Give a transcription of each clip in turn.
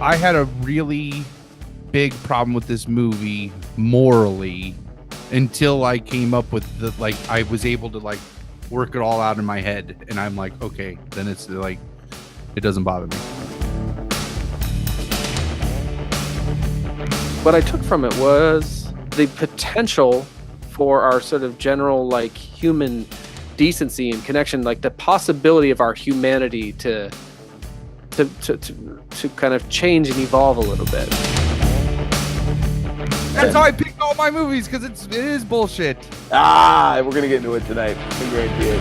I had a really big problem with this movie morally until I came up with I was able to work it all out in my head, and I'm like, okay, then it's like it doesn't bother me. What I took from it was the potential for our sort of general human decency and connection, the possibility of our humanity to kind of change and evolve a little bit. That's how I picked all my movies, because it is bullshit. We're gonna get into it tonight. I guarantee it.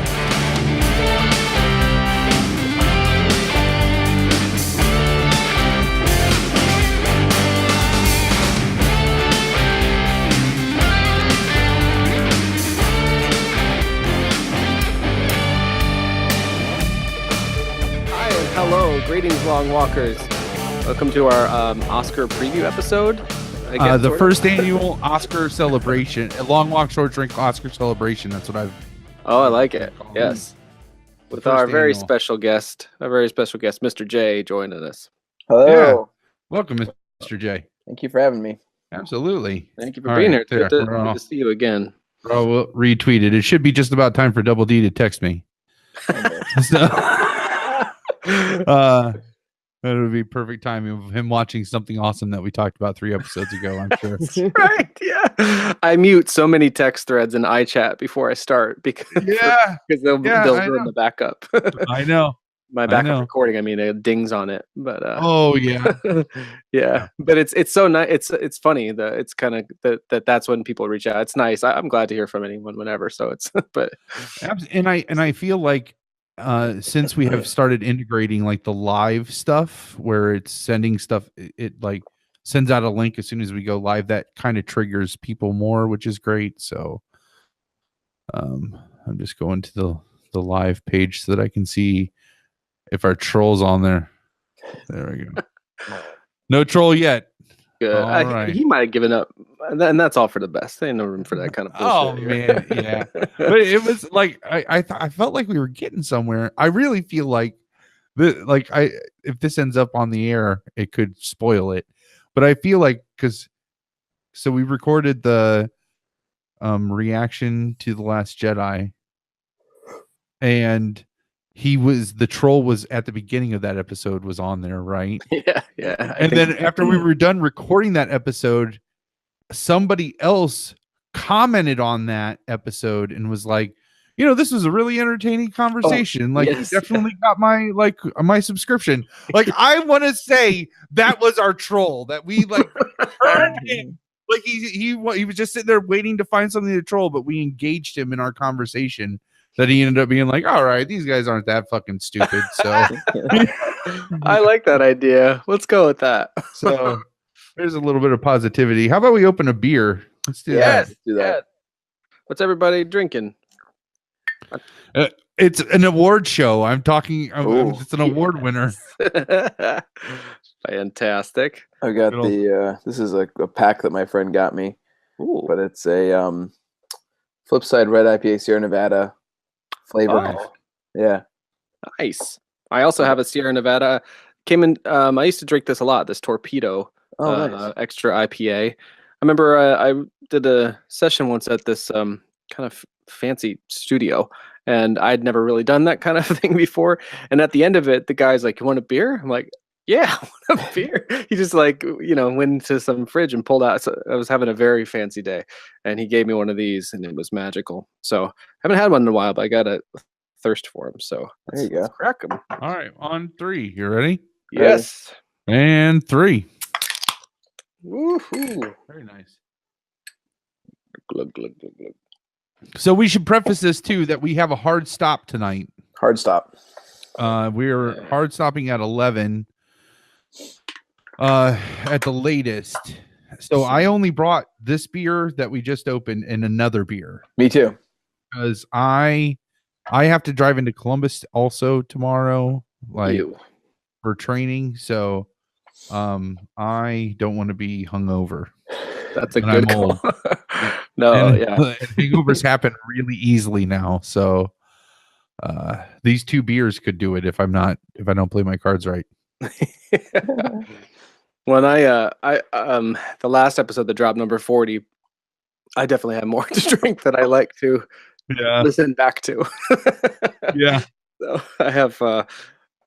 Hi and hello, greetings, long walkers. Welcome to our Oscar preview episode. The first annual Oscar celebration, a long walk, short drink Oscar celebration. That's what I've. Oh, I like it. Yes, with our very special guest, Mr. J, joining us. Hello. Yeah. Welcome, Mr. J. Thank you for having me. Absolutely. Thank you for being here. Good to see you again. Bro, we'll retweet it. It should be just about time for Double D to text me. That would be perfect timing of him watching something awesome that we talked about 3 episodes ago, I'm sure. Right, yeah. I mute so many text threads in iChat before I start because they'll ruin the backup. I know. My backup recording, it dings on it. But oh yeah. Yeah. But it's so nice. It's funny that it's kind of that's when people reach out. It's nice. I'm glad to hear from anyone whenever. So it's but and I feel like since we have started integrating the live stuff where it's sending stuff, it sends out a link as soon as we go live, that kind of triggers people more, which is great. So I'm just going to the live page so that I can see if our troll's on there. There we go. No troll yet. Good. Right. He might have given up, and that's all for the best. There ain't no room for that kind of bullshit. Oh man, yeah. But it was I felt like we were getting somewhere. I really feel like if this ends up on the air, it could spoil it. But I feel like so we recorded the reaction to The Last Jedi, and the troll was at the beginning of that episode, was on there, right? Yeah. And then after we were done recording that episode, somebody else commented on that episode and was like, this was a really enteringly conversation. Definitely got my my subscription. I want to say that was our troll, that we heard him. He was just sitting there waiting to find something to troll, but we engaged him in our conversation. That he ended up being like, all right, these guys aren't that fucking stupid. So I like that idea. Let's go with that. So there's a little bit of positivity. How about we open a beer? Let's do that. Let's do that. What's everybody drinking? It's an award show. I'm talking. It's an award winner. Fantastic. I got this is a pack that my friend got me. Ooh. But it's a Flipside Red IPA Sierra Nevada flavor. Oh. Yeah. Nice. I also have a Sierra Nevada. Came in. I used to drink this a lot. This Torpedo nice. Extra IPA. I remember I did a session once at this kind of fancy studio, and I'd never really done that kind of thing before. And at the end of it, the guy's like, "You want a beer?" I'm like, "Yeah, I want a beer." He just went into some fridge and pulled out. So I was having a very fancy day, and he gave me one of these, and it was magical. So I haven't had one in a while, but I got a thirst for them. So there you go. Let's crack them. All right, on 3. You ready? Yes. And 3. Woohoo! Very nice. Glug, glug, glug, glug. So we should preface this too that we have a hard stop tonight. Hard stop. We're hard stopping at 11 at the latest. So I only brought this beer that we just opened and another beer. Me too. Because I have to drive into Columbus also tomorrow, for training. So I don't want to be hungover. That's a good call. Hangovers happen really easily now. So these 2 beers could do it if I don't play my cards right. When the last episode, the drop number 40, I definitely have more to drink that I like to listen back to. Yeah. So I have,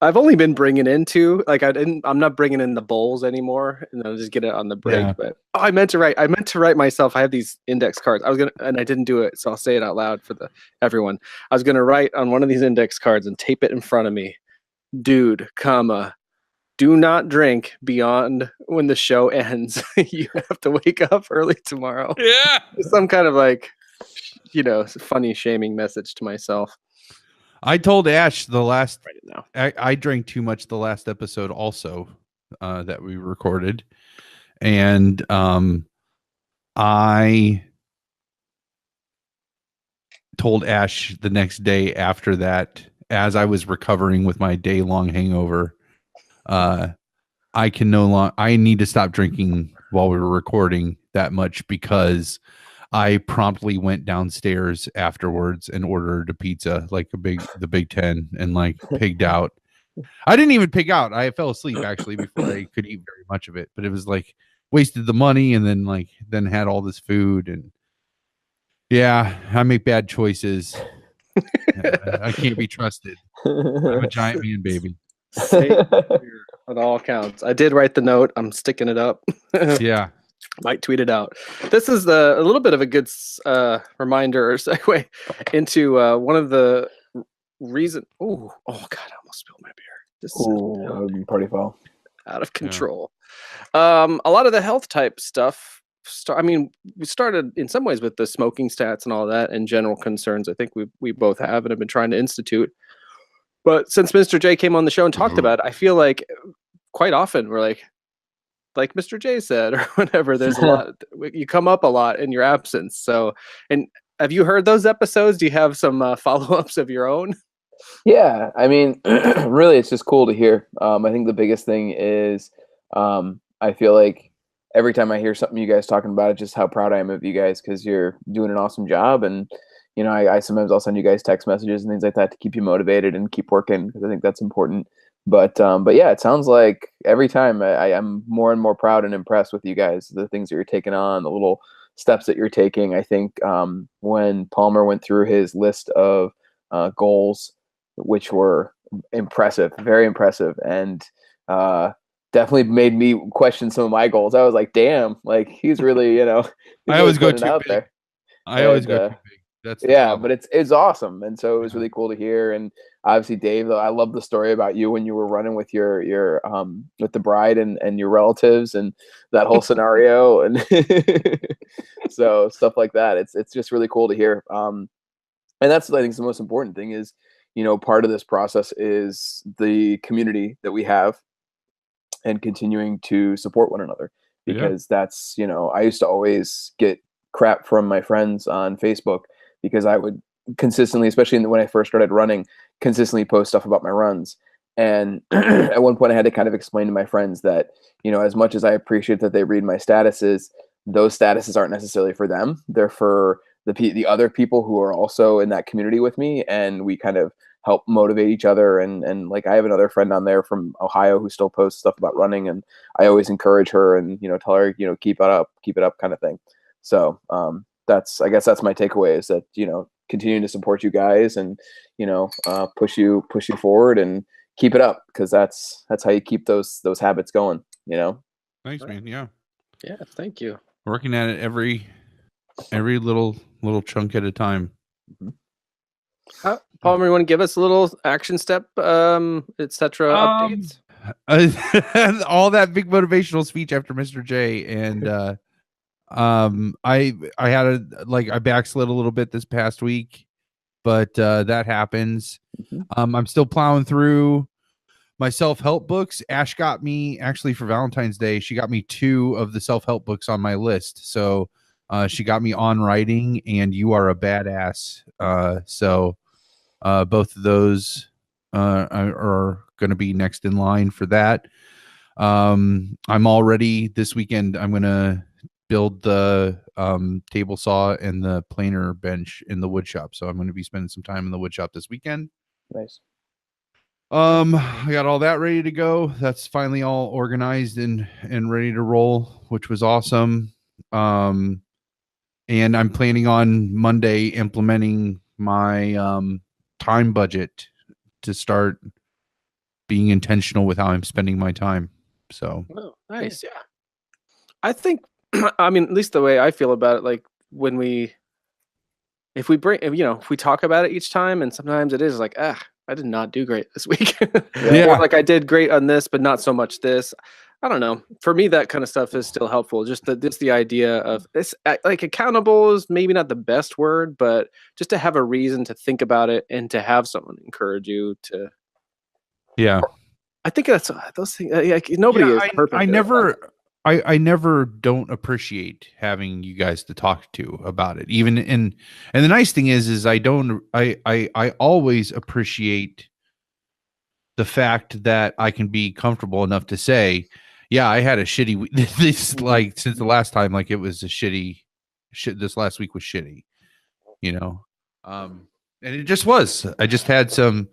I've only been bringing into, like, I'm not bringing in the bowls anymore, and I'll just get it on the break. Yeah. But I meant to write myself. I have these index cards. And I didn't do it, so I'll say it out loud for everyone. I was gonna write on one of these index cards and tape it in front of me, dude, comma, do not drink beyond when the show ends. You have to wake up early tomorrow. Yeah. Some kind of like, funny shaming message to myself. I told Ash the last, Write it now. I drank too much the last episode also that we recorded. And I told Ash the next day after that, as I was recovering with my day-long hangover, I need to stop drinking while we were recording that much, because I promptly went downstairs afterwards and ordered a pizza, like the Big Ten, and like pigged out. I didn't even pig out. I fell asleep actually before I could eat very much of it, but it was like wasted the money, and then had all this food, and yeah, I make bad choices. I can't be trusted. I'm a giant man, baby. Same here on all accounts. I did write the note. I'm sticking it up. Yeah. Might tweet it out. This is a little bit of a good reminder or segue into one of the reason. Oh God! I almost spilled my beer. This that would be party foul. Out of control. Yeah. A lot of the health type stuff. We started in some ways with the smoking stats and all that, and general concerns. I think we both have and have been trying to institute. But since Mr. J came on the show and talked about it, I feel like quite often we're like Mr. J said, or whatever, there's a lot, you come up a lot in your absence. So, and have you heard those episodes? Do you have some follow-ups of your own? Yeah, I mean, really, it's just cool to hear. I think the biggest thing is, I feel like every time I hear something you guys talking about, just how proud I am of you guys, because you're doing an awesome job. And, I sometimes I'll send you guys text messages and things like that to keep you motivated and keep working, because I think that's important. But yeah, it sounds like every time I'm more and more proud and impressed with you guys, the things that you're taking on, the little steps that you're taking. I think when Palmer went through his list of goals, which were impressive, very impressive, and definitely made me question some of my goals. I was like, damn, like he's really, I always go too out big. there. I always go too big. That's but it's awesome, and so it was really cool to hear. And obviously, Dave, I love the story about you when you were running with your with the bride and your relatives and that whole scenario, and so stuff like that. It's just really cool to hear. And that's, I think, the most important thing is, part of this process is the community that we have and continuing to support one another, because that's, I used to always get crap from my friends on Facebook because I would consistently, especially when I first started running, consistently post stuff about my runs. And at one point I had to kind of explain to my friends that, as much as I appreciate that they read my statuses, those statuses aren't necessarily for them. They're for the other people who are also in that community with me, and we kind of help motivate each other. And like, I have another friend on there from Ohio who still posts stuff about running, and I always encourage her and, tell her, keep it up kind of thing. So I guess that's my takeaway, is that, continuing to support you guys and, push you forward and keep it up, because that's how you keep those habits going, Thanks, man. Yeah, thank you. Working at it every little chunk at a time. Palmer, you want to give us a little action step, etc. updates? All that big motivational speech after Mr. J, and I had I backslid a little bit this past week, but that happens. I'm still plowing through my self-help books. Ash got me, actually, for Valentine's Day, she got me 2 of the self-help books on my list. So she got me On Writing and You Are a Badass. So both of those are going to be next in line for that. I'm already, this weekend, I'm going to build the table saw and the planer bench in the wood shop. So I'm going to be spending some time in the wood shop this weekend. Nice. I got all that ready to go. That's finally all organized and ready to roll, which was awesome. And I'm planning on Monday implementing my time budget to start being intentional with how I'm spending my time. So Oh, nice. Yeah. I think, I mean, at least the way I feel about it, like when if we talk about it each time, and sometimes it is like, I did not do great this week. Yeah. Or like I did great on this, but not so much this. I don't know. For me, that kind of stuff is still helpful. Just the idea of this, like accountable is maybe not the best word, but just to have a reason to think about it and to have someone encourage you to. yeah. I think that's those things. Like nobody is perfect. I never don't appreciate having you guys to talk to about it. Even and the nice thing is I always appreciate the fact that I can be comfortable enough to say, yeah, I had a shitty week. This like since the last time, like it was a shitty shit. This last week was shitty, you know. And it just was. I just had some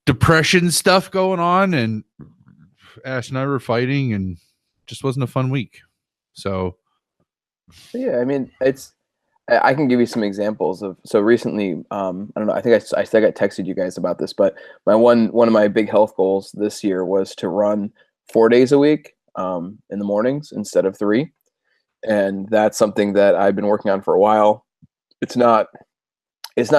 depression stuff going on, and Ash and I were fighting, and just wasn't a fun week. So Yeah, I mean, I can give you some examples of. So recently, I don't know. I think I think I texted you guys about this, but my one of my big health goals this year was to run 4 days a week in the mornings instead of 3, and that's something that I've been working on for a while. It's not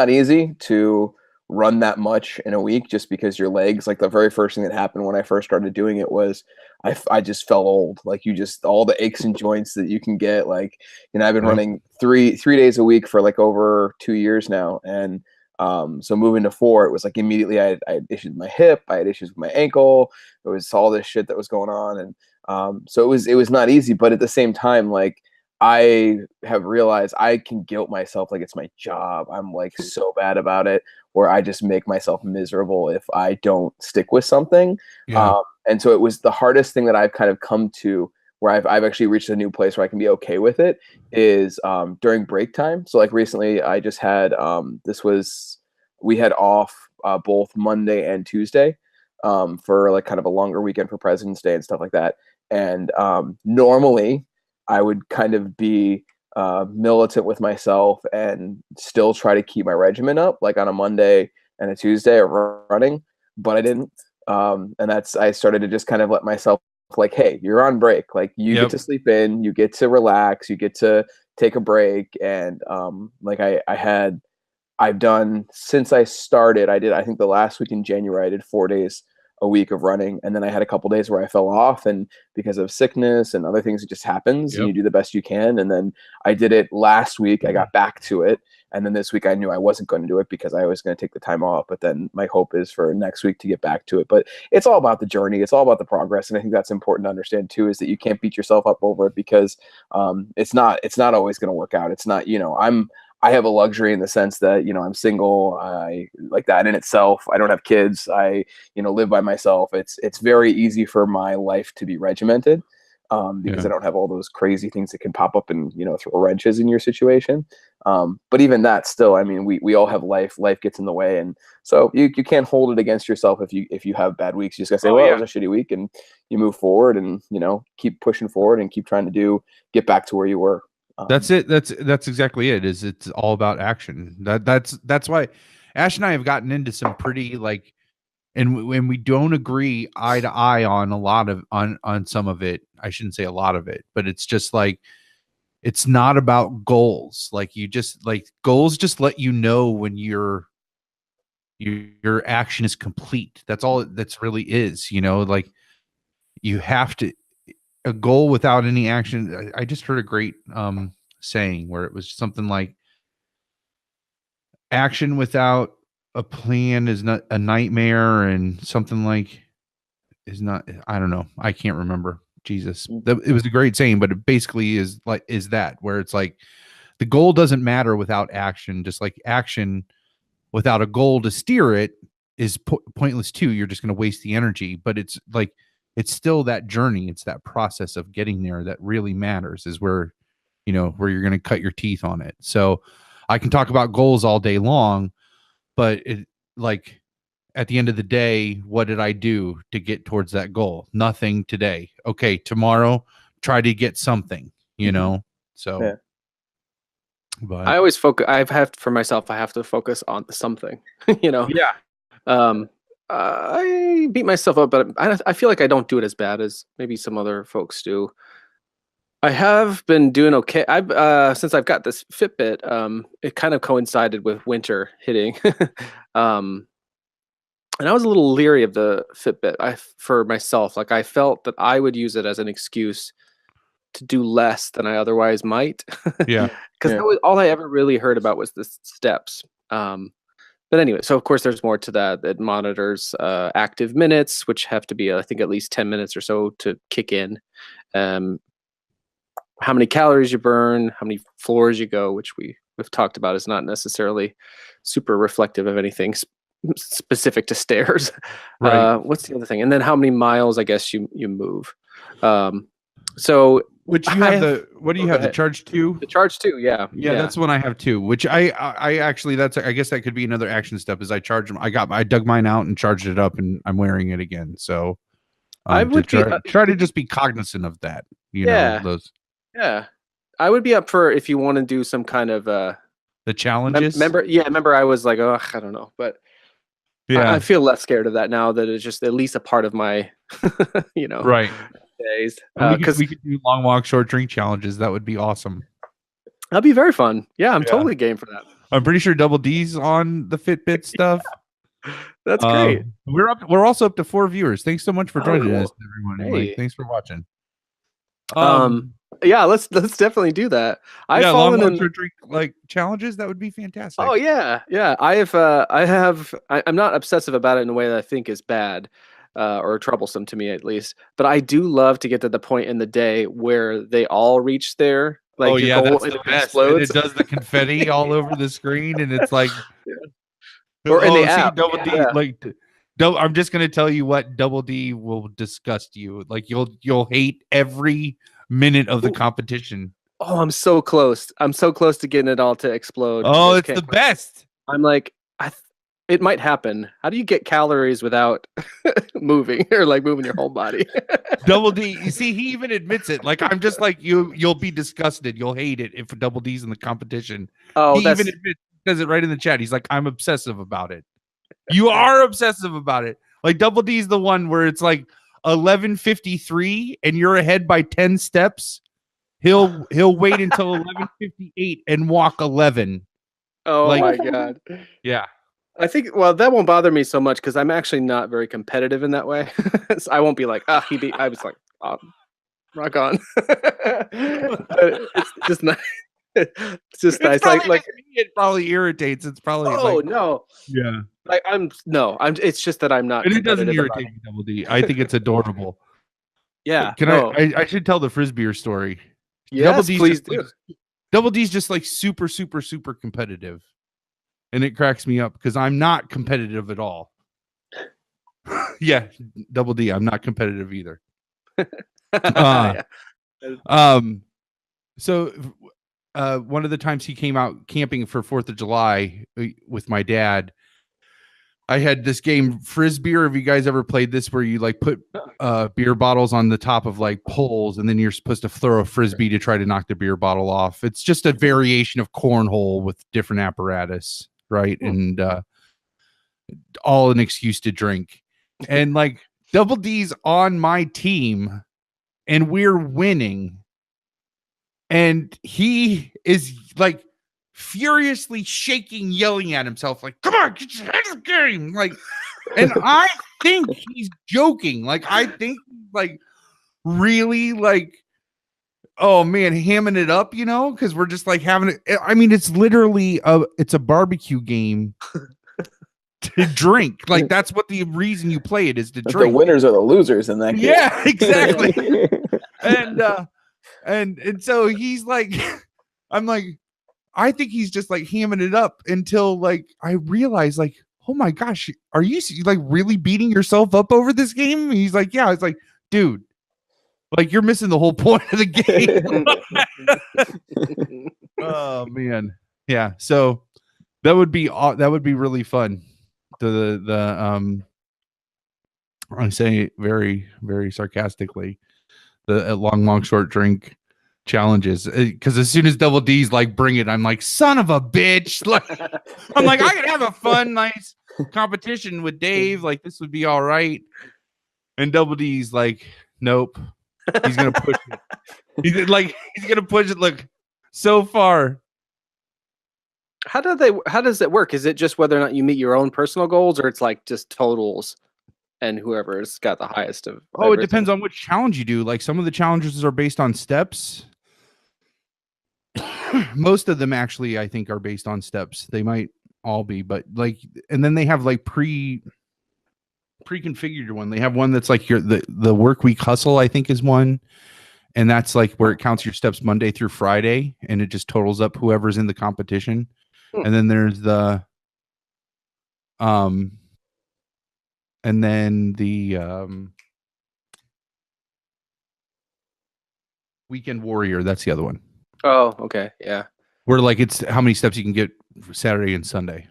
easy to run that much in a week just because your legs, like the very first thing that happened when I first started doing it was I just felt old. Like you just, all the aches and joints that you can get, like, I've been running 3 days a week for like over 2 years now. And so moving to 4, it was like immediately I had issues with my hip, I had issues with my ankle. It was all this shit that was going on. And so it was not easy, but at the same time, like, I have realized I can guilt myself like it's my job. I'm like so bad about it, where I just make myself miserable if I don't stick with something. yeah. And so it was the hardest thing that I've kind of come to, where I've actually reached a new place where I can be okay with it, is during break time. So like recently I just had we had off both Monday and Tuesday for like kind of a longer weekend for President's Day and stuff like that. And normally I would kind of be militant with myself and still try to keep my regimen up, like on a Monday and a Tuesday of running, but I didn't. And I started to just kind of let myself, like, hey, you're on break. Like you get to sleep in, you get to relax, you get to take a break. And like I've done, since I started, I think the last week in January, I did 4 days a week of running. And then I had a couple days where I fell off, and because of sickness and other things, it just happens and you do the best you can. And then I did it last week. I got back to it. And then this week I knew I wasn't going to do it because I was going to take the time off. But then my hope is for next week to get back to it. But it's all about the journey. It's all about the progress. And I think that's important to understand too, is that you can't beat yourself up over it, because it's not always going to work out. It's not, I have a luxury in the sense that, I'm single. I like that in itself. I don't have kids. I, live by myself. It's very easy for my life to be regimented because I don't have all those crazy things that can pop up and, throw wrenches in your situation. But even that still, I mean, we all have life gets in the way. And so you can't hold it against yourself if you have bad weeks. You just gotta say, it was a shitty week, and you move forward and, keep pushing forward and keep trying to get back to where you were. That's it. That's exactly it. It's all about action. That's why Ash and I have gotten into some pretty like, and when we don't agree eye to eye on a lot of on some of it. I shouldn't say a lot of it, but it's just like, it's not about goals. Like you just like goals just let you know when your action is complete. That's all that's really is. Like you have to. A goal without any action. I just heard a great saying where it was something like, action without a plan is not a nightmare, and something like is not, I don't know, I can't remember. Jesus, it was a great saying, but it basically is that, where it's like the goal doesn't matter without action, just like action without a goal to steer it is pointless too. You're just going to waste the energy. But it's like, it's still that journey. It's that process of getting there that really matters, is where, where you're going to cut your teeth on it. So I can talk about goals all day long, but it like at the end of the day, what did I do to get towards that goal? Nothing today. Okay, tomorrow, try to get something, you know? So, Yeah. but I always focus. For myself, I have to focus on something, you know? yeah, I beat myself up, but I feel like I don't do it as bad as maybe some other folks do. I have been doing okay. I've since I've got this Fitbit, it kind of coincided with winter hitting. um, and I was a little leery of the Fitbit for myself. Like I felt that I would use it as an excuse to do less than I otherwise might. yeah, Because all I ever really heard about was the steps. But anyway, so of course there's more to that. It monitors active minutes, which have to be, I think, at least 10 minutes or so to kick in. How many calories you burn, how many floors you go, which we've talked about is not necessarily super reflective of anything specific to stairs. right. What's the other thing? And then how many miles, I guess, you move. So Which you have what do you have? The Charge 2? The Charge 2, yeah. Yeah, that's one I have too. Which I actually I guess that could be another action step. Is I charge them. I dug mine out and charged it up, and I'm wearing it again. So I would try to just be cognizant of that. You know, those. Yeah, I would be up for if you want to do some kind of the challenges. Remember I was like, oh, I don't know, but yeah, I feel less scared of that now that it's just at least a part of my, right days. Because we could do long walk, short drink challenges. That would be awesome. That'd be very fun. Yeah, I'm totally game for that. I'm pretty sure Double D's on the Fitbit stuff. That's great. We're also up to 4 viewers. Thanks so much for joining us, everyone. Hey. Like, thanks for watching. Yeah, let's definitely do that. I've fallen in drink like challenges. That would be fantastic. Oh yeah. I'm not obsessive about it in a way that I think is bad or troublesome to me, at least. But I do love to get to the point in the day where they all reach their goal, that's and the it best. explodes. And it does the confetti all over the screen, and it's like, or in the app. Double D, I'm just gonna tell you what, Double D will disgust you. Like you'll hate every minute of the competition. Oh, I'm so close. I'm so close to getting it all to explode. Oh, it's the best. I'm like, it might happen. How do you get calories without moving or like moving your whole body? Double D, you see, he even admits it. Like I'm just like you'll be disgusted. You'll hate it if Double D's in the competition. Oh, he even says it right in the chat. He's like, I'm obsessive about it. You are obsessive about it. Like Double D's the one where it's like 11:53 and you're ahead by 10 steps. He'll wait until 11:58 and walk 11. Oh my god. Yeah. I think that won't bother me so much because I'm actually not very competitive in that way. So I won't be like, he beat. I was like, rock on. It's just nice. It's just nice. Like it probably irritates. It's probably no. Yeah. It's just that I'm not. And it doesn't irritate me, Double D. I think it's adorable. Yeah. I should tell the Frisbeer story. Yes, please do. Double D's just like super, super, super competitive. And it cracks me up because I'm not competitive at all. Yeah, Double D, I'm not competitive either. So one of the times he came out camping for 4th of July with my dad, I had this game Frisbeer. Have you guys ever played this where you like put beer bottles on the top of like poles and then you're supposed to throw a Frisbee to try to knock the beer bottle off? It's just a variation of cornhole with different apparatus, right? And all an excuse to drink. And like Double D's on my team and we're winning. And he is like furiously shaking, yelling at himself, like, come on, get your head in the game. Like, and I think he's joking. Like, I think like really like, oh man, hamming it up, because we're just like having it. I mean, it's literally it's a barbecue game to drink. Like, that's what the reason you play it is to drink. The winners are the losers in that game. Yeah, exactly. And so he's like, I'm like, I think he's just like hamming it up until like I realize like, oh my gosh, are you like really beating yourself up over this game? And he's like, yeah. It's like, dude, like you're missing the whole point of the game. Oh man, yeah. So that would be really fun. I say very, very sarcastically, the long, short drink challenges. Because as soon as Double D's like, bring it, I'm like, son of a bitch. Like, I'm like, I could have a fun, nice competition with Dave. Like, this would be all right. And Double D's like, nope. He's gonna push it. He's gonna push it. Look, so far. How does it work? Is it just whether or not you meet your own personal goals, or it's like just totals? And whoever's got the highest of it depends on which challenge you do. Like some of the challenges are based on steps. Most of them actually, I think, are based on steps. They might all be, but like, and then they have like pre-configured one. They have one that's like the work week hustle, I think, is one, and that's like where it counts your steps Monday through Friday, and it just totals up whoever's in the competition. And then there's the and then the Weekend Warrior, that's the other one. Oh, okay. Yeah. Where like it's how many steps you can get for Saturday and Sunday.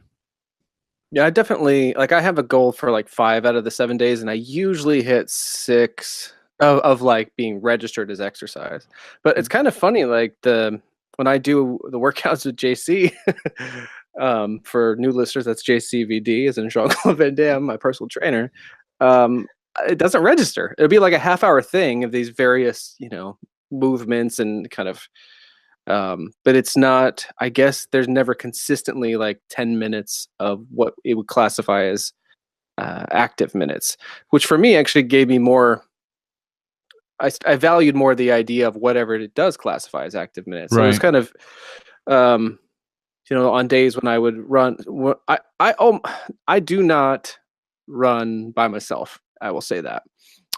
Yeah, I definitely like I have a goal for like 5 out of the 7 days, and I usually hit 6 of like being registered as exercise. But it's kind of funny, like when I do the workouts with JC, for new listeners, that's JCVD, as in Jean-Claude Van Damme, my personal trainer. It doesn't register. It'll be like a half-hour thing of these various, movements and kind of, but it's not. I guess there's never consistently like 10 minutes of what it would classify as active minutes, which for me actually gave me more. I valued more the idea of whatever it does classify as active minutes. So it was kind of, on days when I would run, I do not run by myself. I will say that.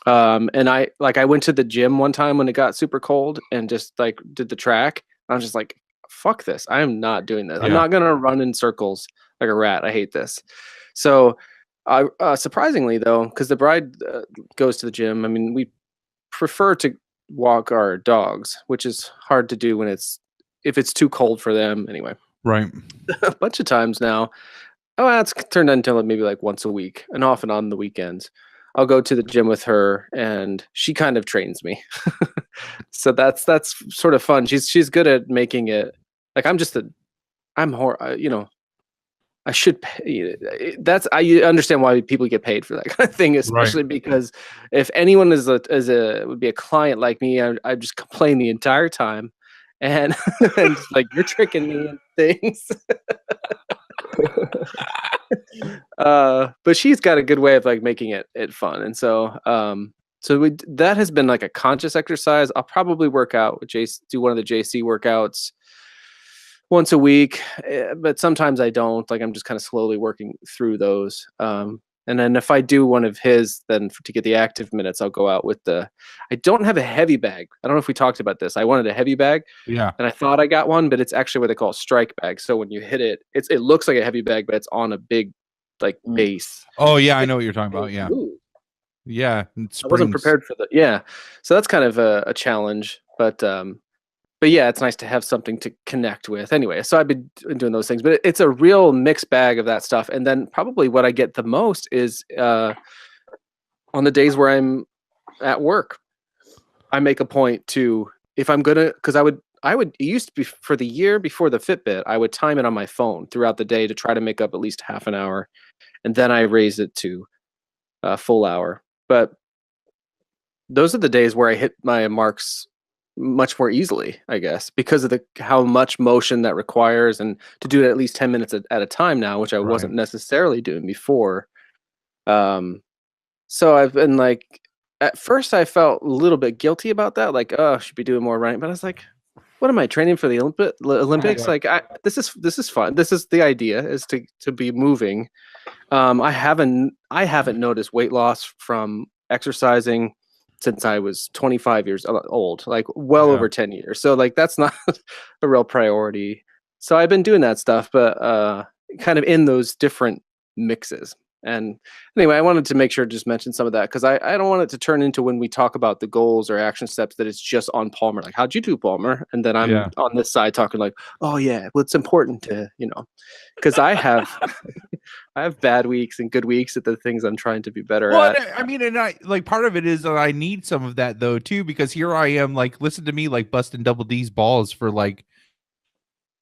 And I went to the gym one time when it got super cold and just like did the track. I was just like, fuck this. I am not doing this. Yeah. I'm not going to run in circles like a rat. I hate this. So I, surprisingly though, because the bride goes to the gym. I mean, we prefer to walk our dogs, which is hard to do if it's too cold for them anyway. Right. A bunch of times now. Oh, that's turned into maybe like once a week and off and on the weekends. I'll go to the gym with her and she kind of trains me. So that's sort of fun. She's good at making it like I should pay. I understand why people get paid for that kind of thing, especially because if anyone would be a client like me, I just complain the entire time, and and just like you're tricking me and things. But she's got a good way of like making it fun, and so that has been like a conscious exercise. I'll probably work out with do one of the JC workouts once a week, but sometimes I don't. Like I'm just kind of slowly working through those. And then if I do one of his, then to get the active minutes, I'll go out with I don't have a heavy bag. I don't know if we talked about this. I wanted a heavy bag. Yeah. And I thought I got one, but it's actually what they call a strike bag. So when you hit it, it looks like a heavy bag, but it's on a big like base. Oh yeah, I know what you're talking about. Yeah. Ooh. Yeah. I wasn't prepared for that. Yeah. So that's kind of a challenge, but yeah, it's nice to have something to connect with. Anyway, so I've been doing those things, but it's a real mixed bag of that stuff. And then probably what I get the most is on the days where I'm at work, I make a point to, if I'm gonna, because it used to be for the year before the Fitbit, I would time it on my phone throughout the day to try to make up at least half an hour, and then I raise it to a full hour. But those are the days where I hit my marks much more easily, I guess, because of how much motion that requires, and to do it at least 10 minutes at a time now, which I wasn't necessarily doing before. So I've been like, at first I felt a little bit guilty about that, like, oh, I should be doing more running, but I was like, what am I training for the Olympics? Like, this is fun. This is the idea, is to be moving. I haven't noticed weight loss from exercising since I was 25 years old, like over 10 years. So like, that's not a real priority. So I've been doing that stuff, but kind of in those different mixes. And anyway, I wanted to make sure to just mention some of that because I don't want it to turn into when we talk about the goals or action steps that it's just on Palmer. Like, how'd you do, Palmer? And then I'm on this side talking like, oh yeah, well, it's important to, because I have bad weeks and good weeks at the things I'm trying to be better at. I mean, and I like part of it is that I need some of that though too, because here I am like, listen to me like busting Double D's balls for like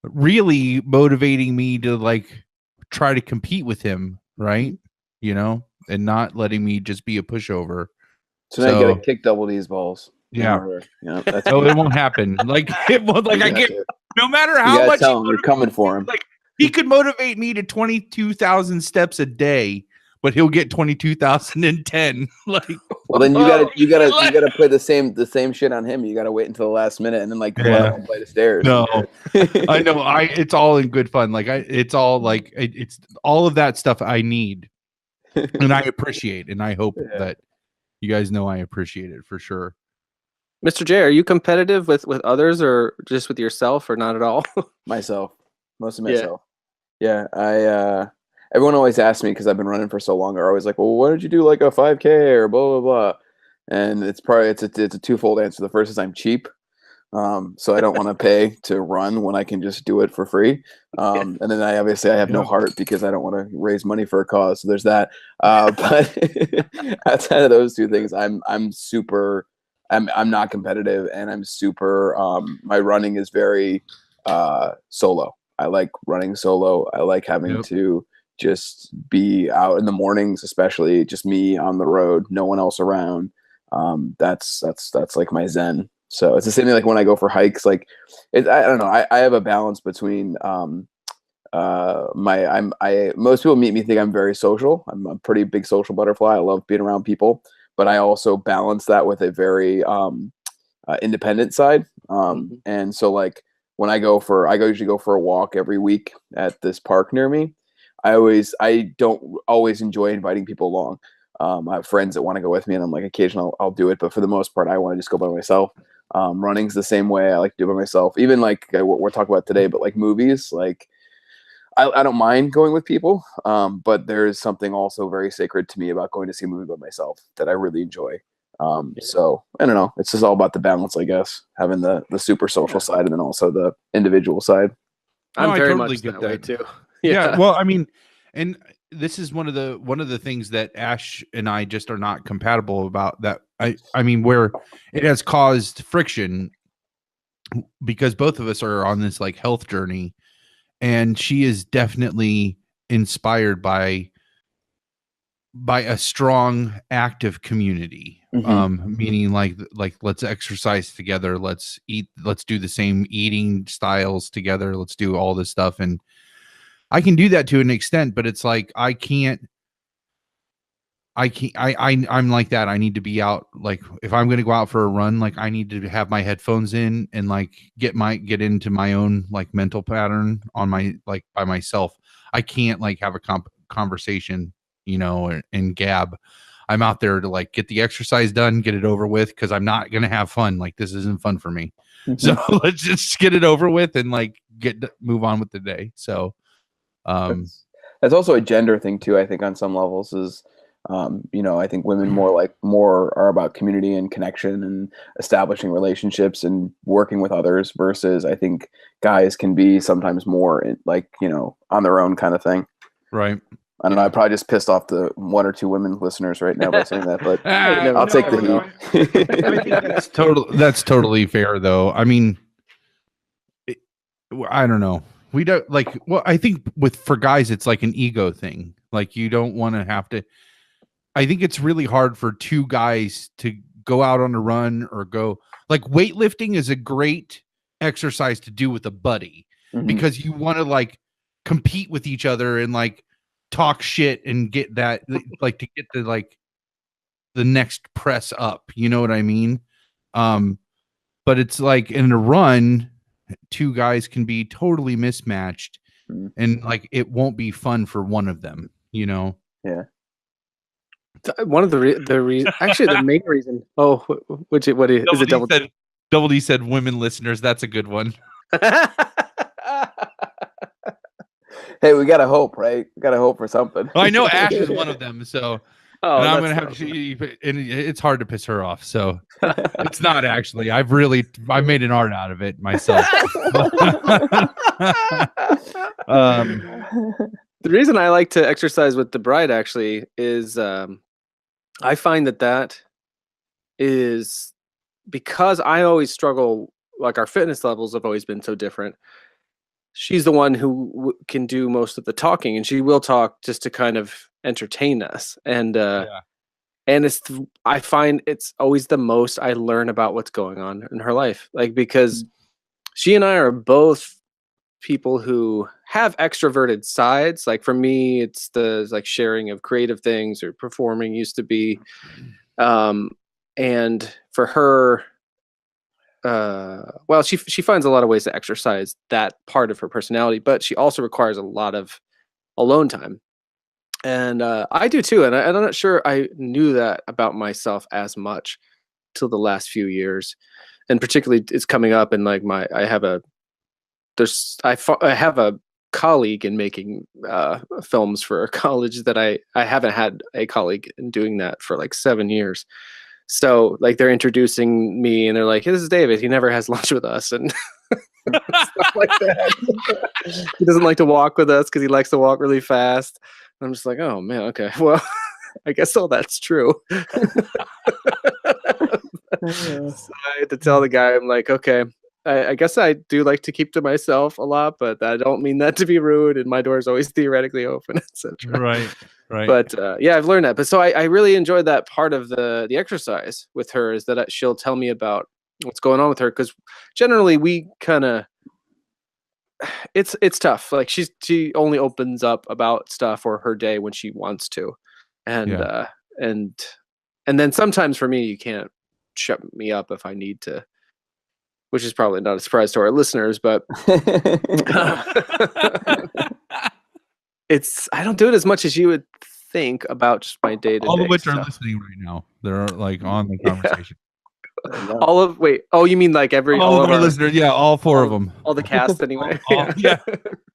really motivating me to like try to compete with him, right? And not letting me just be a pushover. So now you gotta kick Double D's balls. Yeah. That's it won't happen. Like it won't. Like I get no matter how much you're coming for him. Like he could motivate me to 22,000 steps a day, but he'll get 22,010. Like, well, then you gotta play the same shit on him. You gotta wait until the last minute and then like one flight of stairs. No, I know. It's all in good fun. Like it's all like it's all of that stuff I need. And I appreciate, and I hope that you guys know I appreciate it for sure. Mr. J, are you competitive with others or just with yourself or not at all? Myself, mostly myself. Yeah, everyone always asks me because I've been running for so long. They're always like, "Well, why did you do like a 5K or blah blah blah?" And it's a twofold answer. The first is I'm cheap. So I don't want to pay to run when I can just do it for free. And then I have no heart because I don't want to raise money for a cause. So there's that. But outside of those two things, I'm not competitive, and I'm super. My running is very solo. I like running solo. I like having to just be out in the mornings, especially just me on the road, no one else around. That's like my zen. So it's the same thing like when I go for hikes. Like I don't know. I have a balance between most people meet me think I'm very social. I'm a pretty big social butterfly. I love being around people, but I also balance that with a very independent side. And so like when I usually go for a walk every week at this park near me. I don't always enjoy inviting people along. I have friends that want to go with me, and I'm like, occasionally I'll do it, but for the most part, I want to just go by myself. Running's the same way. I like to do it by myself. Even like what we're talking about today, but like movies, like I don't mind going with people, but there is something also very sacred to me about going to see a movie by myself that I really enjoy. So I don't know. It's just all about the balance, I guess, having the super social side and then also the individual side. I'm very much that way too. Yeah. Well, I mean, and this is one of the things that Ash and I just are not compatible about. That I mean, where it has caused friction because both of us are on this like health journey, and she is definitely inspired by a strong, active community. Meaning like let's exercise together, let's do the same eating styles together, let's do all this stuff. And I can do that to an extent, but it's like I'm like that. I need to be out. Like if I'm going to go out for a run, like I need to have my headphones in and like get into my own like mental pattern on my, like by myself. I can't like have a conversation, and gab. I'm out there to like get the exercise done, get it over with, because I'm not going to have fun. Like this isn't fun for me. So let's just get it over with and like move on with the day. So that's also a gender thing too. I think on some levels is, I think women more are about community and connection and establishing relationships and working with others, versus I think guys can be sometimes more on their own kind of thing. Right. I don't know. I probably just pissed off the one or two women listeners right now by saying that, but I'll take the heat. I think that's totally fair though. I mean, I don't know. We don't like, well, I think for guys, it's like an ego thing. Like you don't want to have to, I think it's really hard for two guys to go out on a run or go like weightlifting is a great exercise to do with a buddy because you want to like compete with each other and like talk shit and get that like to get the like the next press up. You know what I mean? But it's like in a run, two guys can be totally mismatched and like it won't be fun for one of them, Yeah. One of the main reason. Oh, what is it? Double D said women listeners. That's a good one. Hey, we gotta hope, right? We gotta hope for something. Well, I know Ash is one of them, so Oh, and I'm that's gonna have nice. and it's hard to piss her off. So it's not actually. I made an art out of it myself. The reason I like to exercise with the bride actually is I find that is because I always struggle. Like our fitness levels have always been so different. She's the one who can do most of the talking, and she will talk just to kind of entertain us. And and I find it's always the most I learn about what's going on in her life, like because she and I are both people who have extroverted sides. Like for me, it's the like sharing of creative things or performing used to be, and for her, well, she finds a lot of ways to exercise that part of her personality, but she also requires a lot of alone time, and I do too. And I'm not sure I knew that about myself as much till the last few years, and particularly it's coming up. And like I have a I have a colleague in making films for a college that I haven't had a colleague in doing that for like 7 years. So like they're introducing me and they're like, hey, this is David. He never has lunch with us and stuff like that. He doesn't like to walk with us because he likes to walk really fast. And I'm just like, oh man, okay. Well, I guess all that's true. So I had to tell the guy, I'm like, okay, I guess I do like to keep to myself a lot, but I don't mean that to be rude. And my door is always theoretically open, etc. Right. But yeah, I've learned that. But so I really enjoyed that part of the exercise with her is that she'll tell me about what's going on with her, because generally we kind of it's tough. Like she only opens up about stuff or her day when she wants to, and and then sometimes for me you can't shut me up if I need to, which is probably not a surprise to our listeners, but I don't do it as much as you would think about just my day to day. All of which are listening right now. They're like on the conversation. Oh, you mean like all of our listeners? Yeah, all four of them. All the cast anyway. Yeah,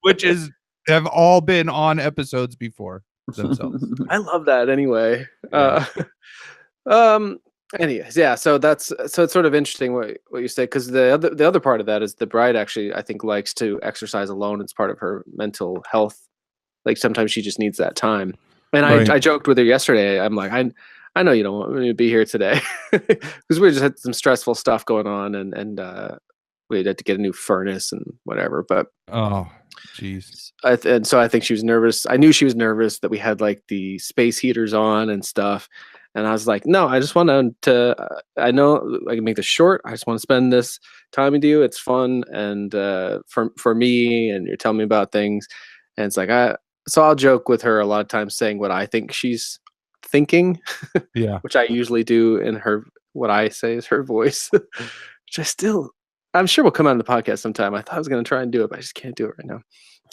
which have all been on episodes before themselves. I love that anyway. Yeah. Anyways, yeah. So it's sort of interesting what you say, because the other part of that is the bride actually I think likes to exercise alone. It's part of her mental health. Like sometimes she just needs that time. And I joked with her yesterday. I'm like, I know you don't want me to be here today because we just had some stressful stuff going on, and we had to get a new furnace and whatever. But oh, jeez. And so I think she was nervous. I knew she was nervous that we had like the space heaters on and stuff. And I was like, no, I just want to, I know I can make this short. I just want to spend this time with you. It's fun. And for me, and you're telling me about things. And it's like, so I'll joke with her a lot of times saying what I think she's thinking. Yeah. Which I usually do in what I say is her voice, which I'm sure will come out in the podcast sometime. I thought I was going to try and do it, but I just can't do it right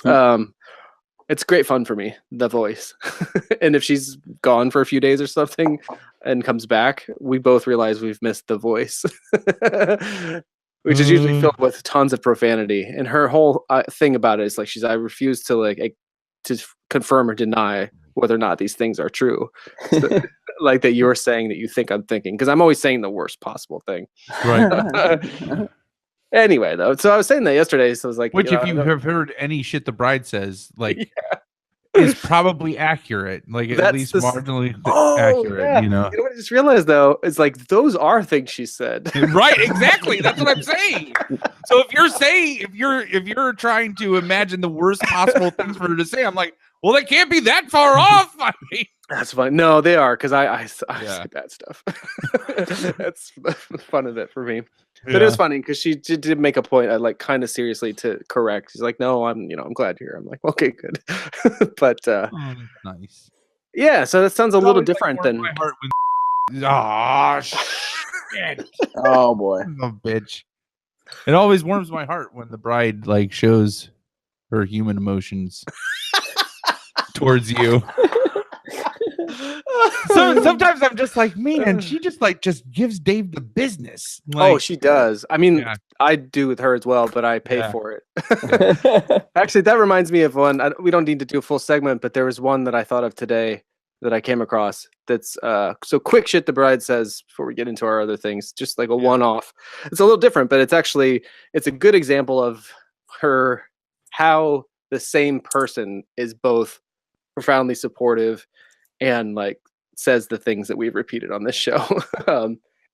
now. It's great fun for me, the voice. And if she's gone for a few days or something and comes back, we both realize we've missed the voice, which is usually filled with tons of profanity. And her whole thing about it is like, I refuse to to confirm or deny whether or not these things are true. So, like that you're saying that you think I'm thinking, because I'm always saying the worst possible thing. Right. Anyway, though, so I was saying that yesterday. So I was like, which if you have heard any shit the bride says, like, is probably accurate, like at least marginally accurate. Yeah. You know what I just realized though is like those are things she said. Right, exactly. That's what I'm saying. So if you're trying to imagine the worst possible things for her to say, I'm like, well, they can't be that far off. I mean, that's fine. No, they are, because I say bad stuff. That's fun of it for me. But it was funny because she did make a point. I like kind of seriously to correct. She's like, "No, I'm glad you're here." I'm like, "Okay, good." But nice. Yeah, so that sounds a little different than. My heart when... shit! Oh boy, oh bitch! It always warms my heart when the bride like shows her human emotions towards you. So sometimes I'm just like, man, she just gives Dave the business. Oh, she does. I mean, yeah. I do with her as well, but I pay Yeah. for it. Actually, that reminds me of one. We don't need to do a full segment, but there was one that I thought of today that I came across. That's so quick shit. The bride says before we get into our other things, just like a one-off. It's a little different, but it's a good example of how the same person is both profoundly supportive and like says the things that we've repeated on this show.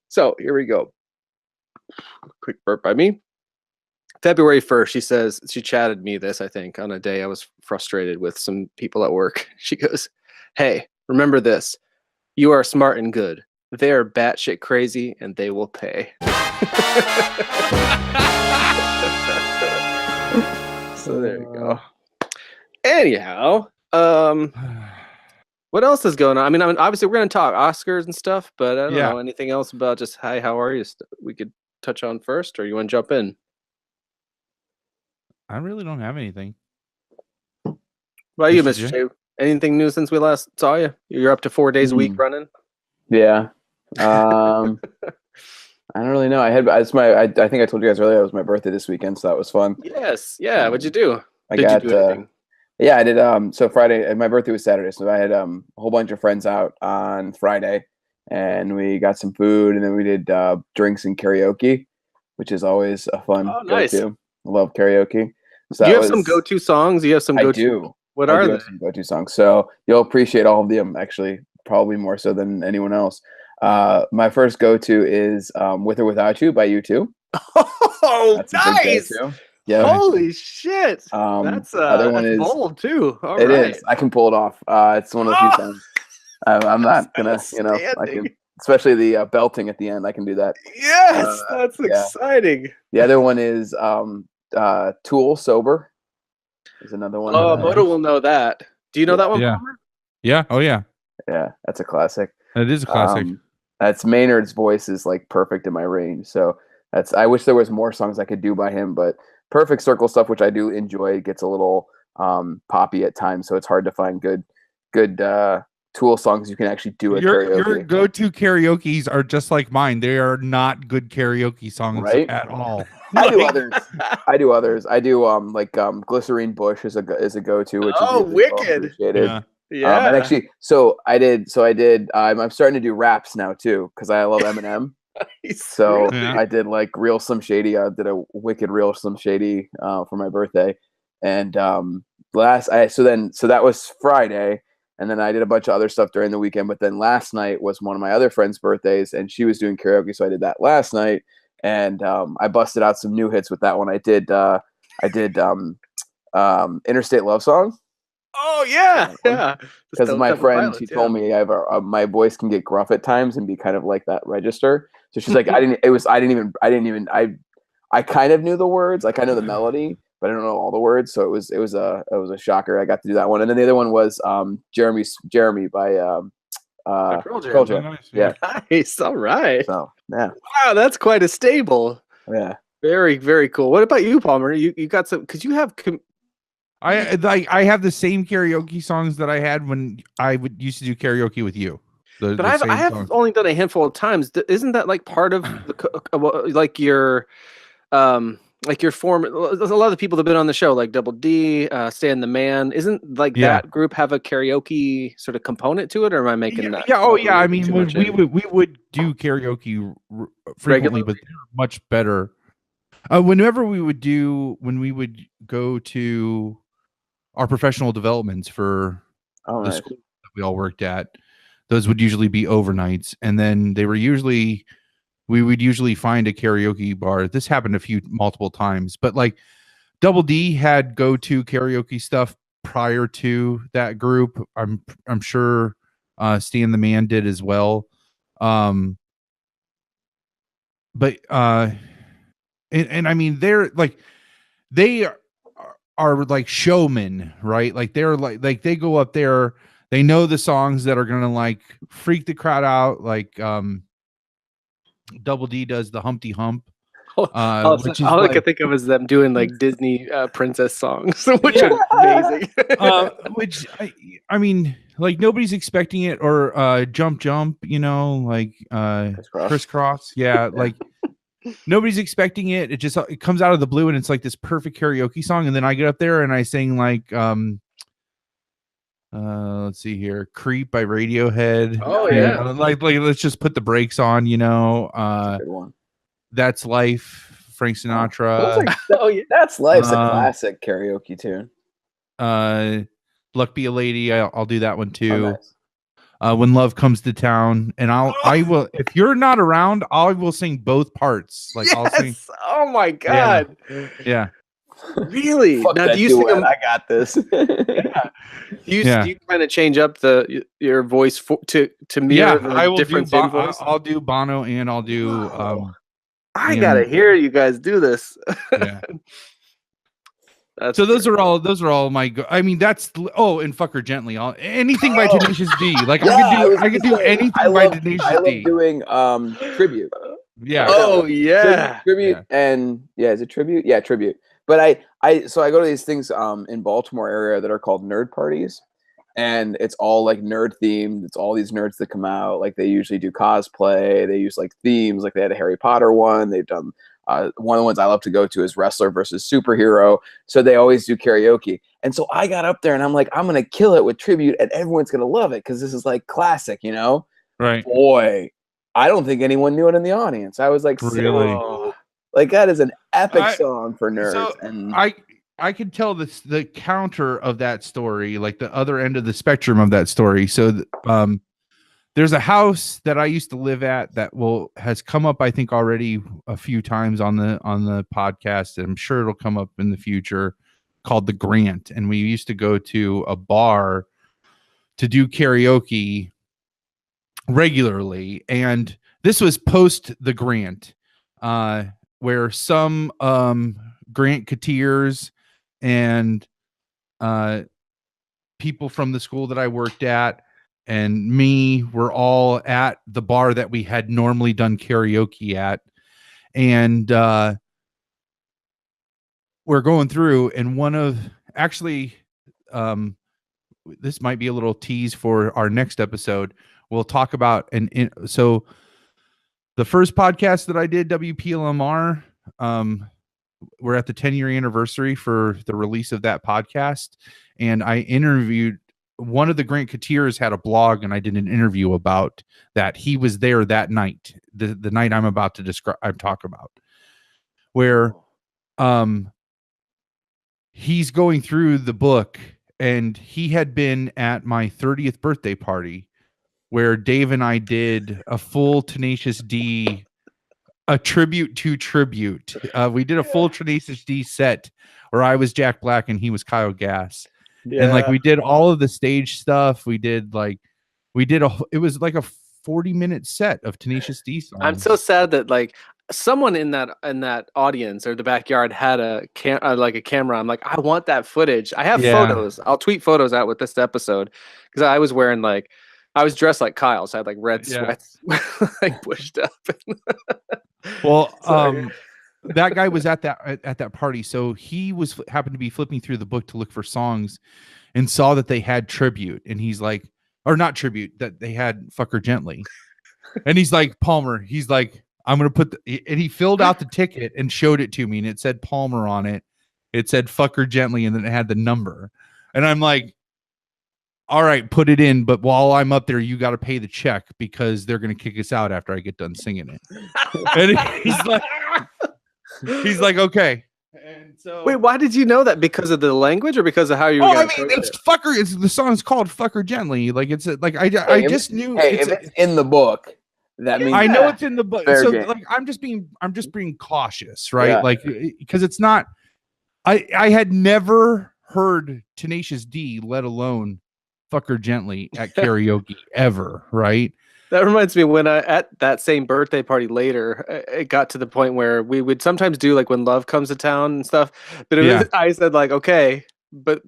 So here we go. Quick burp by me. February 1st, she says, she chatted me this, I think, on a day I was frustrated with some people at work. She goes, "Hey, remember this. You are smart and good. They are batshit crazy and they will pay." So there you go. Anyhow, what else is going on? I mean, obviously we're going to talk Oscars and stuff, but I don't know anything else about just hi, how are you? We could touch on first, or you want to jump in? I really don't have anything. What about you, Mr. Shea? Anything new since we last saw you? You're up to 4 days a week running? Yeah. I don't really know. I think I told you guys earlier it was my birthday this weekend, so that was fun. Yes. Yeah. What'd you do? Did you do anything? Yeah, I did. So Friday, my birthday was Saturday, so I had a whole bunch of friends out on Friday, and we got some food, and then we did drinks and karaoke, which is always a fun go-to. I love karaoke. So do you have some go-to songs? You have some go-to? I do. What are they? Some go-to songs. So you'll appreciate all of them, actually, probably more so than anyone else. My first go-to is "With or Without You" by U2. Oh, that's nice! Yeah. Holy shit! That's other one is bold too. All it right. is. I can pull it off. It's one of the few songs. I'm not gonna, I can, especially the belting at the end. I can do that. Yes, that's exciting. The other one is Tool "Sober." Is another one. Oh, Moto will know that. Do you know that one? Yeah. Palmer? Yeah. Oh yeah. Yeah, that's a classic. It is a classic. That's Maynard's voice is like perfect in my range. So I wish there was more songs I could do by him, but Perfect Circle stuff, which I do enjoy, gets a little poppy at times, so it's hard to find good Tool songs you can actually do at karaoke. Your go-to karaoke's are just like mine. They are not good karaoke songs at all. I do others. I do like Glycerine Bush is a go-to, which is wicked. Well yeah. And actually, I did. I'm starting to do raps now too because I love Eminem. So I did like Real Slim Shady. I did a wicked Real Slim Shady for my birthday, and so that was Friday, and then I did a bunch of other stuff during the weekend. But then last night was one of my other friends' birthdays, and she was doing karaoke, so I did that last night, and I busted out some new hits with that one. I did Interstate Love Song. Oh yeah. Because my friend, she told me I have my voice can get gruff at times and be kind of like that register. So she's like, I kind of knew the words, like I know the melody, but I don't know all the words. So it was a shocker. I got to do that one, and then the other one was Jeremy by Pearl Jam. Nice. Yeah, nice. All right. So yeah. Wow, that's quite a stable. Yeah. Very, very cool. What about you, Palmer? You got some because you have. I have the same karaoke songs that I had when I used to do karaoke with you. But I have only done a handful of times. Isn't that like part of like your form? A lot of the people that have been on the show, like Double D, Stan the Man, isn't like that group have a karaoke sort of component to it, or am I making that? Yeah. Oh yeah. I mean, we would do karaoke frequently, but they're much better. Whenever we would go to our professional developments for the school that we all worked at, those would usually be overnights, and then we would usually find a karaoke bar. This happened multiple times, but like Double D had go-to karaoke stuff prior to that group. I'm sure Stan the Man did as well. But and I mean they are like showmen, right? Like they're like they go up there, they know the songs that are gonna like freak the crowd out. Like Double D does the Humpty Hump. Which is all I can think of is them doing like Disney princess songs, which are amazing. Which I mean, nobody's expecting it, or jump, you know, like crisscross. Yeah, like nobody's expecting it. It comes out of the blue, and it's like this perfect karaoke song. And then I get up there and I sing like let's see here, "Creep" by Radiohead. Oh yeah, like let's just put the brakes on, you know. That's a good one. That's Life, Frank Sinatra. That's Life's a classic karaoke tune. Luck Be a Lady. I'll do that one too. Oh, nice. When Love Comes to Town, and I will, if you're not around, I will sing both parts. Like, I'll sing. Oh my god. Yeah. Really? Fuck Now, that do you duet, sing? I got this. Do you kind of change up your voice to mirror the difference in voice? I'll do Bono, and I'll do. I gotta hear you guys do this. Yeah. So those are all my. I mean, that's and Fuck Her Gently. Anything by Tenacious D. Like I could do anything by Tenacious D. I love doing tribute. Yeah. Oh yeah. Tribute and is it tribute? Yeah, tribute. But I go to these things in Baltimore area that are called nerd parties, and it's all like nerd themed. It's all these nerds that come out. Like they usually do cosplay. They use like themes. Like they had a Harry Potter one. They've done one of the ones I love to go to is wrestler versus superhero. So they always do karaoke. And so I got up there and I'm like, I'm gonna kill it with tribute, and everyone's gonna love it because this is like classic, you know? Right. Boy, I don't think anyone knew it in the audience. I was like, really? Like that is an epic song for nerds. So and I could tell the counter of that story, like the other end of the spectrum of that story. So there's a house that I used to live at that has come up, I think, already a few times on the podcast, and I'm sure it'll come up in the future, called the Grant. And we used to go to a bar to do karaoke regularly, and this was post the Grant, where some Grant-keteers and people from the school that I worked at and me were all at the bar that we had normally done karaoke at. And we're going through, and this might be a little tease for our next episode. We'll talk about, so the first podcast that I did, WPLMR, we're at the 10-year anniversary for the release of that podcast. And I interviewed one of the Grant-keteers, had a blog, and I did an interview about that. He was there that night, the night I'm about to talk about, where he's going through the book, and he had been at my 30th birthday party where Dave and I did a full Tenacious D, a tribute to tribute. We did a full Tenacious D set where I was Jack Black and he was Kyle Gass. Yeah. And like we did all of the stage stuff. It was like a 40-minute set of Tenacious D songs. I'm so sad that like someone in that audience or the backyard had a camera. I'm like, I want that footage. I have photos. I'll tweet photos out with this episode because I was wearing I was dressed like Kyle, so I had like red sweats like pushed up. Well, that guy was at that party, so he happened to be flipping through the book to look for songs and saw that they had tribute, and he's like, or not tribute, that they had Fuck Her Gently. And he's like, Palmer, he's like, I'm gonna and he filled out the ticket and showed it to me, and it said Palmer on it. It said Fuck Her Gently, and then it had the number. And I'm like, all right, put it in, but while I'm up there, you got to pay the check because they're going to kick us out after I get done singing it. And he's like, okay. And so, wait, why did you know that? Because of the language or because of how you were going to the song's called Fuck Her Gently. Like I just knew. Hey, if it's in the book, that means I know it's in the book. So like, I'm just being cautious, right? Yeah. Like, because it's not, I had never heard Tenacious D, let alone Fuck Her Gently at karaoke ever, right? That reminds me when at that same birthday party later, it got to the point where we would sometimes do like When Love Comes to Town and stuff. But I said like, okay, but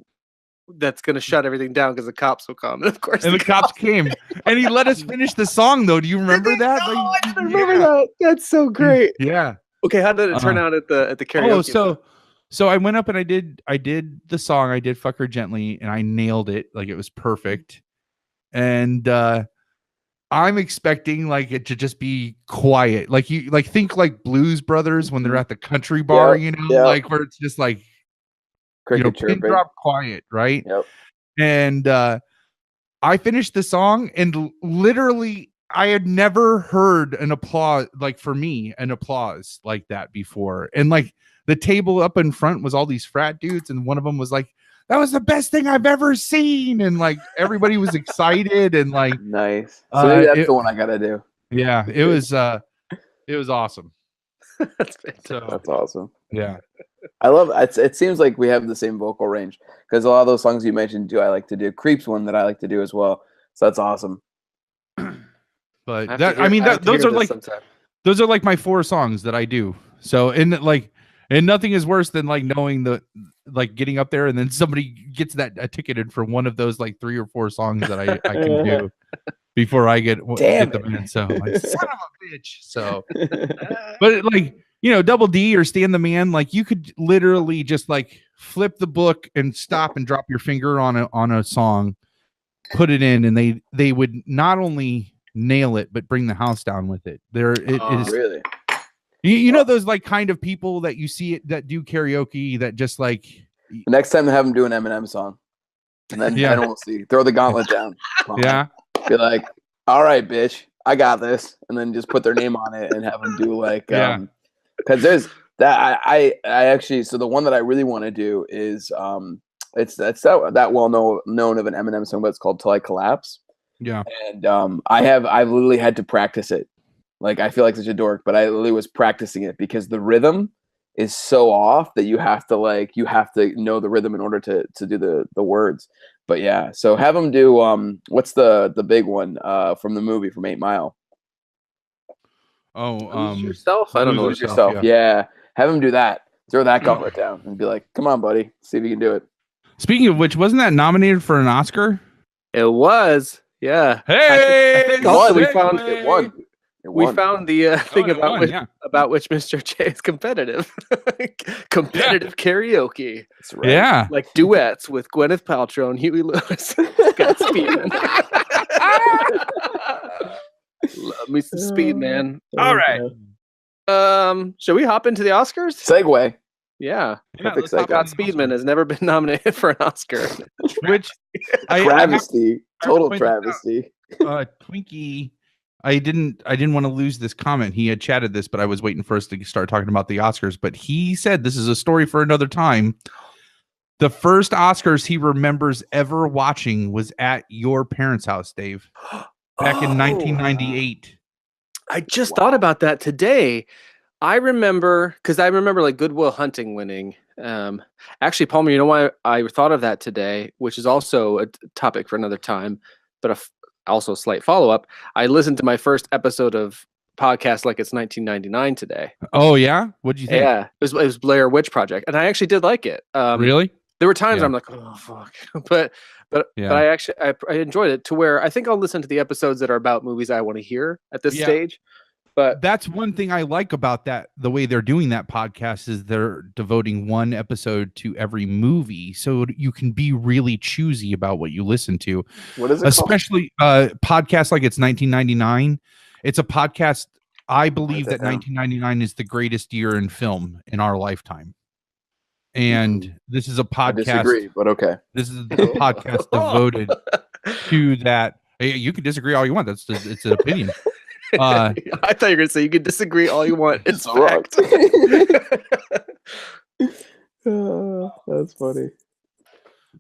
that's gonna shut everything down because the cops will come. And of course, the cops came, and he let us finish the song though. Do you remember that? No, I remember that. That's so great. Yeah. Okay, how did it turn out at the karaoke? Oh, so I went up and I did the song. I did Fuck Her Gently, and I nailed it. Like it was perfect. and I'm expecting like it to just be quiet, like you like think like Blues Brothers when they're at the country bar, Yep, you know, yep. like where it's just like Cricket pin chirping. drop quiet, right? Yep. And I finished the song, and literally I had never heard an applause, like for me, an applause like that before. And like the table up in front was all these frat dudes, and one of them was like, "That was the best thing I've ever seen," and like everybody was excited, and like Nice. So maybe that's it, the one I gotta do. yeah, it was awesome. That's fantastic. So That's awesome. yeah, I love it. It seems like we have the same vocal range because a lot of those songs you mentioned do I like to do. Creeps one that I like to do as well. So that's awesome. but those are like sometime. those are like my 4 songs that I do. So and nothing is worse than like knowing like getting up there and then somebody gets a ticketed for one of those like 3 or 4 songs that I can do before I get them in. So like, son of a bitch. So but like, Double D or Stan the Man, like you could literally just like flip the book and stop and drop your finger on a song, put it in, and they would not only nail it but bring the house down with it. It is really. You know those like kind of people that you see that do karaoke that just like Next time have them do an Eminem song, and then we'll see. Throw the gauntlet down. Yeah. Be like, all right, bitch, I got this, and then just put their name on it and have them do like because there's that I actually, so the one that I really want to do is it's that well known of an Eminem song, but it's called Till I Collapse. Yeah. And I've literally had to practice it. Like I feel like such a dork, but I literally was practicing it because the rhythm is so off that you have to know the rhythm in order to do the words. But yeah, so have them do what's the big one from the movie from 8 Mile? Oh, Lose Yourself. I don't know. Lose Yourself. Yeah. Have them do that. Throw that gauntlet down and be like, "Come on, buddy, see if you can do it." Speaking of which, wasn't that nominated for an Oscar? It was. Yeah. Hey, I think also we found it won. We found the thing about which Mr. J is competitive. Competitive karaoke. That's right. Yeah. Like duets with Gwyneth Paltrow and Huey Lewis. Scott Speedman. Love me some Speed, man. All right. Shall we hop into the Oscars? Segue. Yeah. Perfect Scott Speedman has never been nominated for an Oscar. Which travesty. Total travesty. Twinkie. I didn't want to lose this comment. He had chatted this, but I was waiting for us to start talking about the Oscars. But he said this is a story for another time. The first Oscars he remembers ever watching was at your parents' house, Dave, back in 1998. I just thought about that today. I remember like Good Will Hunting winning. Actually, Palmer, you know why I thought of that today, which is also a topic for another time, but also a slight follow-up. I listened to my first episode of podcast like it's 1999 today. Oh yeah, what'd you think? Yeah, it was Blair Witch Project, and I actually did like it. Really? There were times I'm like, oh fuck, but I enjoyed it to where I think I'll listen to the episodes that are about movies I want to hear at this stage. But that's one thing I like about that. The way they're doing that podcast is they're devoting one episode to every movie, so you can be really choosy about what you listen to. What is it Especially podcasts like it's 1999. It's a podcast. I believe that 1999 is the greatest year in film in our lifetime. And this is a podcast. I disagree, but okay. This is a podcast devoted to that. You can disagree all you want. It's an opinion. I thought you were going to say you can disagree all you want. It's fact. That's funny.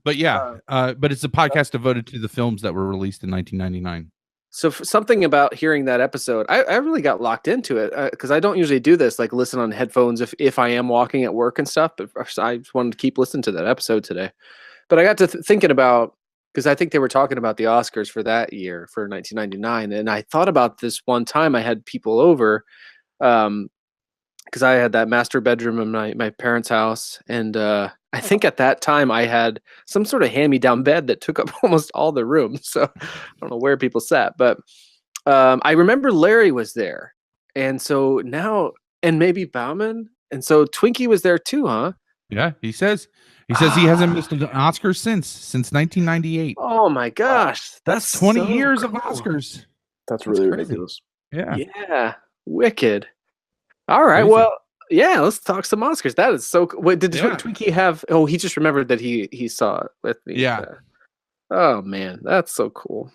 But yeah, but it's a podcast devoted to the films that were released in 1999. So something about hearing that episode, I really got locked into it because I don't usually do this, like listen on headphones if I am walking at work and stuff. But I just wanted to keep listening to that episode today. But I got to thinking about, because I think they were talking about the Oscars for that year, for 1999. And I thought about this one time I had people over because I had that master bedroom in my parents' house. And I think at that time I had some sort of hand-me-down bed that took up almost all the room. So I don't know where people sat. But I remember Larry was there. And so now, and maybe Bauman. And so Twinkie was there too, huh? Yeah, he says He says he hasn't missed an Oscar since 1998. Oh my gosh, That's 20 so years of cool. Oscars. That's really crazy. ridiculous. Yeah. Yeah, wicked. All right, Crazy. well, yeah, let's talk some Oscars. That is so cool. Wait, did Yeah. Twinkie have? Oh, he just remembered that he saw it with me. Yeah. Oh man, that's so cool.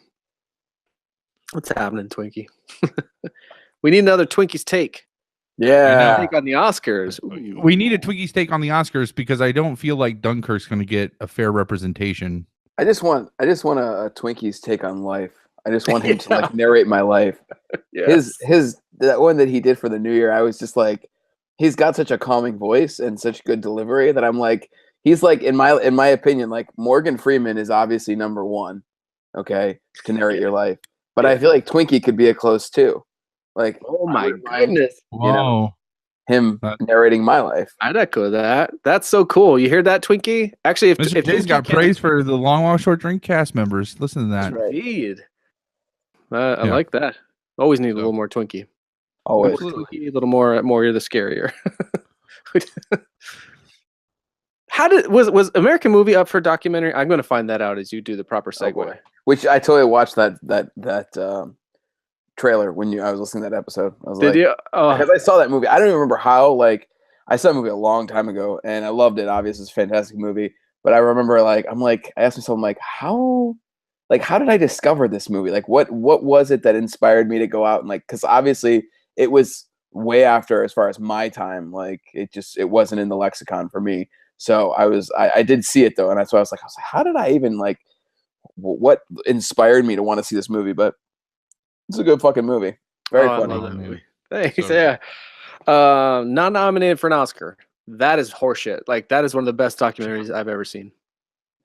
What's happening, Twinkie? We need another Twinkie's take. Yeah. Take on the Oscars. We need a Twinkie's take on the Oscars because I don't feel like Dunkirk's going to get a fair representation. I just want a Twinkie's take on life. I just want him to like narrate my life. Yes. His that one that he did for the New Year, I was just like, he's got such a calming voice and such good delivery that I'm like, he's like in my opinion, like Morgan Freeman is obviously number one, okay, to narrate your life. But I feel like Twinkie could be a close two. Like, oh my goodness, you know, him narrating my life. I'd echo that. That's so cool. You hear that, Twinkie? Actually, if Jay's got praise for the Long Walk Short Drink cast members, listen to that. Right. Indeed. I like that. Always need a little more Twinkie. Always. Twinkie, a little more you're the scarier. How was American Movie up for documentary? I'm going to find that out as you do the proper segue. Which I totally watched that trailer when I was listening to that episode. I was Did you? Because I saw that movie. I don't even remember how. Like, I saw that movie a long time ago, and I loved it. Obviously, it's a fantastic movie. But I remember, I asked myself, how did I discover this movie? Like, what was it that inspired me to go out and because obviously it was way after as far as my time. Like, it wasn't in the lexicon for me. So I did see it though, and that's why I was like, how did I even what inspired me to want to see this movie? But it's a good fucking movie. Very funny. I love that movie. Thanks. So, yeah. Not nominated for an Oscar. That is horseshit. Like, that is one of the best documentaries I've ever seen.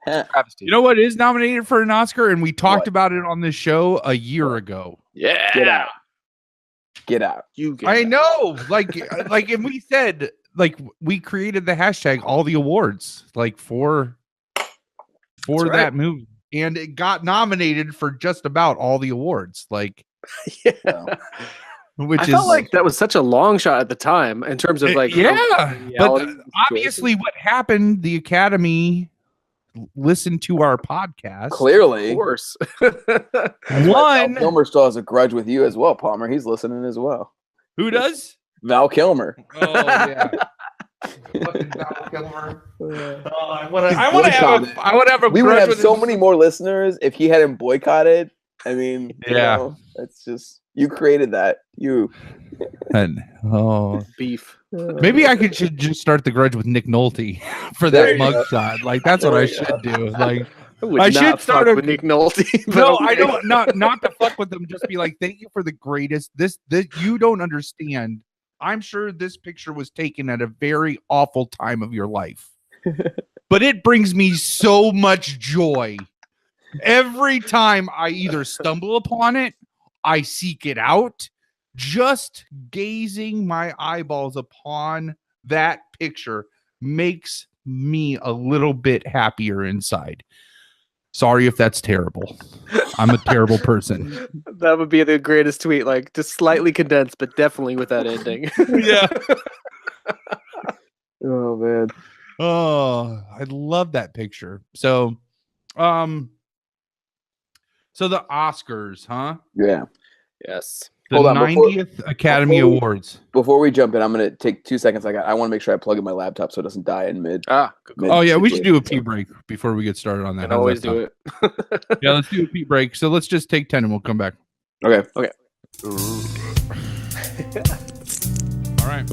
You know what is nominated for an Oscar? And we talked about it on this show a year ago. Yeah. Get out. I know. And we said, we created the hashtag all the awards, for that movie. And it got nominated for just about all the awards. Which I felt like that was such a long shot at the time in terms of but obviously what happened, the Academy listened to our podcast. Clearly. Of course. Val Kilmer still has a grudge with you as well, Palmer. He's listening as well. Who does? Val Kilmer. Oh, yeah. Val Kilmer. I want to have a we would have so many more listeners if he hadn't boycotted. I mean, that's just, you created that. Beef. Maybe I should just start the grudge with Nick Nolte for that mugshot. That's what I should do. I should start with Nick Nolte. No, I don't. Not to fuck with them. Just be like, thank you for the greatest. This you don't understand. I'm sure this picture was taken at a very awful time of your life, but it brings me so much joy every time I either stumble upon it, I seek it out. Just gazing my eyeballs upon that picture makes me a little bit happier inside. Sorry if that's terrible. I'm a terrible person. That would be the greatest tweet, just slightly condensed, but definitely with that ending. Yeah. Oh man. Oh, I love that picture. So the Oscars, huh? Yeah. Yes. The 90th Academy Awards. Before we jump in, I'm going to take 2 seconds. I want to make sure I plug in my laptop so it doesn't die in mid. Oh, yeah. We should do a pee break before we get started on that. I always do it. Yeah, let's do a pee break. So let's just take 10 and we'll come back. Okay. All right.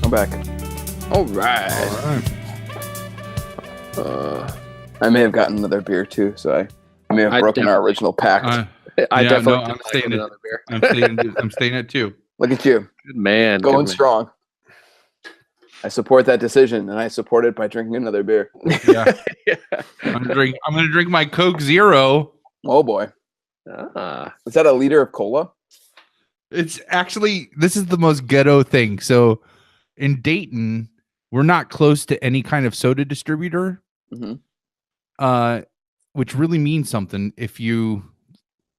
I'm back. All right. I may have gotten another beer too, so I may have broken our original pact. I'm staying another beer. I'm staying at 2. Look at you. Good man. Going strong. I support that decision, and I support it by drinking another beer. Yeah. I'm gonna drink my Coke Zero. Oh boy. Is that a liter of cola? It's actually, this is the most ghetto thing. So in Dayton, we're not close to any kind of soda distributor, which really means something if you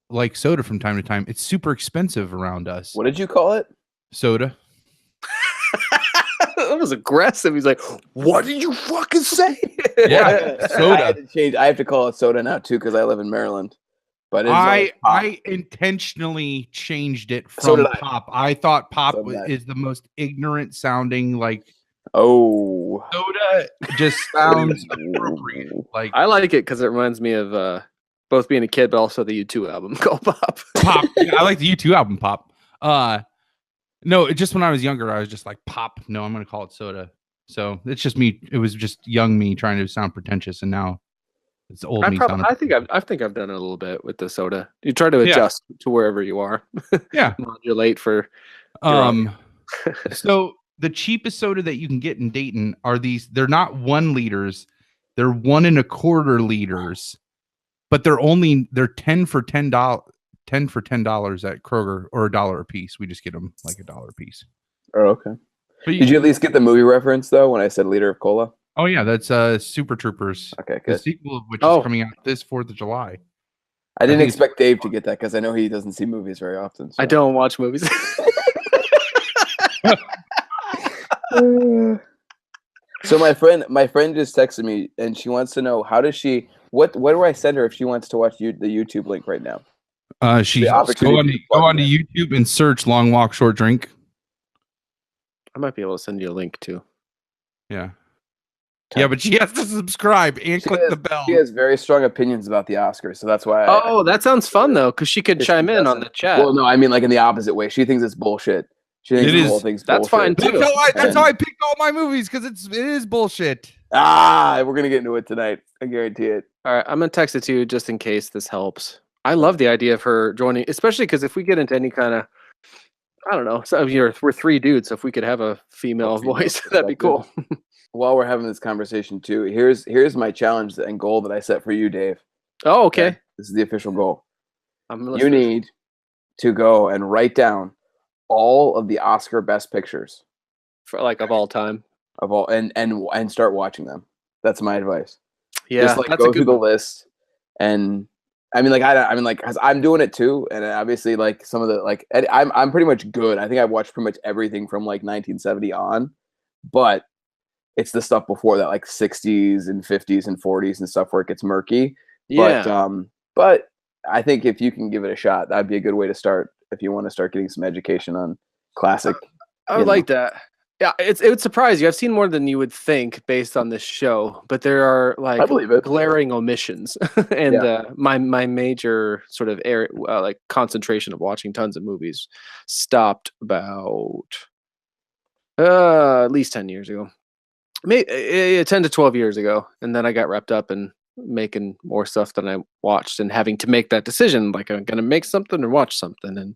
like soda from time to time. It's super expensive around us. What did you call it? Soda. That was aggressive. He's like, "What did you fucking say?" Yeah, soda. I had to change. I have to call it soda now too because I live in Maryland. But it's I intentionally changed it from pop. I thought pop is the most ignorant sounding, like, soda just sounds appropriate. Like, I like it because it reminds me of both being a kid, but also the U2 album called Pop. Pop. Yeah, I like the U2 album Pop. No, just when I was younger, I was just like, pop. No, I'm gonna call it soda. So it's just me. It was just young me trying to sound pretentious, and now it's old me. I think I've done it a little bit with the soda. You try to adjust to wherever you are. Yeah, modulate for. So the cheapest soda that you can get in Dayton are these. They're not 1 liters. They're 1 1/4 liters, but they're 10 for $10. $10 for $10 at Kroger, or $1 a piece. We just get them like $1 a piece. Oh, okay. Did you at least get the movie reference though when I said liter of cola? Oh yeah, that's Super Troopers. Okay, good. The sequel of which is coming out this 4th of July. I didn't expect Dave to get that because I know he doesn't see movies very often. So. I don't watch movies. So my friend just texted me and she wants to know what do I send her if she wants to watch the YouTube link right now? She go on to YouTube and search Long Walk Short Drink. I might be able to send you a link too. Yeah. Okay. Yeah, but she has to subscribe and click the bell. She has very strong opinions about the Oscars, so that's why. That sounds fun though, because she could chime in on the chat. Well, no, I mean like in the opposite way. She thinks it's bullshit. She thinks the whole thing's bullshit. That's fine too. That's how I picked all my movies, because it is bullshit. We're gonna get into it tonight. I guarantee it. All right, I'm gonna text it to you just in case this helps. I love the idea of her joining, especially because if we get into any kind of, I don't know, so we're 3 dudes, so if we could have a female voice, that'd be cool. While we're having this conversation too, here's my challenge and goal that I set for you, Dave. Oh, okay. This is the official goal. You need to go and write down all of the Oscar Best Pictures, for of all time, and start watching them. That's my advice. Yeah, just go through the list, and I mean, cause I'm doing it too, and obviously, some of the I'm pretty much good. I think I've watched pretty much everything from 1970 on, but it's the stuff before that, 60s and 50s and 40s and stuff where it gets murky. Yeah. But I think if you can give it a shot, that'd be a good way to start if you want to start getting some education on classic. I would like that. Yeah, it would surprise you. I've seen more than you would think based on this show, but there are I believe it. glaring omissions, and my major sort of concentration of watching tons of movies stopped about at least 10 years ago, maybe 10 to 12 years ago, and then I got wrapped up in making more stuff than I watched and having to make that decision, like I'm gonna make something or watch something, and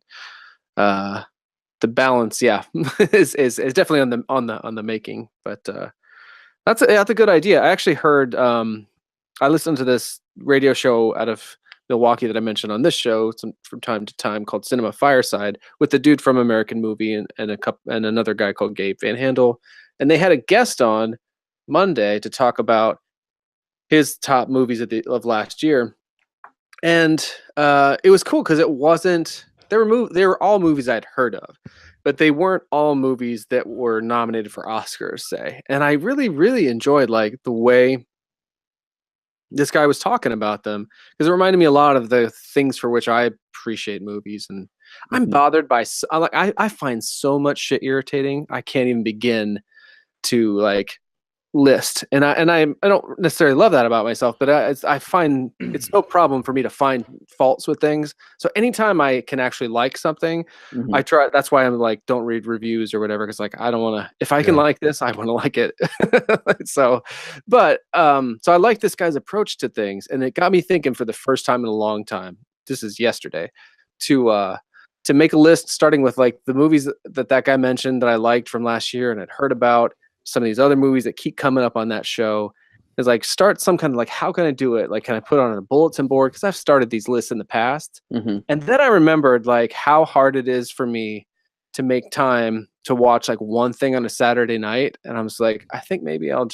the balance, is definitely on the making. But that's a good idea. I actually heard I listened to this radio show out of Milwaukee that I mentioned on this show from time to time called Cinema Fireside with the dude from American Movie and another guy called Gabe Van Handel, and they had a guest on Monday to talk about his top movies of last year, and it was cool because it wasn't. They were all movies I'd heard of, but they weren't all movies that were nominated for Oscars, say. And I really, really enjoyed the way this guy was talking about them, because it reminded me a lot of the things for which I appreciate movies. And I'm bothered by I find so much shit irritating. I can't even begin to list, and I don't necessarily love that about myself, but I find it's no problem for me to find faults with things. So anytime I can actually like something, I try. That's why I'm don't read reviews or whatever, because I don't want to. If I can like this, I want to like it. So I like this guy's approach to things, and it got me thinking for the first time in a long time. This is yesterday, to make a list starting with the movies that guy mentioned that I liked from last year and had heard about. Some of these other movies that keep coming up on that show, is like start some kind of like, how can I do it? Like, can I put it on a bulletin board? Because I've started these lists in the past. And then I remembered like how hard it is for me to make time to watch like one thing on a Saturday night. And I was like, I think maybe I don't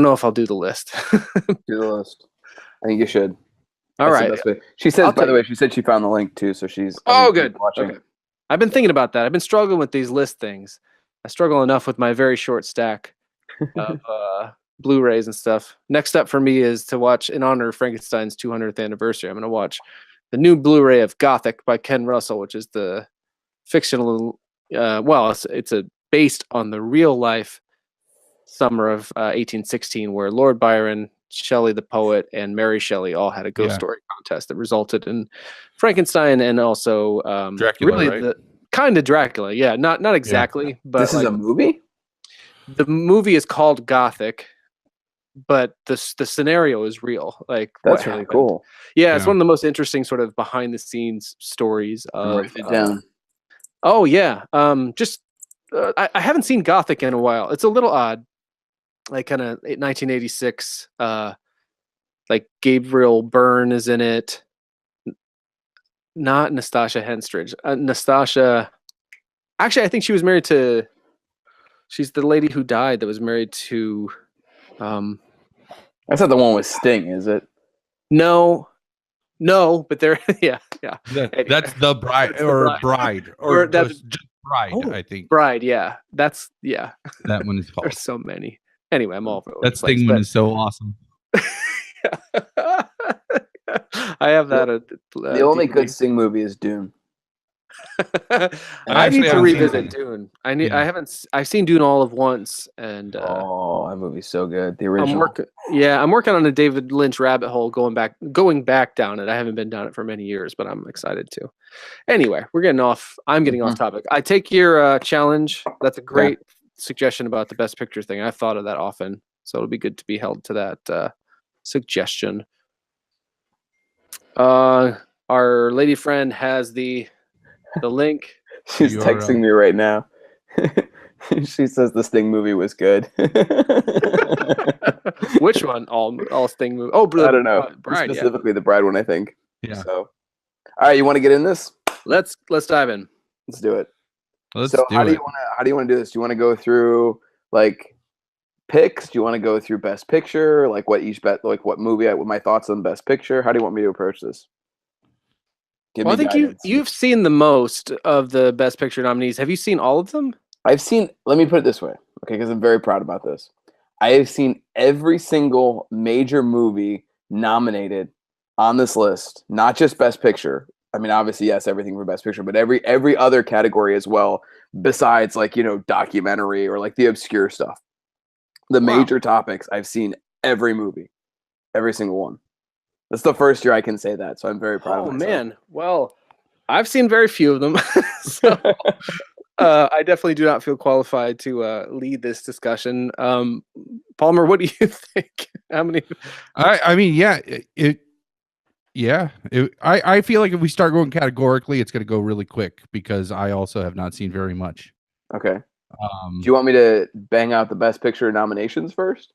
know if I'll do the list. Do the list. I think you should. All right. She says, by the way, she said she found the link too. So she's good. Watching. Okay. I've been thinking about that. I've been struggling with these list things. I struggle enough with my very short stack of Blu-rays and stuff. Next up for me is to watch, in honor of Frankenstein's 200th anniversary, I'm going to watch the new Blu-ray of Gothic by Ken Russell, which is the fictional, it's based on the real life summer of 1816, where Lord Byron, Shelley the poet, and Mary Shelley all had a ghost story contest that resulted in Frankenstein and also Dracula, really right? the kind of Dracula. Yeah, not exactly, but this is a movie. The movie is called Gothic, but the scenario is real. Like, that's really cool. Yeah, it's one of the most interesting sort of behind the scenes stories of. Write it down. Oh yeah, I haven't seen Gothic in a while. It's a little odd, like kind of 1986. Like Gabriel Byrne is in it. Not Nastasia Henstridge. Nastasia. Actually, I think she was married to. She's the lady who died that was married to. That's not the one with Sting, is it? No, but they're yeah. That's the bride or bride or that's just bride. I think bride. Yeah, that's that one is called. There's so many. Anyway, I'm all over that Sting one is so awesome. I have that. The only good Sting movie is Dune. I need to revisit Dune. I've seen Dune all of once, and that movie's so good. The original. I'm working on a David Lynch rabbit hole, going back down it. I haven't been down it for many years, but I'm excited to. Anyway, I'm getting off topic. I take your challenge. That's a great suggestion about the Best Picture thing. I've thought of that often, so it'll be good to be held to that suggestion. Our lady friend has the link. She's texting me right now. She says the Sting movie was good. Which one? All Sting movie? Oh, I don't know. Bride, specifically the Bride one, I think. Yeah. So, all right, you want to get in this? Let's dive in. Let's do it. How do you want to do this? Do you want to go through like picks? Do you want to go through Best Picture? Like what what movie? What my thoughts on Best Picture? How do you want me to approach this? I think you've seen the most of the Best Picture nominees. Have you seen all of them? Let me put it this way, okay, because I'm very proud about this. I have seen every single major movie nominated on this list, not just Best Picture. I mean, obviously, yes, everything for Best Picture, but every other category as well, besides like, documentary or like the obscure stuff. The major topics, I've seen every movie, every single one. That's the first year I can say that, so I'm very proud of myself. Oh, man. Well, I've seen very few of them, so I definitely do not feel qualified to lead this discussion. Palmer, what do you think? How many? I mean, I feel like if we start going categorically, it's going to go really quick because I also have not seen very much. Okay. Do you want me to bang out the Best Picture nominations first?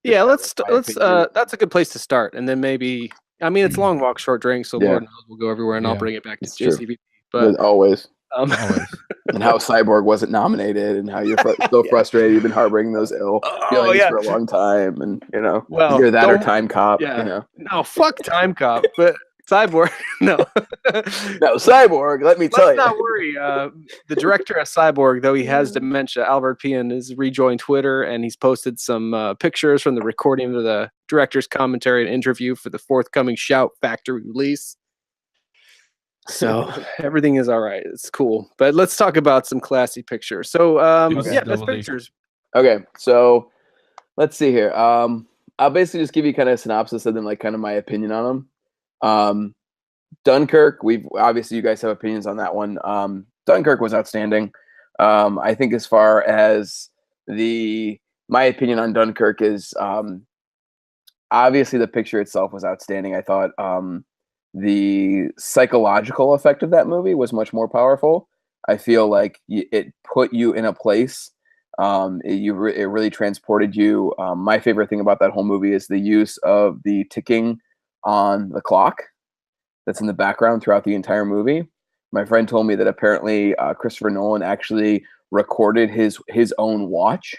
Yeah, let's that's a good place to start, and then maybe it's long walk, short drink, so Lord knows we'll go everywhere, and I'll bring it back to JCVD. But always. Always. And how Cyborg wasn't nominated, and how you're so frustrated. You've been harboring those ill feelings for a long time, and you're that or Time Cop. No, fuck Time Cop, but Cyborg, no, Cyborg. Let me tell you. Let's not worry. The director of Cyborg, though he has dementia, Albert Pian, has rejoined Twitter, and he's posted some pictures from the recording of the director's commentary and interview for the forthcoming Shout Factory release. So everything is all right. It's cool. But let's talk about some classy pictures. So Best Pictures. Okay, so let's see here. I'll basically just give you kind of a synopsis and then like kind of my opinion on them. Dunkirk, obviously you guys have opinions on that one. Dunkirk was outstanding. I think as far as my opinion on Dunkirk is obviously the picture itself was outstanding. I thought the psychological effect of that movie was much more powerful. I feel like it put you in a place It really transported you. My favorite thing about that whole movie is the use of the ticking on the clock that's in the background throughout the entire movie. My friend told me that apparently Christopher Nolan actually recorded his own watch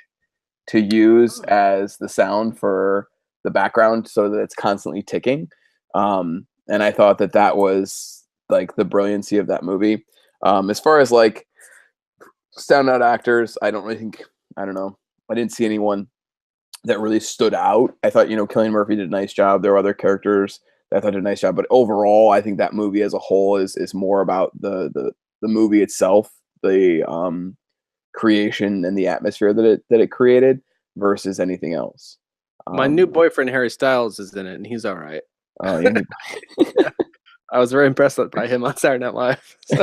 to use as the sound for the background so that it's constantly ticking. And I thought that was like the brilliancy of that movie. As far as like standout actors, I don't know. I didn't see anyone that really stood out. I thought, Cillian Murphy did a nice job. There were other characters that I thought did a nice job, but overall, I think that movie as a whole is more about the movie itself, the creation and the atmosphere that it created versus anything else. My new boyfriend Harry Styles is in it, and he's all right. Oh, yeah. I was very impressed by him on Saturday Night Live. So.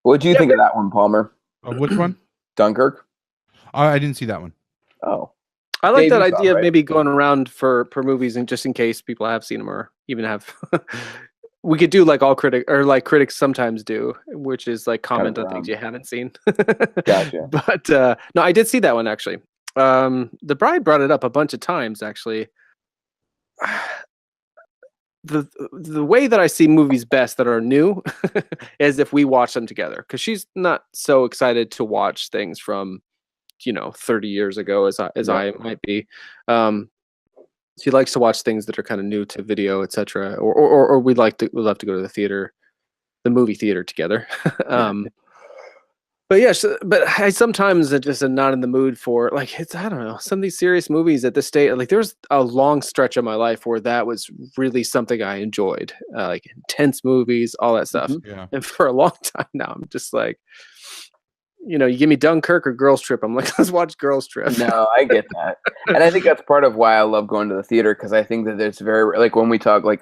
What do you think of that one, Palmer? Which one? Dunkirk. I didn't see that one. Oh, I like Dave, that you saw, idea of right? maybe going around for movies, and just in case people have seen them or even have. We could do like critics sometimes do, which is like comment on things you haven't seen. Gotcha. But no, I did see that one actually. The Bride brought it up a bunch of times actually. The way that I see movies best that are new is if we watch them together, because she's not so excited to watch things from 30 years ago as I might be. She likes to watch things that are kind of new to video, etc. Or we love to go to the movie theater together. But yeah, but I sometimes just am not in the mood for I don't know, some of these serious movies at this state. Like there's a long stretch of my life where that was really something I enjoyed, like intense movies, all that stuff. Mm-hmm. Yeah. And for a long time now, I'm just like, you give me Dunkirk or Girls Trip, I'm like, let's watch Girls Trip. No, I get that, and I think that's part of why I love going to the theater, because I think that it's very like when we talk like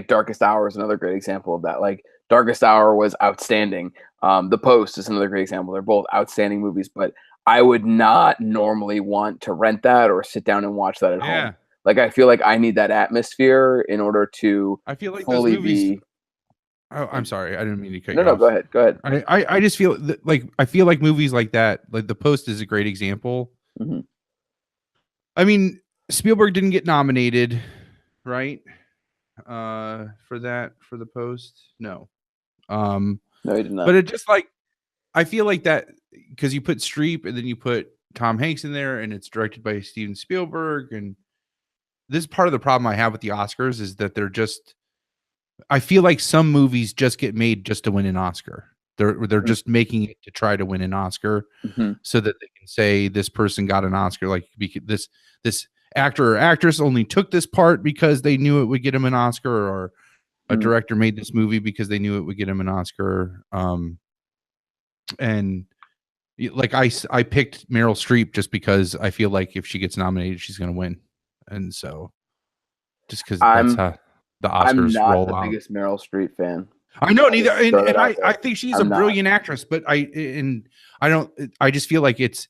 Darkest Hour is another great example of that. Like Darkest Hour was outstanding. The Post is another great example. They're both outstanding movies, but I would not normally want to rent that or sit down and watch that at home. Like I feel like I need that atmosphere in order to. I feel like fully those movies. be. Oh, I'm sorry. I didn't mean to cut you off. No, go ahead. Go ahead. I just feel I feel like movies like that, like The Post is a great example. Mm-hmm. I mean, Spielberg didn't get nominated, right? For The Post. No. No, he did not. But it just I feel like that because you put Streep and then you put Tom Hanks in there and it's directed by Steven Spielberg. And this is part of the problem I have with the Oscars is that I feel like some movies just get made just to win an Oscar. They're just making it to try to win an Oscar so that they can say this person got an Oscar. Like this actor or actress only took this part because they knew it would get him an Oscar, or a director made this movie because they knew it would get him an Oscar. And like I picked Meryl Streep just because I feel like if she gets nominated, she's going to win. And so just because that's how the Oscars I'm not roll the out. biggest Meryl Streep fan. I know neither, and I think she's a brilliant actress, but I just feel like it's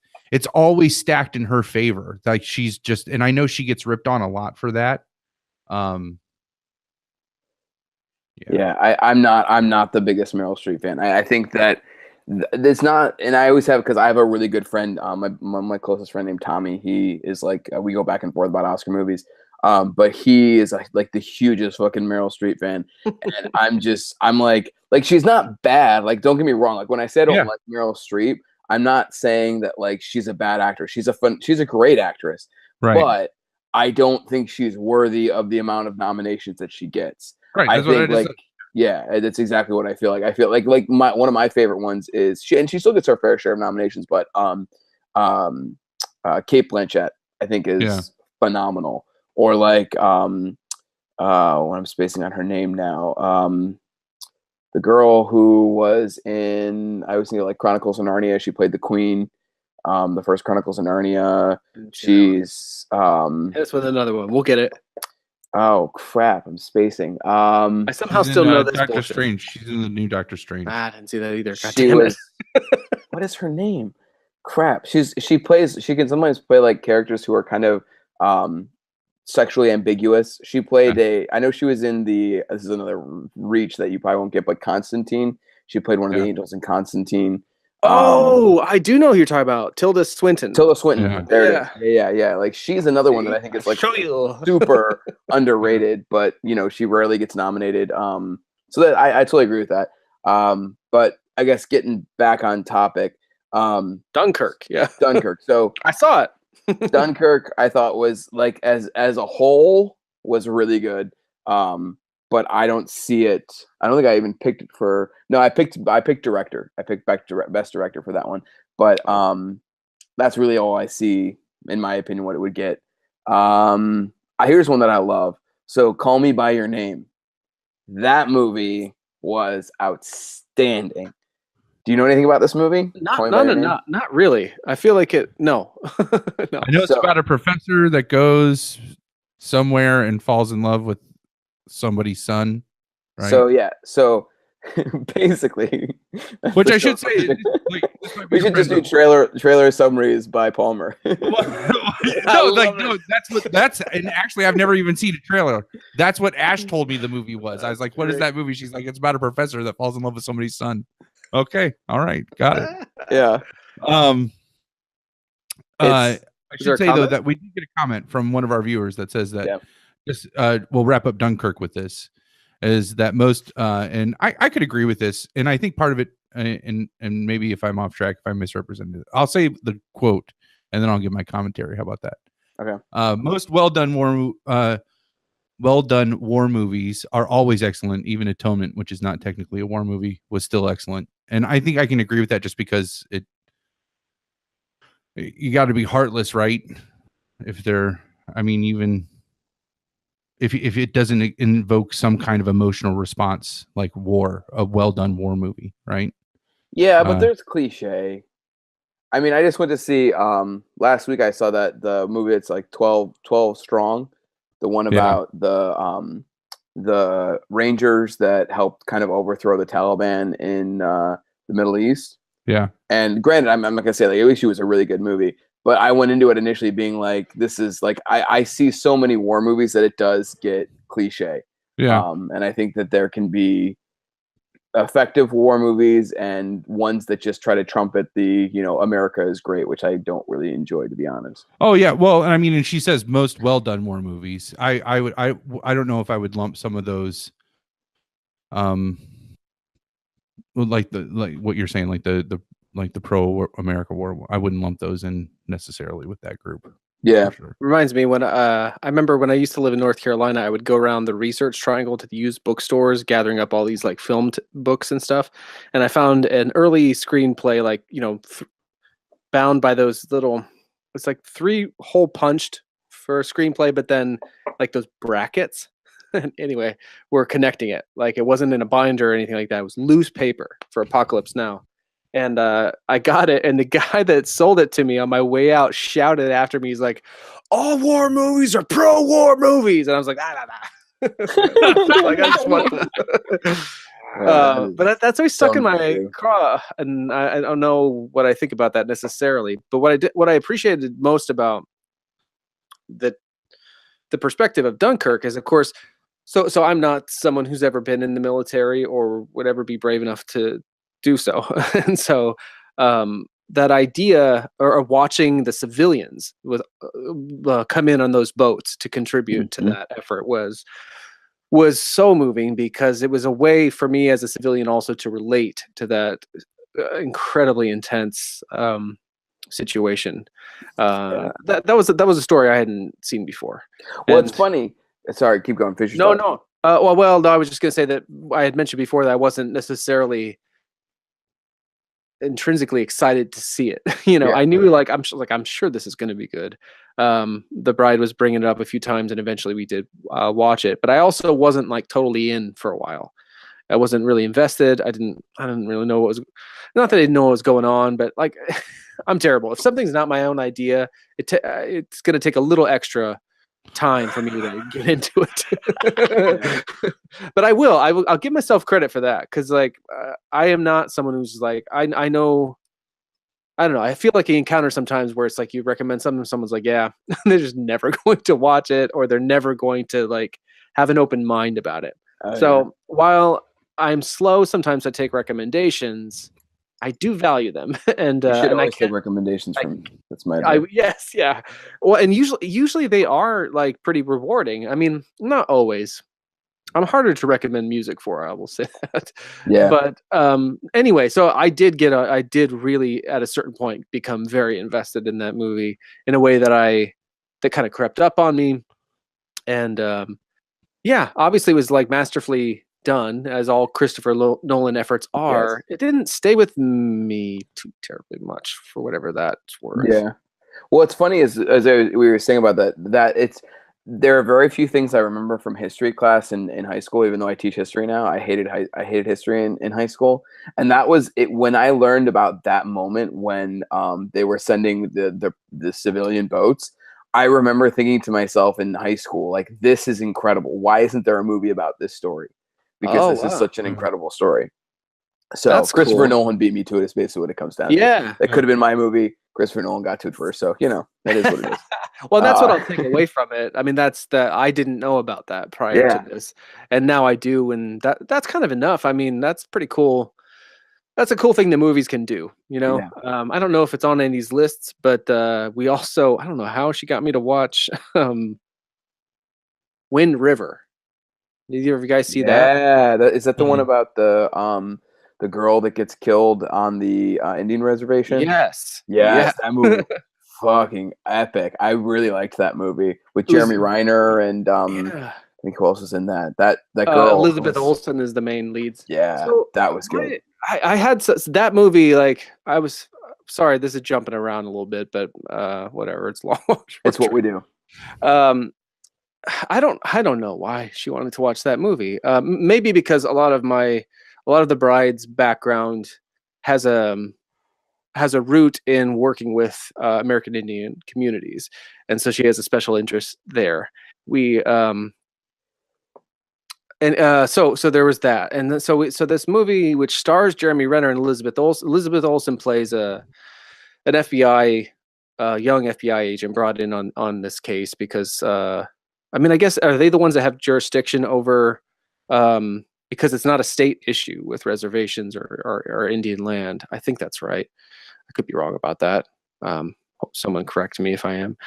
always stacked in her favor. Like she's just, and I know she gets ripped on a lot for that. I'm not the biggest Meryl Streep fan. I think that it's not, and I always have, because I have a really good friend, my closest friend named Tommy. He is like, we go back and forth about Oscar movies. But he is like the hugest fucking Meryl Streep fan, and I'm like she's not bad. Like, don't get me wrong. Like when I say I don't like Meryl Streep, I'm not saying that like she's a bad actress. She's a great actress, right? But I don't think she's worthy of the amount of nominations that she gets. Right. I think that's exactly what I feel like. I feel like one of my favorite ones is she still gets her fair share of nominations, but Cate Blanchett I think is phenomenal. Or like I'm spacing on her name now. The girl who was in, I was thinking like Chronicles of Narnia. She played the Queen, the first Chronicles of Narnia. She's hit us with another one. We'll get it. Oh crap! I'm spacing. I somehow still know this Doctor Strange. She's in the new Doctor Strange. I didn't see that either. She was. What is her name? Crap. She can sometimes play like characters who are kind of sexually ambiguous. She played I know she was in this is another reach that you probably won't get, but Constantine. She played one of the angels in Constantine. Oh, I do know who you're talking about. Tilda Swinton. Tilda Swinton. Yeah. There it is. Yeah. Like she's another one that I think is like super underrated, but she rarely gets nominated. So that I totally agree with that. But I guess getting back on topic, Dunkirk. Yeah. Dunkirk. So I saw it. Dunkirk, I thought was like as a whole was really good. But I don't see it. I don't think I even picked it for. No, I picked director. I picked best director for that one. But that's really all I see, in my opinion, what it would get. Here's one that I love. So, Call Me by Your Name. That movie was outstanding. Do you know anything about this movie? Not really. I feel like it. No. No. I know it's about a professor that goes somewhere and falls in love with somebody's son, right? So basically, which I should say, we should just do trailer summaries by Palmer. No, that's and actually I've never even seen a trailer. That's what Ash told me the movie was. I was like, what is that movie? She's like, it's about a professor that falls in love with somebody's son. Okay, all right, got it. Yeah. I should say though that we did get a comment from one of our viewers that says that this we'll wrap up Dunkirk with this, is that most and I could agree with this, and I think part of it and maybe if I'm off track, if I misrepresented it, I'll say the quote and then I'll give my commentary. How about that? Okay. Most well done war movies are always excellent. Even Atonement, which is not technically a war movie, was still excellent. And I think I can agree with that just because you got to be heartless, right? Even if it doesn't invoke some kind of emotional response like war, a well done war movie, right? Yeah, but there's cliche. I mean, I just went to see last week I saw that the movie it's like 12 Strong, the one about the Rangers that helped kind of overthrow the Taliban in the Middle East. Yeah. And granted, I'm not gonna say like at least it was a really good movie, but I went into it initially being like, this is like I see so many war movies that it does get cliche. Yeah. And I think that there can be effective war movies and ones that just try to trumpet the America is great, which I don't really enjoy, to be honest. Oh yeah, well, I mean, and she says most well done war movies. I don't know if I would lump some of those, like what you're saying, like the pro America war. I wouldn't lump those in necessarily with that group. Yeah. Sure. Reminds me when I remember when I used to live in North Carolina, I would go around the Research Triangle to the used bookstores, gathering up all these like filmed books and stuff. And I found an early screenplay, like, bound by those little, it's like 3 hole punched for a screenplay, but then like those brackets, anyway, were connecting it. Like it wasn't in a binder or anything like that. It was loose paper for Apocalypse Now. And I got it, and the guy that sold it to me on my way out shouted after me. He's like, "All war movies are pro-war movies," and I was like, nah. Like I just want to. But that's always stuck in my craw, and I don't know what I think about that necessarily. But what I appreciated most about the perspective of Dunkirk is, of course, so I'm not someone who's ever been in the military or would ever be brave enough to do so. And so that idea of watching the civilians with come in on those boats to contribute to that effort was so moving, because it was a way for me as a civilian also to relate to that incredibly intense situation. That was a story I hadn't seen before. Well, it's funny. Sorry, keep going. Fisher. No. Well, no. I was just going to say that I had mentioned before that I wasn't necessarily intrinsically excited to see it. I knew I'm sure this is going to be good. The Bride was bringing it up a few times, and eventually we did watch it. But I also wasn't like totally in for a while. I wasn't really invested. I didn't really know what was. Not that I didn't know what was going on, but like, I'm terrible. If something's not my own idea, it's going to take a little extra time for me to get into it. But I'll give myself credit for that, because like I am not someone who's like I know, I don't know, I feel like you encounter sometimes where it's like you recommend something, someone's like, yeah, they're just never going to watch it, or they're never going to like have an open mind about it. While I'm slow sometimes to take recommendations, I do value them, and You should and I always take can't. recommendations from me. That's my I advice. yes, yeah. Well, and usually they are like pretty rewarding. I mean, not always. I'm harder to recommend music for, I will say that. Yeah. But anyway, so I did really at a certain point become very invested in that movie in a way that kind of crept up on me. And yeah, obviously it was like masterfully done, as all Christopher Nolan efforts are. Yes. It didn't stay with me too terribly much for whatever that's worth. Yeah. Well, what's funny is, we were saying about that there are very few things I remember from history class in high school, even though I teach history now. I hated history in high school. And that was it when I learned about that moment when they were sending the civilian boats. I remember thinking to myself in high school, like, this is incredible. Why isn't there a movie about this story? Because Oh this is wow, such an incredible story. So that's Christopher cool. Nolan beat me to it. Is basically what it comes down to. Yeah. That could have been my movie. Christopher Nolan got to it first. So, that is what it is. Well, that's what I'll take away from it. I mean, I didn't know about that prior to Yeah. this, and now I do, and that's kind of enough. I mean, that's pretty cool. That's a cool thing that movies can do. Yeah. I don't know if it's on any of these lists, but we also, I don't know how she got me to watch Wind River. Did either of you guys see that? Yeah. Is that the one about the girl that gets killed on the Indian reservation? Yes. Yes, Yeah. that movie fucking epic. I really liked that movie with Jeremy Renner and Yeah. I think who else was in that? That girl Elizabeth was, Olsen is the main leads. yeah, So that was good. I had that movie. Like, I was sorry, this is jumping around a little bit, but whatever. It's long. It's what we do. Um, I don't know why she wanted to watch that movie. Maybe because a lot of the bride's background has a root in working with American Indian communities, and so she has a special interest there. We and so there was that, and so this movie, which stars Jeremy Renner and Elizabeth Olsen. Elizabeth Olsen plays an FBI young FBI agent brought in on this case because I mean, I guess, are they the ones that have jurisdiction over because it's not a state issue with reservations or Indian land. I think that's right. I could be wrong about that. Hope someone correct me if I am.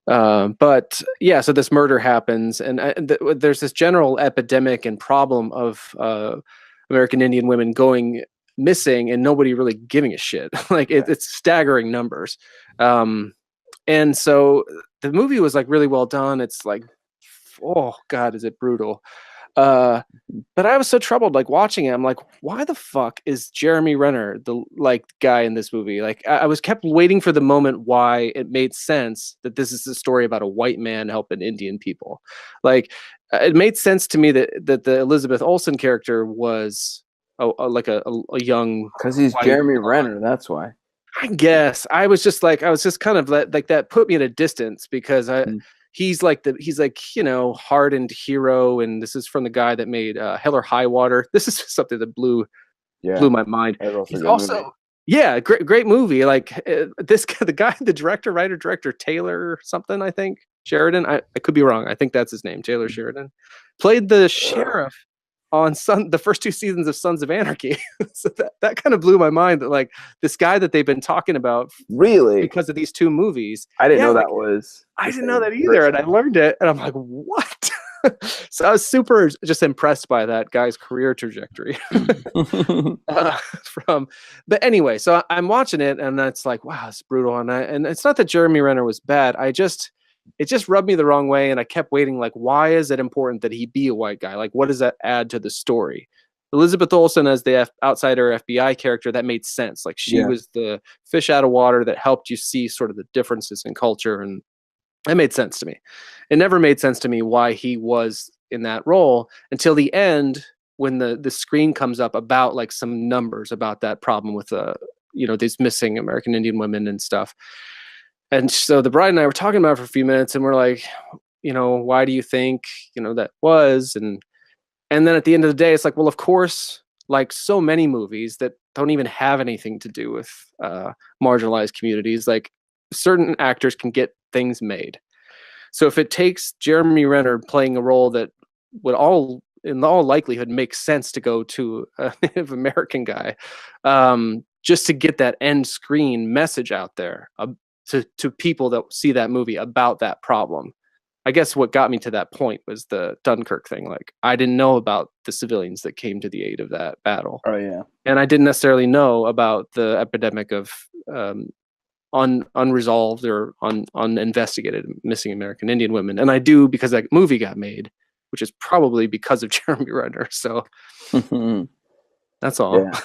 But yeah, so this murder happens, and there's this general epidemic and problem of American Indian women going missing and nobody really giving a shit. Like, it's staggering numbers. And so the movie was like really well done. It's like, oh God, is it brutal? But I was so troubled, like, watching it. I'm like, why the fuck is Jeremy Renner the guy in this movie? Like, I was kept waiting for the moment why it made sense that this is a story about a white man helping Indian people. Like, it made sense to me that the Elizabeth Olsen character was a young, Because he's Jeremy Renner, that's why. I guess I was just kind of like that put me at a distance because he's like hardened hero, and this is from the guy that made Hell or High Water. This is something that blew my mind. He's also great movie. Like, this guy, the director Taylor something, I think Sheridan. I could be wrong. I think that's his name, Taylor Sheridan. Played the sheriff on the first 2 seasons of Sons of Anarchy. So that kind of blew my mind, that like this guy that they've been talking about really because of these 2 movies. I didn't know that was. I didn't know that either, and I learned it, and I'm like, what? So I was super just impressed by that guy's career trajectory. But anyway, so I'm watching it, and it's like, wow, it's brutal, and it's not that Jeremy Renner was bad. It just rubbed me the wrong way, and I kept waiting, like, why is it important that he be a white guy? Like, what does that add to the story? Elizabeth Olsen as the outsider FBI character, that made sense. Like, she was the fish out of water that helped you see sort of the differences in culture, and that made sense to me. It never made sense to me why he was in that role until the end, when the screen comes up about like some numbers about that problem with these missing American Indian women and stuff. And so the bride and I were talking about it for a few minutes, and we're like, why do you think, that was? And then at the end of the day, it's like, well, of course, like so many movies that don't even have anything to do with marginalized communities, like certain actors can get things made. So if it takes Jeremy Renner playing a role that would in all likelihood make sense to go to a Native American guy, just to get that end screen message out there to people that see that movie about that problem. I guess what got me to that point was the Dunkirk thing. Like, I didn't know about the civilians that came to the aid of that battle. Oh yeah. And I didn't necessarily know about the epidemic of unresolved or uninvestigated missing American Indian women. And I do because that movie got made, which is probably because of Jeremy Renner. So that's all. Yeah.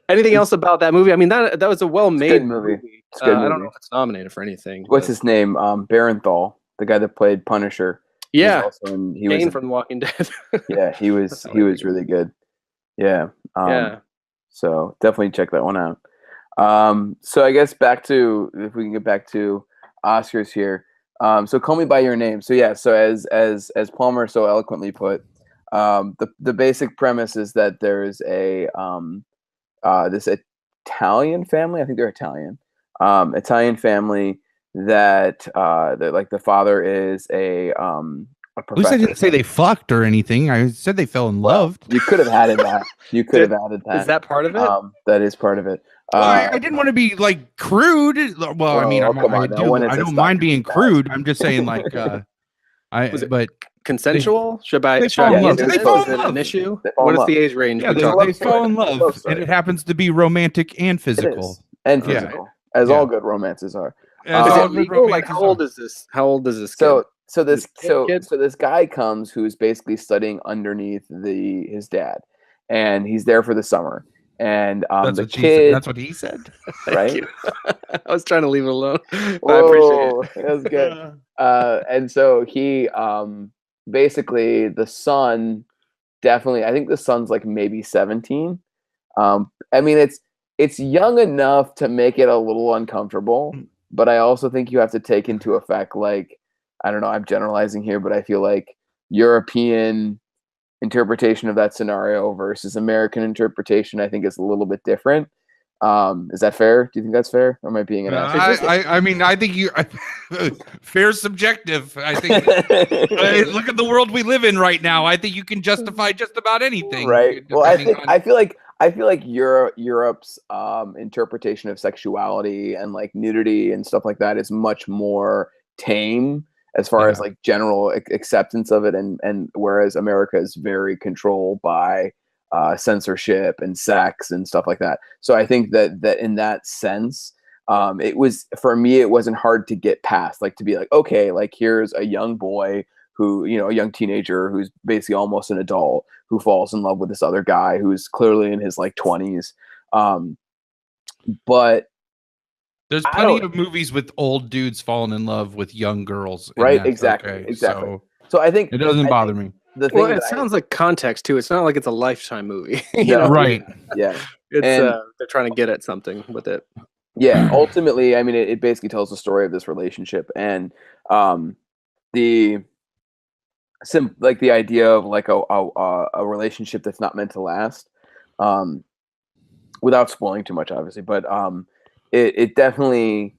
Anything else about that movie? I mean, that was a well-made movie. It's a good movie. I don't know if it's nominated for anything. What's his name? Barenthal, the guy that played Punisher. Yeah, he Kane was from The Walking Dead. Yeah, he was really good. Yeah. Yeah. So definitely check that one out. So I guess if we can get back to Oscars here. So Call Me by Your Name. So yeah, so as Palmer so eloquently put, the basic premise is that there's this Italian family. I think they're Italian. Italian family that like the father is a At least I didn't say they fucked or anything. I said they fell in love. You could have added that. You could have added that. Is that part of it? That is part of it. I didn't want to be like crude. Well, I mean, I don't mind being crude. I'm just saying, like, but consensual? Should I they fall in love. Is it an issue? What is the age range? Yeah, they fall in love, and it happens to be romantic and physical. And physical, as all good romances are. Like, how old is this? How old is this kid? So this guy comes who's basically studying underneath his dad, and he's there for the summer. And that's what he said, right? I was trying to leave it alone. Whoa, I appreciate it. That was good. And so he basically, the son, definitely, I think the son's like maybe 17. I mean, it's young enough to make it a little uncomfortable, but I also think you have to take into effect, like, I don't know, I'm generalizing here, but I feel like European interpretation of that scenario versus American interpretation, I think, is a little bit different. Is that fair? Do you think that's fair? Or am I being an ass? I mean, I think fair subjective. I think look at the world we live in right now. I think you can justify just about anything. Right. Well, I feel like Europe's interpretation of sexuality and like nudity and stuff like that is much more tame as far as like general acceptance of it, and whereas America is very controlled by censorship and sex and stuff like that. So I think that in that sense, it was, for me, it wasn't hard to get past, like, to be like, okay, like, here's a young boy who, you know, a young teenager who's basically almost an adult, who falls in love with this other guy who's clearly in his like 20s. But there's plenty of movies with old dudes falling in love with young girls. Right. Exactly. Okay. Exactly. So I think it doesn't bother me. It sounds like context too. It's not like it's a Lifetime movie. You know? Right. Yeah. It's they're trying to get at something with it. Yeah. Ultimately, I mean, it basically tells the story of this relationship, and the idea of like a relationship that's not meant to last, without spoiling too much, obviously, but it definitely,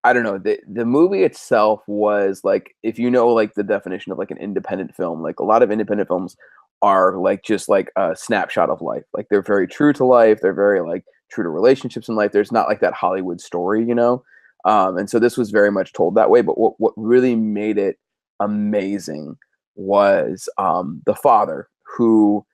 I don't know, the movie itself was like, if you know, like, the definition of like an independent film, like a lot of independent films are like just like a snapshot of life. Like, they're very true to life. They're very like true to relationships in life. There's not like that Hollywood story, you know? And so this was very much told that way. But what really made it amazing was the father, who,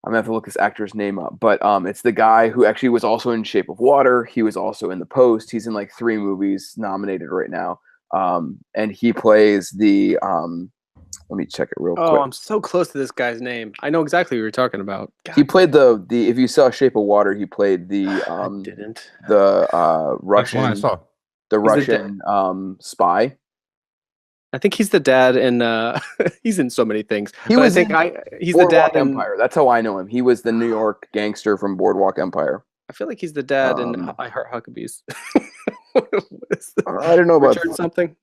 I'm gonna have to look this actor's name up, but it's the guy who actually was also in Shape of Water. He was also in The Post. He's in like 3 movies nominated right now, and he plays the. Let me check it real quick. Oh, I'm so close to this guy's name. I know exactly what you're talking about. God. He played the. If you saw Shape of Water, he played the. The Russian. I saw. The Russian spy. I think he's the dad in. He's in so many things. He's the dad in Empire. That's how I know him. He was the New York gangster from Boardwalk Empire. I feel like he's the dad in I Heart Huckabees. I don't know about Richard something.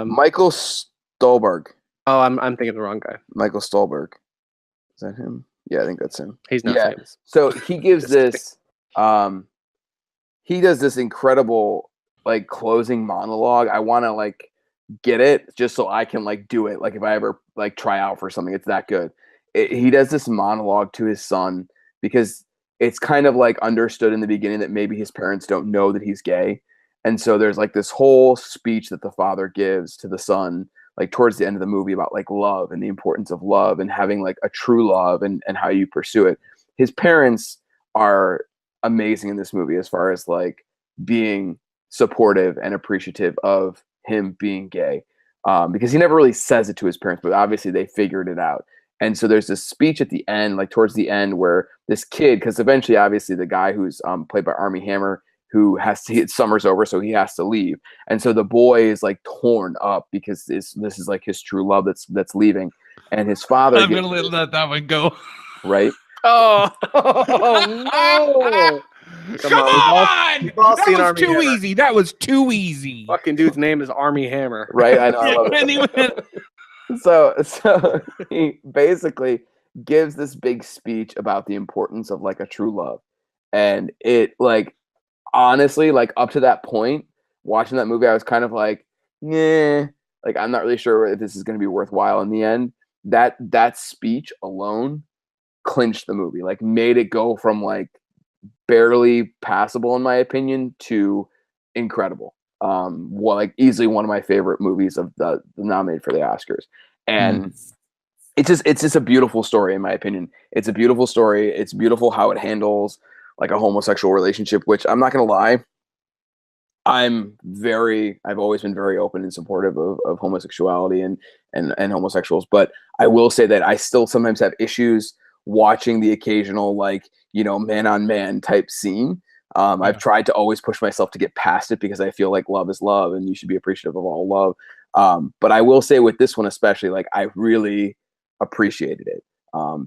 Michael Stolberg. Oh, I'm thinking of the wrong guy. Michael Stolberg. Is that him? Yeah, I think that's him. He's not famous. So he gives this. He does this incredible like closing monologue. I want to like get it just so I can like do it. Like, if I ever like try out for something, it's that good. He does this monologue to his son, because it's kind of like understood in the beginning that maybe his parents don't know that he's gay. And so there's like this whole speech that the father gives to the son, like towards the end of the movie, about like love and the importance of love and having like a true love and how you pursue it. His parents are amazing in this movie as far as like being supportive and appreciative of him being gay, because he never really says it to his parents, but obviously they figured it out. And so there's this speech at the end, like towards the end, where this kid, because eventually, obviously, the guy who's played by Armie Hammer, who has to, summer's over, so he has to leave. And so the boy is like torn up because this is like his true love that's leaving. And his father, I'm gonna let that one go. Right? Oh, no! Come on! We've all That seen was Armie too Hammer. easy. That was too easy. Fucking dude's name is Armie Hammer. Right? I know. I love And it. he went, So he basically gives this big speech about the importance of like a true love. And it, like, honestly, like up to that point, watching that movie, I was kind of like, yeah, like I'm not really sure if this is going to be worthwhile in the end. That speech alone clinched the movie, like made it go from like barely passable in my opinion to incredible. Well, like easily one of my favorite movies of the nominated for the Oscars. And it's just a beautiful story in my opinion. It's a beautiful story. It's beautiful how it handles like a homosexual relationship, which I'm not gonna lie, I've always been very open and supportive of homosexuality and homosexuals, but I will say that I still sometimes have issues watching the occasional, like, you know, man on man type scene. I've tried to always push myself to get past it because I feel like love is love and you should be appreciative of all love. But I will say with this one especially, like I really appreciated it,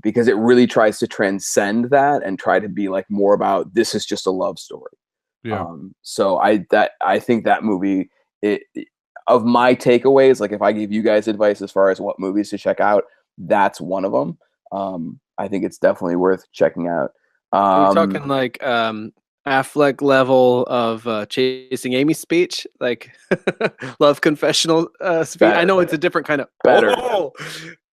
because it really tries to transcend that and try to be like more about this is just a love story. yeah. So I think that movie, of my takeaways, like if I gave you guys advice as far as what movies to check out, that's one of them. I think it's definitely worth checking out. Are you talking like Affleck level of Chasing Amy speech, like love confessional speech? Better. I know it's a different kind of Better. Oh!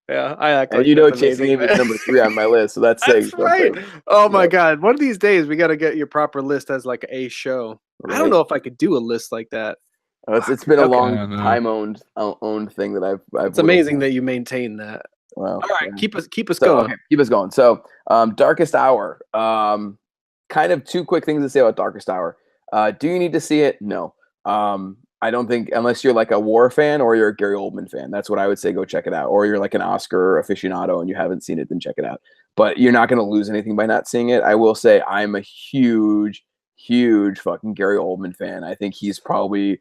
Yeah, I act And like you know, that's Chasing amazing, Amy is man. number 3 on my list, so that's saying That's right. something. Oh my Yeah. god! One of these days we got to get your proper list as like a show. I don't Right. know if I could do a list like that. It's been a Okay. long I don't know. time owned thing that I've It's amazing that you maintain that. Well, All right, yeah. keep us So, going. okay, keep us going. So, Darkest Hour. Kind of two quick things to say about Darkest Hour. Do you need to see it? No. I don't think, unless you're like a war fan or you're a Gary Oldman fan. That's what I would say. Go check it out. Or you're like an Oscar aficionado and you haven't seen it, then check it out. But you're not going to lose anything by not seeing it. I will say I'm a huge fucking Gary Oldman fan. I think he's probably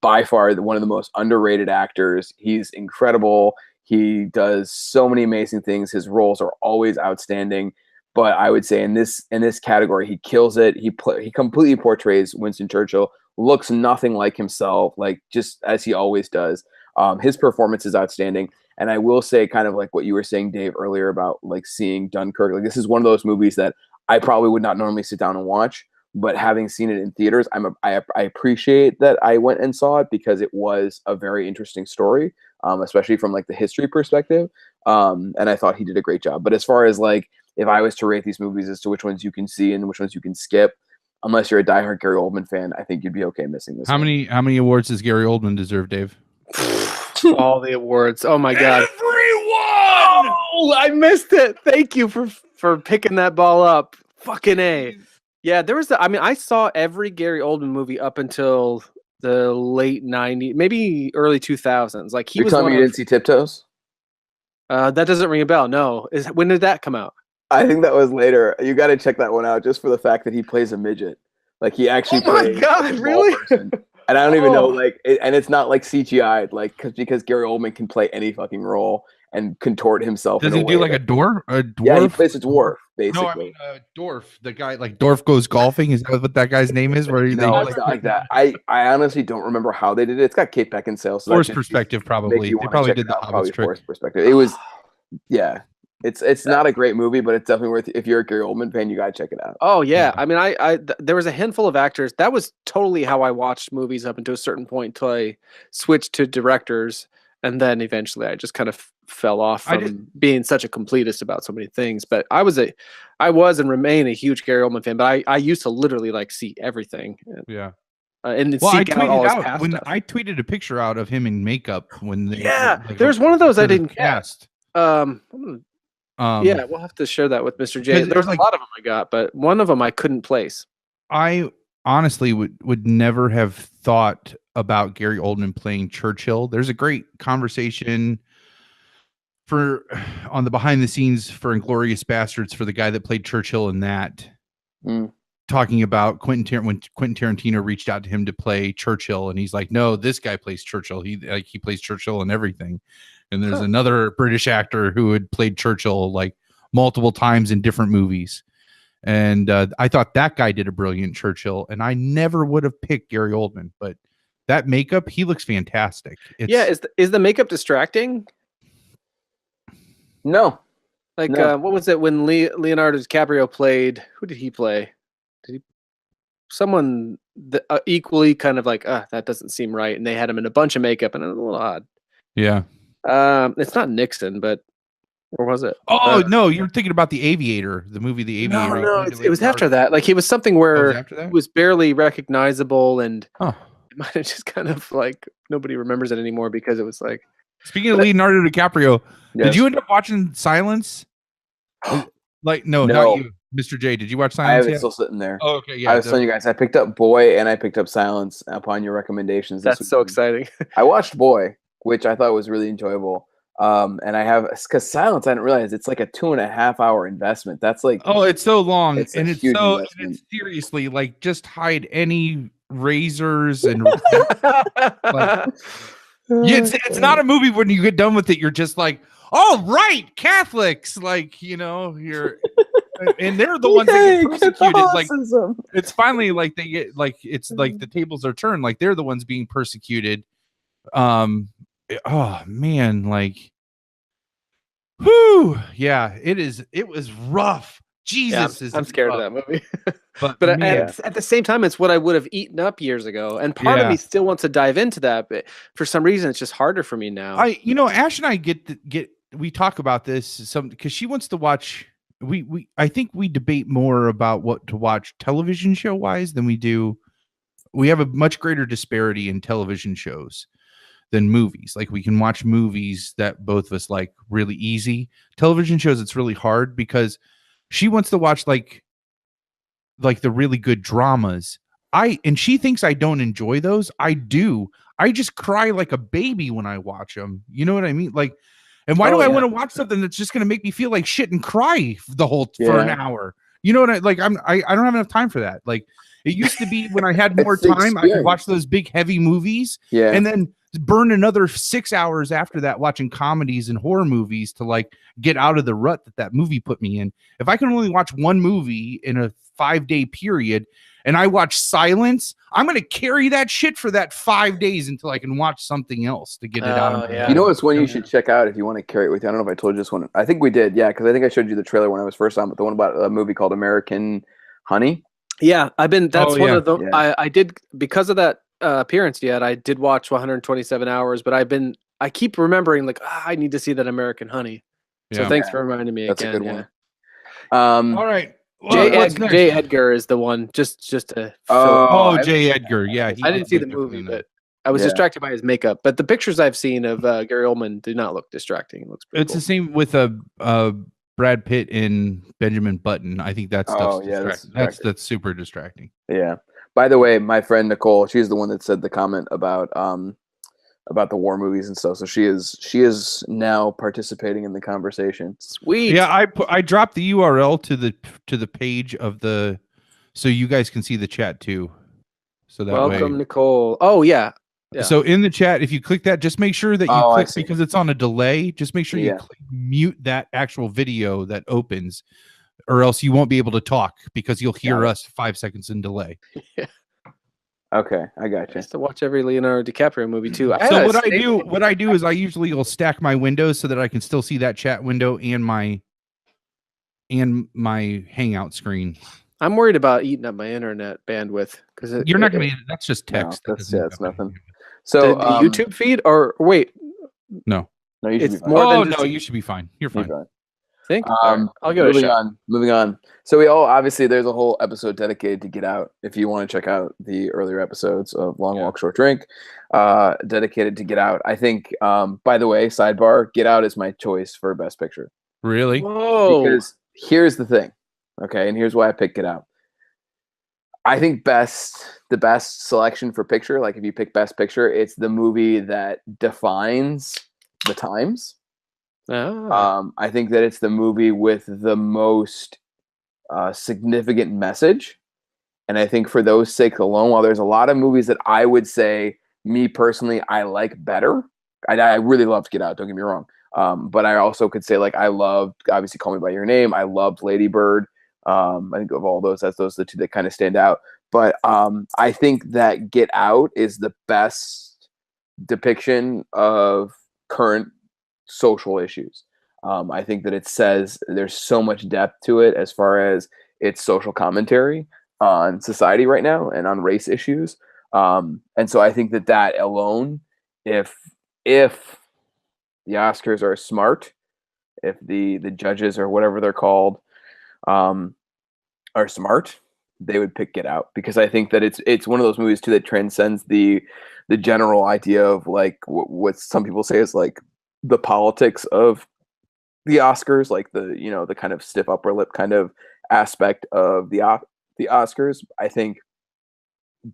by far one of the most underrated actors. He's incredible. He does so many amazing things. His roles are always outstanding. But I would say in this category, he kills it. He completely portrays Winston Churchill. Looks nothing like himself, like just as he always does. His performance is outstanding. And I will say, kind of like what you were saying, Dave, earlier about like seeing Dunkirk. Like this is one of those movies that I probably would not normally sit down and watch, but having seen it in theaters, I appreciate that I went and saw it because it was a very interesting story, especially from like the history perspective. And I thought he did a great job. But as far as like if I was to rate these movies as to which ones you can see and which ones you can skip, unless you're a diehard Gary Oldman fan, I think you'd be okay missing this. How many awards does Gary Oldman deserve, Dave? All the awards. Oh my god. Everyone! Oh, I missed it. Thank you for picking that ball up. Fucking A. Yeah, there was I saw every Gary Oldman movie up until the late 90s, maybe early 2000s. Like he You're was telling one me you of, didn't see Tiptoes? that doesn't ring a bell. No. When did that come out? I think that was later. You got to check that one out just for the fact that he plays a midget. Like he actually Oh my plays God, a small really? person. And I don't even know, Oh. like, and it's not like CGI, like, because Gary Oldman can play any fucking role and contort himself. Does in he a do way like a that- dwarf? A dwarf? Yeah, he plays a dwarf, basically. No, I mean Dwarf. The guy like Dwarf Goes Golfing. Is that what that guy's name is? Where No, it's not like that. I honestly don't remember how they did it. It's got Kate Beckinsale. So Force that perspective, make probably. you They wanna probably check did it the out, Hobbit's probably trick. Force perspective. It was, yeah. It's not a great movie, but it's definitely worth. If you're a Gary Oldman fan, you gotta check it out. Oh yeah. I mean, there was a handful of actors. That was totally how I watched movies up until a certain point until I switched to directors. And then eventually I just kind of fell off from being such a completist about so many things. But I was and remain a huge Gary Oldman fan, but I used to literally like see everything. Yeah. And well, seek out all his past when stuff. I tweeted a picture out of him in makeup when they there's one of those I didn't cast. Yeah, we'll have to share that with Mr. J. There's like, a lot of them I got, but one of them I couldn't place. I honestly would never have thought about Gary Oldman playing Churchill. There's a great conversation on the behind the scenes for Inglourious Bastards for the guy that played Churchill in that, talking about when Quentin Tarantino reached out to him to play Churchill, and he's like, no, this guy plays Churchill. He plays Churchill and everything. And there's another British actor who had played Churchill like multiple times in different movies. And I thought that guy did a brilliant Churchill, and I never would have picked Gary Oldman, but that makeup, he looks fantastic. Is the makeup distracting? No. Like, what was it when Leonardo DiCaprio played? Who did he play? Someone equally kind of like, that doesn't seem right, and they had him in a bunch of makeup, and it was a little odd. Yeah. It's not Nixon, but or was it? Oh no, you're thinking about The Aviator, the movie The Aviator. No, it was after that. Like, he was something where he was barely recognizable, and it might have just kind of like nobody remembers it anymore because it was like. Speaking of Leonardo DiCaprio, did you end up watching Silence? Like, no, not you, Mr. J. Did you watch Silence? I have it still sitting there. Oh, okay, yeah. I was telling you guys, I picked up Boy and I picked up Silence upon your recommendations. That's so exciting. I watched Boy, which I thought was really enjoyable. And I have, because Silence, I didn't realize it's like a 2.5 hour investment. That's like, it's so long, it's and it's seriously like just hide any razors and like, it's not a movie when you get done with it, you're just like, oh right, Catholics, like, you're and they're the ones that get persecuted. Like, it's finally like they get like, it's like the tables are turned, like they're the ones being persecuted. Oh man, like, whoo, yeah, it was rough. Jesus, I'm scared of that movie. but at the same time, it's what I would have eaten up years ago, and part of me still wants to dive into that, but for some reason, it's just harder for me now. Ash and I we talk about this because she wants to watch. I think we debate more about what to watch television show wise than we do. We have a much greater disparity in television shows than movies. Like, we can watch movies that both of us like really easy. Television shows, it's really hard because she wants to watch like the really good dramas. And she thinks I don't enjoy those. I do. I just cry like a baby when I watch them. You know what I mean? Like, and why do I want to watch something that's just going to make me feel like shit and cry for an hour? You know what I don't have enough time for that. Like, it used to be when I had more time, I could watch those big heavy movies and then burn another 6 hours after that watching comedies and horror movies to like get out of the rut that movie put me in. If I can only watch one movie in a 5-day period and I watch Silence, I'm going to carry that shit for that 5 days until I can watch something else to get it out of my head. You know, it's one you should check out if you want to carry it with you. I don't know if I told you this one. I think we did. Yeah. Cause I think I showed you the trailer when I was first on, but the one about a movie called American Honey. Yeah. That's one of them. Yeah. I did, because of that appearance I did watch 127 hours, but I keep remembering like, I need to see that American Honey. So thanks for reminding me again. That's a good one. All right. J. Edgar is the one. Just to. J. Edgar. Yeah, I didn't see the movie, but I was distracted by his makeup. But the pictures I've seen of Gary Oldman do not look distracting. It looks. It's cool. The same with Brad Pitt and Benjamin Button. I think that's distracting. That's super distracting. Yeah. By the way, my friend Nicole, she's the one that said the comment about the war movies and stuff. So she is now participating in the conversation. Sweet. Yeah, I dropped the URL to the page of so you guys can see the chat too. So that welcome, Nicole. Oh yeah. So in the chat, if you click that, just make sure that you click, because it's on a delay. Just make sure you mute that actual video that opens, or else you won't be able to talk because you'll hear us 5 seconds in delay. Yeah. Okay, I got you. I used to watch every Leonardo DiCaprio movie too. So what I do is I usually will stack my windows so that I can still see that chat window and my Hangout screen. I'm worried about eating up my internet bandwidth because you're not going to. That's just text. No, that's nothing. So the YouTube feed, or wait, No. No, you should be It's fine. more than Oh just no, you should be fine. You're fine. think. All right, I'll give it a shot. Moving on. So we all obviously there's a whole episode dedicated to Get Out. If you want to check out the earlier episodes of Long Walk Short Drink, dedicated to Get Out. I think. By the way, sidebar: Get Out is my choice for Best Picture. Really? Whoa! Because here's the thing, okay, and here's why I picked Get Out. I think the best selection for picture, like if you pick Best Picture, it's the movie that defines the times. I think that it's the movie with the most significant message. And I think for those sake alone, while there's a lot of movies that I would say, me personally, I like better. I really loved Get Out, don't get me wrong. But I also could say, like, I loved, obviously, Call Me By Your Name. I loved Lady Bird. I think of all those, those are the two that kind of stand out. But I think that Get Out is the best depiction of current social issues. I think that it says there's so much depth to it as far as its social commentary on society right now and on race issues. And so I think that alone, if the Oscars are smart, if the judges or whatever they're called are smart, they would pick Get Out, because I think that it's one of those movies too that transcends the general idea of like what some people say is like the politics of the Oscars, like the kind of stiff upper lip kind of aspect of the Oscars. I think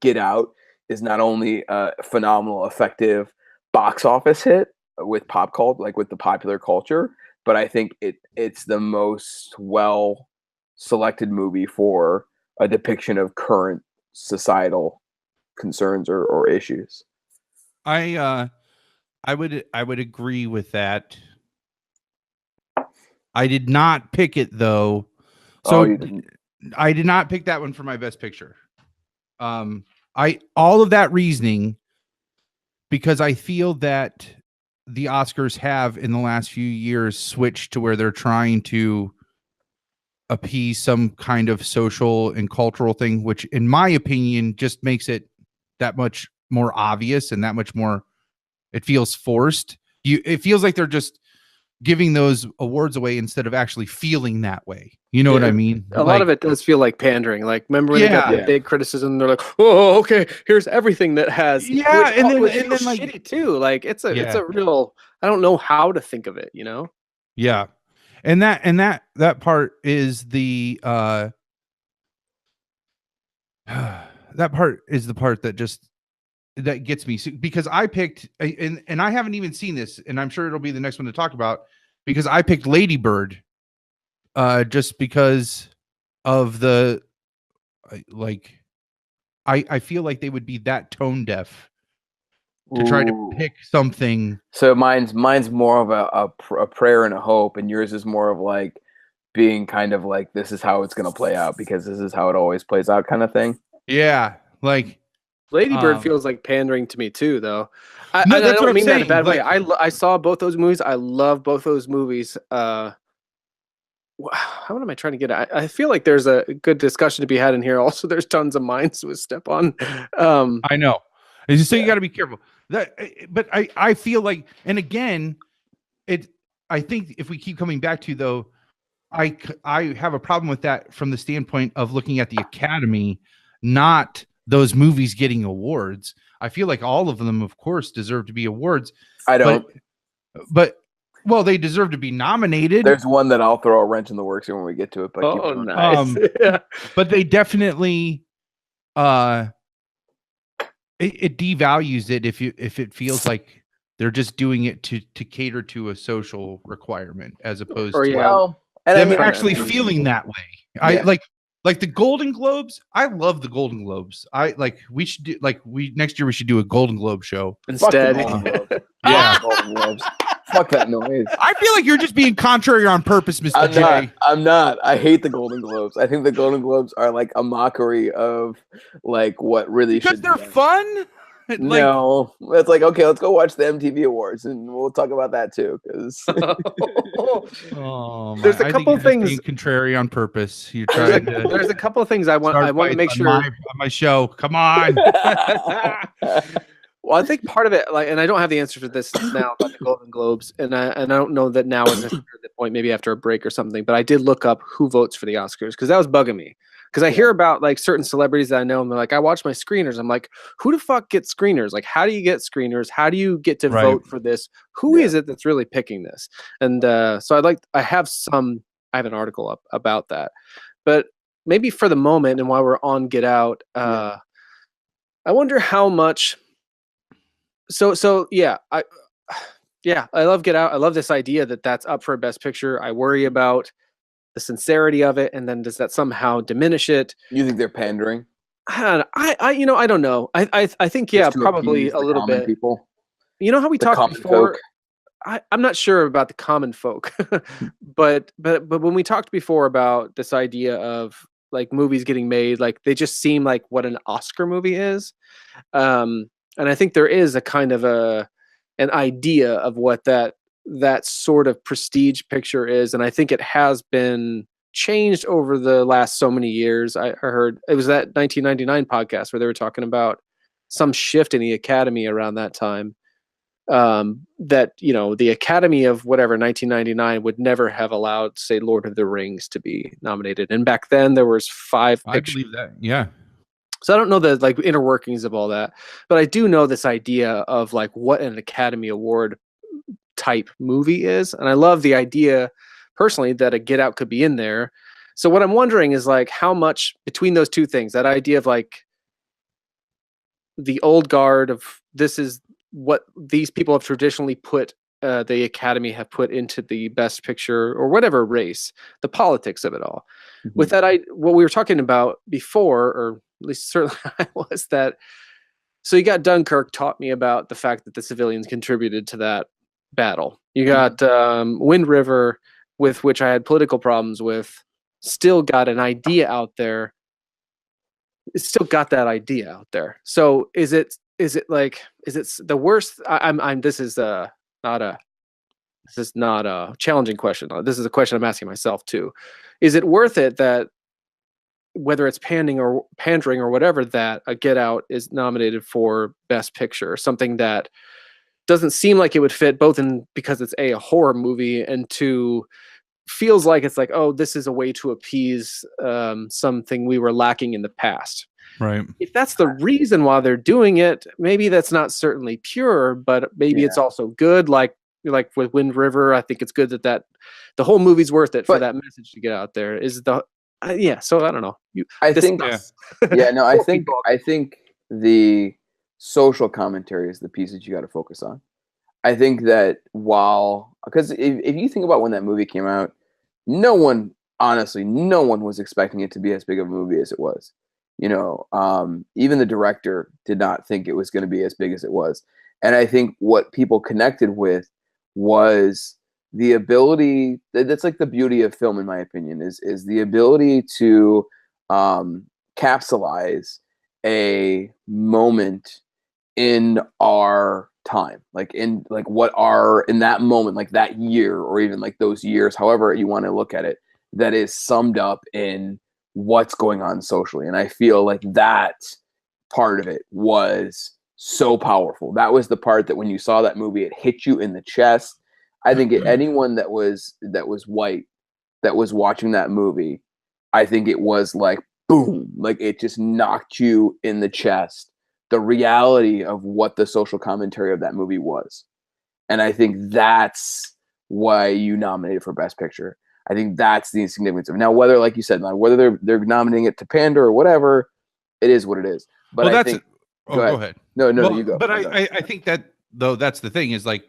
Get Out is not only a phenomenal, effective box office hit with pop culture, like with the popular culture, but I think it's the most well selected movie for a depiction of current societal concerns or issues. I would agree with that. I did not pick it though. So you didn't. I did not pick that one for my Best Picture. All of that reasoning, because I feel that the Oscars have in the last few years switched to where they're trying to appease some kind of social and cultural thing, which in my opinion just makes it that much more obvious and that much more, it feels forced. It feels like they're just giving those awards away instead of actually feeling that way. You know what I mean? A lot of it does feel like pandering. Like, remember when they got the big criticism? They're like, "Oh, okay, here's everything that has." Yeah, and then like shitty too. Like, it's a real. I don't know how to think of it. You know? Yeah, and that part is the that part is the part that just that gets me, because I picked and I haven't even seen this, and I'm sure it'll be the next one to talk about, because I picked Lady Bird just because of the I feel like they would be that tone deaf to try to pick something. So mine's more of a prayer and a hope, and yours is more of like being kind of like, this is how it's going to play out because this is how it always plays out kind of thing. Yeah, like Lady Bird feels like pandering to me too, though. I that's don't mean that in a saying. bad way. I saw both those movies. I love both those movies. How am I trying to get at? I feel like there's a good discussion to be had in here. Also, there's tons of minds to step on. I know. So you got to be careful. But I feel like, and again, I think if we keep coming back to, though, I have a problem with that from the standpoint of looking at the Academy, not those movies getting awards. I feel like all of them, of course, deserve to be awards. I don't. But well, they deserve to be nominated. There's one that I'll throw a wrench in the works here when we get to it. But nice. But they definitely it devalues it if it feels like they're just doing it to cater to a social requirement as opposed to them actually feeling that way. I like the Golden Globes. I love the Golden Globes. We should do next year we should do a Golden Globe show instead. Golden Globes. Fuck that noise. I feel like you're just being contrary on purpose, Mr. J. I'm not. I hate the Golden Globes. I think the Golden Globes are like a mockery of like what really should be. Because they're fun? No, it's like, okay, let's go watch the MTV Awards and we'll talk about that too. Because there's a couple things being contrary on purpose. You're trying to. There's a couple of things I want to make sure on my show. Come on. Well, I think part of it, like, and I don't have the answer for this now about the Golden Globes, and I don't know that now is necessarily the point. Maybe after a break or something. But I did look up who votes for the Oscars because that was bugging me. Because I hear about like certain celebrities that I know, and they're like, I watch my screeners. I'm like, who the fuck gets screeners? Like, how do you get screeners? How do you get to vote for this? Who is it that's really picking this? And so I have an article up about that, but maybe for the moment and while we're on Get Out, I wonder how much. So yeah, I love Get Out. I love this idea that that's up for Best Picture. I worry about the sincerity of it, and then does that somehow diminish it? You think they're pandering? I don't know. I think probably a little bit. People. You know how we talked before. I'm not sure about the common folk, but when we talked before about this idea of like movies getting made, like they just seem like what an Oscar movie is, and I think there is a kind of an idea of what that sort of prestige picture is, and I think it has been changed over the last so many years. I heard it was that 1999 podcast where they were talking about some shift in the Academy around that time. That the Academy of whatever 1999 would never have allowed, say, Lord of the Rings to be nominated, and back then there was 5 pictures. I believe that, yeah. So I don't know the like inner workings of all that, but I do know this idea of like what an Academy Award type movie is, and I love the idea personally that a Get Out could be in there. So what I'm wondering is like how much between those two things, that idea of like the old guard of this is what these people have traditionally put the Academy have put into the Best Picture or whatever race, the politics of it all. Mm-hmm. With that, what we were talking about before, or at least certainly I was, that so you got Dunkirk taught me about the fact that the civilians contributed to that battle. You got Wind River, with which I had political problems with, still got an idea out there. It's still got that idea out there. So is it the worst? This is not a challenging question. This is a question I'm asking myself too. Is it worth it that whether it's pandering or whatever, that a Get Out is nominated for Best Picture, something that doesn't seem like it would fit both because it's a horror movie, and two, feels like it's like, oh, this is a way to appease something we were lacking in the past. Right. If that's the reason why they're doing it, maybe that's not certainly pure, but maybe it's also good. Like with Wind River, I think it's good that the whole movie's worth it for that message to get out there. Is the so I don't know. I think the social commentary is the piece that you got to focus on. I think that because if you think about when that movie came out, no one was expecting it to be as big of a movie as it was. Even the director did not think it was going to be as big as it was. And I think what people connected with was the ability, that's like the beauty of film, in my opinion, is the ability to capsulize a moment in our time, in that moment, like that year, or even like those years, however you want to look at it, that is summed up in what's going on socially. And I feel like that part of it was so powerful. That was the part that when you saw that movie, it hit you in the chest. I think anyone that was white that was watching that movie, I think it was like boom, like it just knocked you in the chest, the reality of what the social commentary of that movie was. And I think that's why you nominated for Best Picture. I think that's the significance of it. Now, whether, like you said, whether they're nominating it to pander or whatever, it is what it is. But go ahead. No, you go. But I think that, though, that's the thing, is like,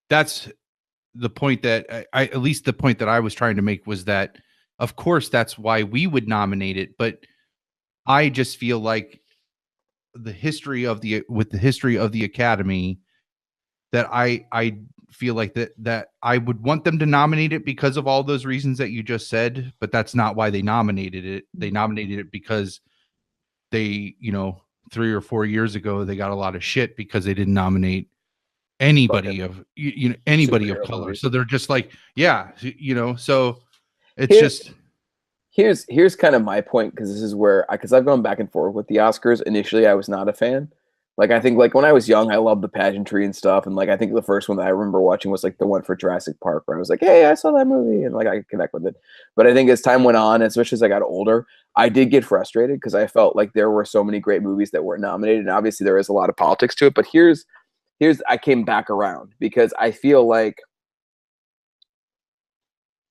that's the point that at least the point that I was trying to make was that, of course, that's why we would nominate it. But I just feel like the history of the Academy, that I feel like that I would want them to nominate it because of all those reasons that you just said, but that's not why they nominated it. They nominated it because they, 3 or 4 years ago, they got a lot of shit because they didn't nominate anybody of color. So they're just like, so it's here's kind of my point, because this is where, because I've gone back and forth with the Oscars. Initially, I was not a fan, Like I think like when I was young, I loved the pageantry and stuff, and like I think the first one that I remember watching was like the one for Jurassic Park, where I was like, hey, I saw that movie, and like I could connect with it. But I think as time went on, especially as I got older, I did get frustrated because I felt like there were so many great movies that weren't nominated, and obviously there is a lot of politics to it. But here's I came back around because I feel like,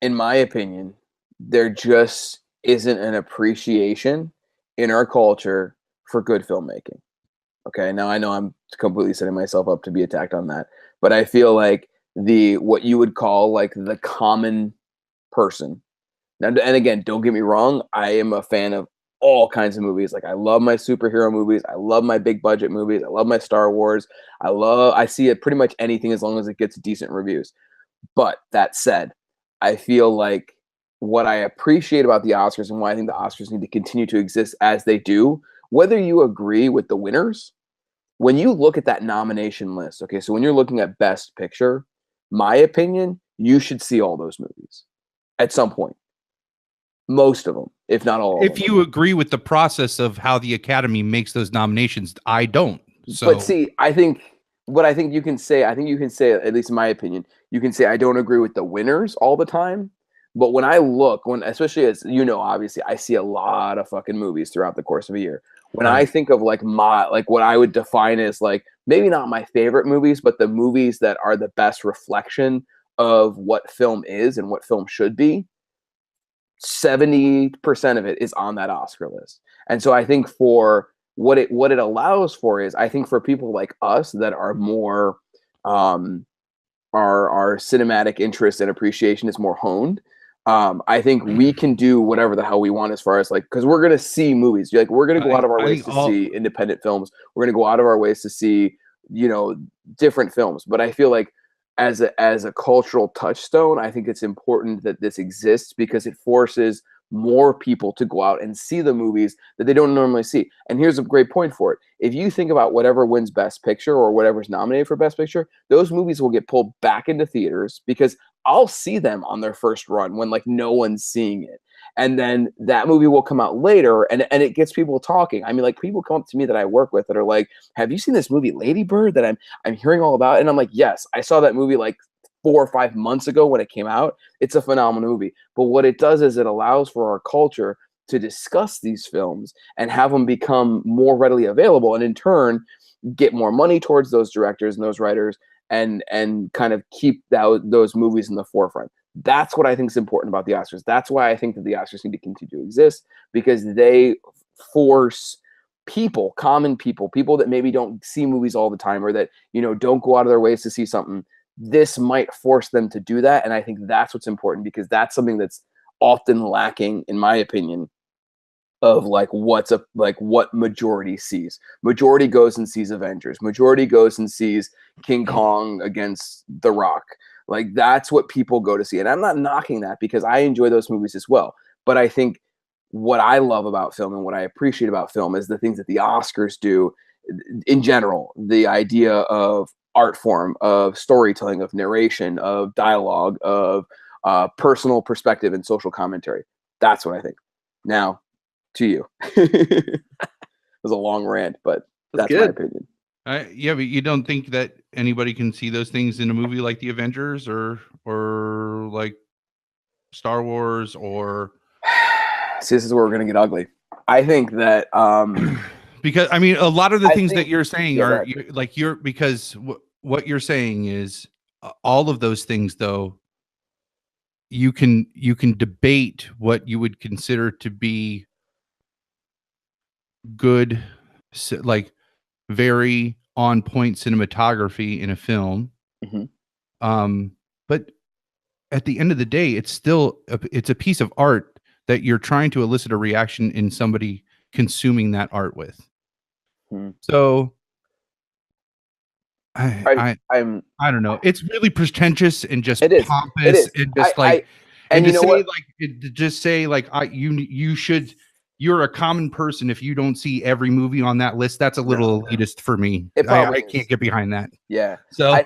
in my opinion, there just isn't an appreciation in our culture for good filmmaking. Okay, now I know I'm completely setting myself up to be attacked on that, but I feel like what you would call like the common person. Now, and again, don't get me wrong, I am a fan of all kinds of movies. Like I love my superhero movies, I love my big budget movies, I love my Star Wars. I see it pretty much anything as long as it gets decent reviews. But that said, I feel like what I appreciate about the Oscars and why I think the Oscars need to continue to exist as they do, whether you agree with the winners, when you look at that nomination list, okay, so when you're looking at Best Picture, my opinion, you should see all those movies at some point. Most of them, if not all. If you agree with the process of how the Academy makes those nominations, I don't. So, but see, I think you can say, at least in my opinion, you can say I don't agree with the winners all the time. But when I look, especially as you know, obviously, I see a lot of fucking movies throughout the course of a year. When I think of like what I would define as like maybe not my favorite movies, but the movies that are the best reflection of what film is and what film should be, 70% of it is on that Oscar list. And so I think for what it allows for is, I think for people like us that are more our cinematic interest and appreciation is more honed. I think we can do whatever the hell we want as far as like, because we're gonna see movies. Like we're gonna go out of our ways to see independent films. We're gonna go out of our ways to see, different films. But I feel like as a cultural touchstone, I think it's important that this exists because it forces more people to go out and see the movies that they don't normally see. And here's a great point for it. If you think about whatever wins Best Picture or whatever's nominated for Best Picture, those movies will get pulled back into theaters because I'll see them on their first run when like no one's seeing it. And then that movie will come out later and it gets people talking. I mean, like people come up to me that I work with that are like, have you seen this movie Lady Bird that I'm hearing all about? And I'm like, yes, I saw that movie like 4 or 5 months ago when it came out. It's a phenomenal movie. But what it does is it allows for our culture to discuss these films and have them become more readily available, and in turn get more money towards those directors and those writers and kind of keep those movies in the forefront. That's what I think is important about the Oscars. That's why I think that the Oscars need to continue to exist, because they force people, common people that maybe don't see movies all the time or that, don't go out of their ways to see something. This might force them to do that. And I think that's what's important, because that's something that's often lacking, in my opinion, of like what majority sees. Majority goes and sees Avengers. Majority goes and sees King Kong against The Rock. Like that's what people go to see. And I'm not knocking that, because I enjoy those movies as well. But I think what I love about film and what I appreciate about film is the things that the Oscars do in general. The idea of art form, of storytelling, of narration, of dialogue, of personal perspective and social commentary. That's what I think. Now, to you. It was a long rant, but that's my opinion. Yeah, but you don't think that anybody can see those things in a movie like The Avengers or like Star Wars or... See, this is where we're going to get ugly. I think that... because, I mean, a lot of the things that you're saying are because what you're saying is all of those things, though, you can debate what you would consider to be good, like very on point cinematography in a film. Mm-hmm. But at the end of the day, it's still it's a piece of art that you're trying to elicit a reaction in somebody consuming that art with. So I don't know. It's really pretentious and just pompous and just you're a common person if you don't see every movie on that list. That's a little elitist for me. I can't get behind that. Yeah. So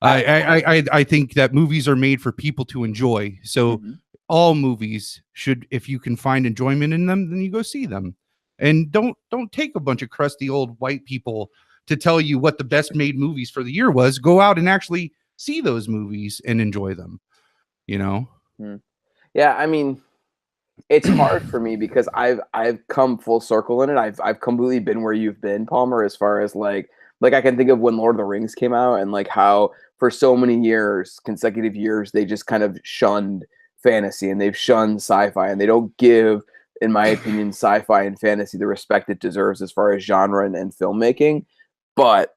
I think that movies are made for people to enjoy. So all movies should, if you can find enjoyment in them, then you go see them. And don't take a bunch of crusty old white people to tell you what the best made movies for the year was. Go out and actually see those movies and enjoy them, you know? Yeah, I mean, it's hard for me because I've come full circle in it. I've completely been where you've been, Palmer, as far as like I can think of when Lord of the Rings came out and like how for so many years, consecutive years, they just kind of shunned fantasy and they've shunned sci-fi, and they don't give, in my opinion, sci-fi and fantasy the respect it deserves as far as genre and filmmaking. But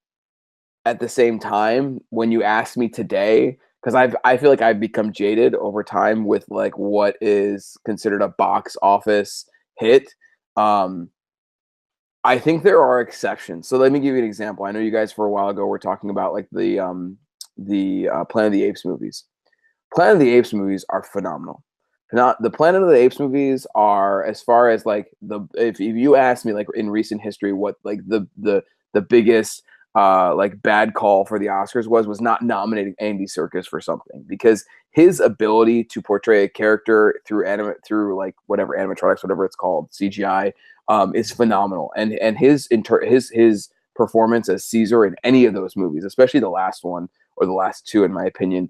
at the same time, when you ask me today, because I feel like I've become jaded over time with like what is considered a box office hit. I think there are exceptions. So let me give you an example. I know you guys for a while ago were talking about like the Planet of the Apes movies. Planet of the Apes movies are phenomenal. Not the Planet of the Apes movies are, as far as like if you ask me like in recent history what like the biggest like bad call for the Oscars was not nominating Andy Serkis for something, because his ability to portray a character through like whatever animatronics, whatever it's called, CGI, is phenomenal, and his performance as Caesar in any of those movies, especially the last one or the last two, in my opinion,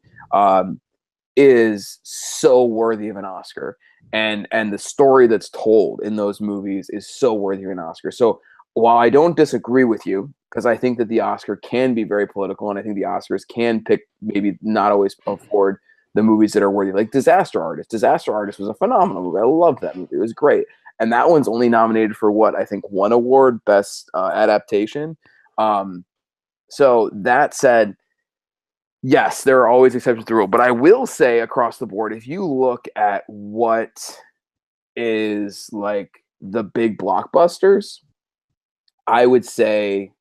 is so worthy of an Oscar, and the story that's told in those movies is so worthy of an Oscar. So while I don't disagree with you, because I think that the Oscar can be very political, and I think the Oscars can pick, maybe not always afford the movies that are worthy, like Disaster Artist. Disaster Artist was a phenomenal movie. I loved that movie. It was great. And that one's only nominated for what I think one award, best adaptation. So that said, yes, there are always exceptions to the rule, but I will say across the board, if you look at what is like the big blockbusters, I would say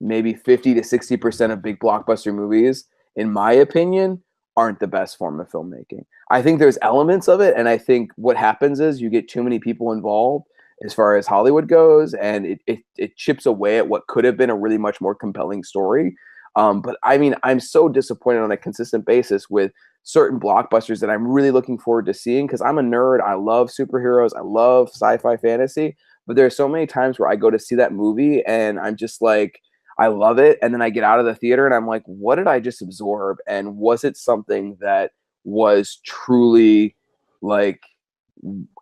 maybe 50 to 60% of big blockbuster movies, in my opinion, aren't the best form of filmmaking. I think there's elements of it, and I think what happens is you get too many people involved as far as Hollywood goes, and it chips away at what could have been a really much more compelling story. But I mean, I'm so disappointed on a consistent basis with certain blockbusters that I'm really looking forward to seeing, because I'm a nerd. I love superheroes. I love sci-fi fantasy. But there are so many times where I go to see that movie and I'm just like, I love it. And then I get out of the theater and I'm like, what did I just absorb? And was it something that was truly like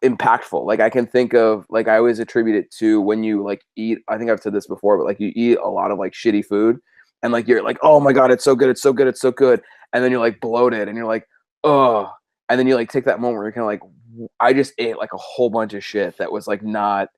impactful? Like I can think of, like, I always attribute it to when you like eat, I think I've said this before, but like you eat a lot of like shitty food and like you're like, oh my God, it's so good, it's so good, it's so good. And then you're like bloated and you're like, oh. And then you like take that moment where you're kind of like, I just ate like a whole bunch of shit that was like not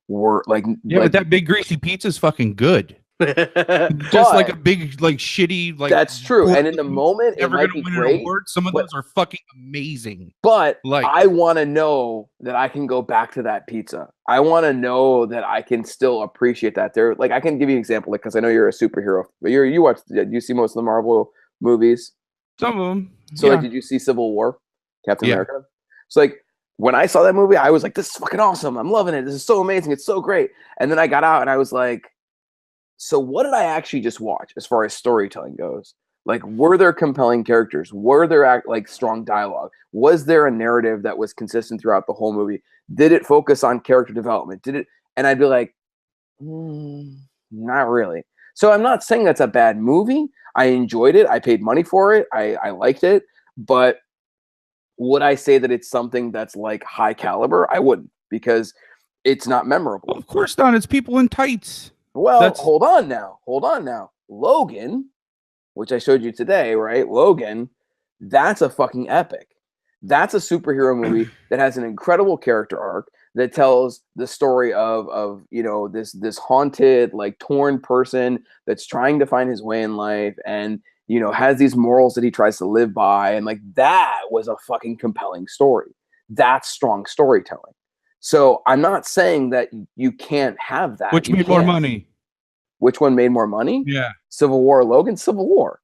worth like. Yeah, like, but that big greasy pizza is fucking good. Just like a big like shitty like. That's true. And in the moment, it might be great. Some of those are fucking amazing. But like, I want to know that I can go back to that pizza. I want to know that I can still appreciate that. There, like I can give you an example, like because I know you're a superhero. But you watch. You see most of the Marvel movies. Some of them. So like, did you see Civil War, Captain America? So like, when I saw that movie, I was like, this is fucking awesome. I'm loving it. This is so amazing. It's so great. And then I got out and I was like, so what did I actually just watch as far as storytelling goes? Like, were there compelling characters? Were there like strong dialogue? Was there a narrative that was consistent throughout the whole movie? Did it focus on character development? Did it? And I'd be like, not really. So I'm not saying that's a bad movie. I enjoyed it. I paid money for it. I liked it. But would I say that it's something that's like high caliber? I wouldn't, because it's not memorable. Of course not. It's people in tights. Well, hold on now. Logan, which I showed you today, right? Logan, that's a fucking epic. That's a superhero movie that has an incredible character arc that tells the story of you know, this haunted, like torn person that's trying to find his way in life, and you know, has these morals that he tries to live by, and like that was a fucking compelling story. That's strong storytelling. So I'm not saying that you can't have that. Which made more money? Which one made more money? Yeah. Civil War, Logan, Civil War.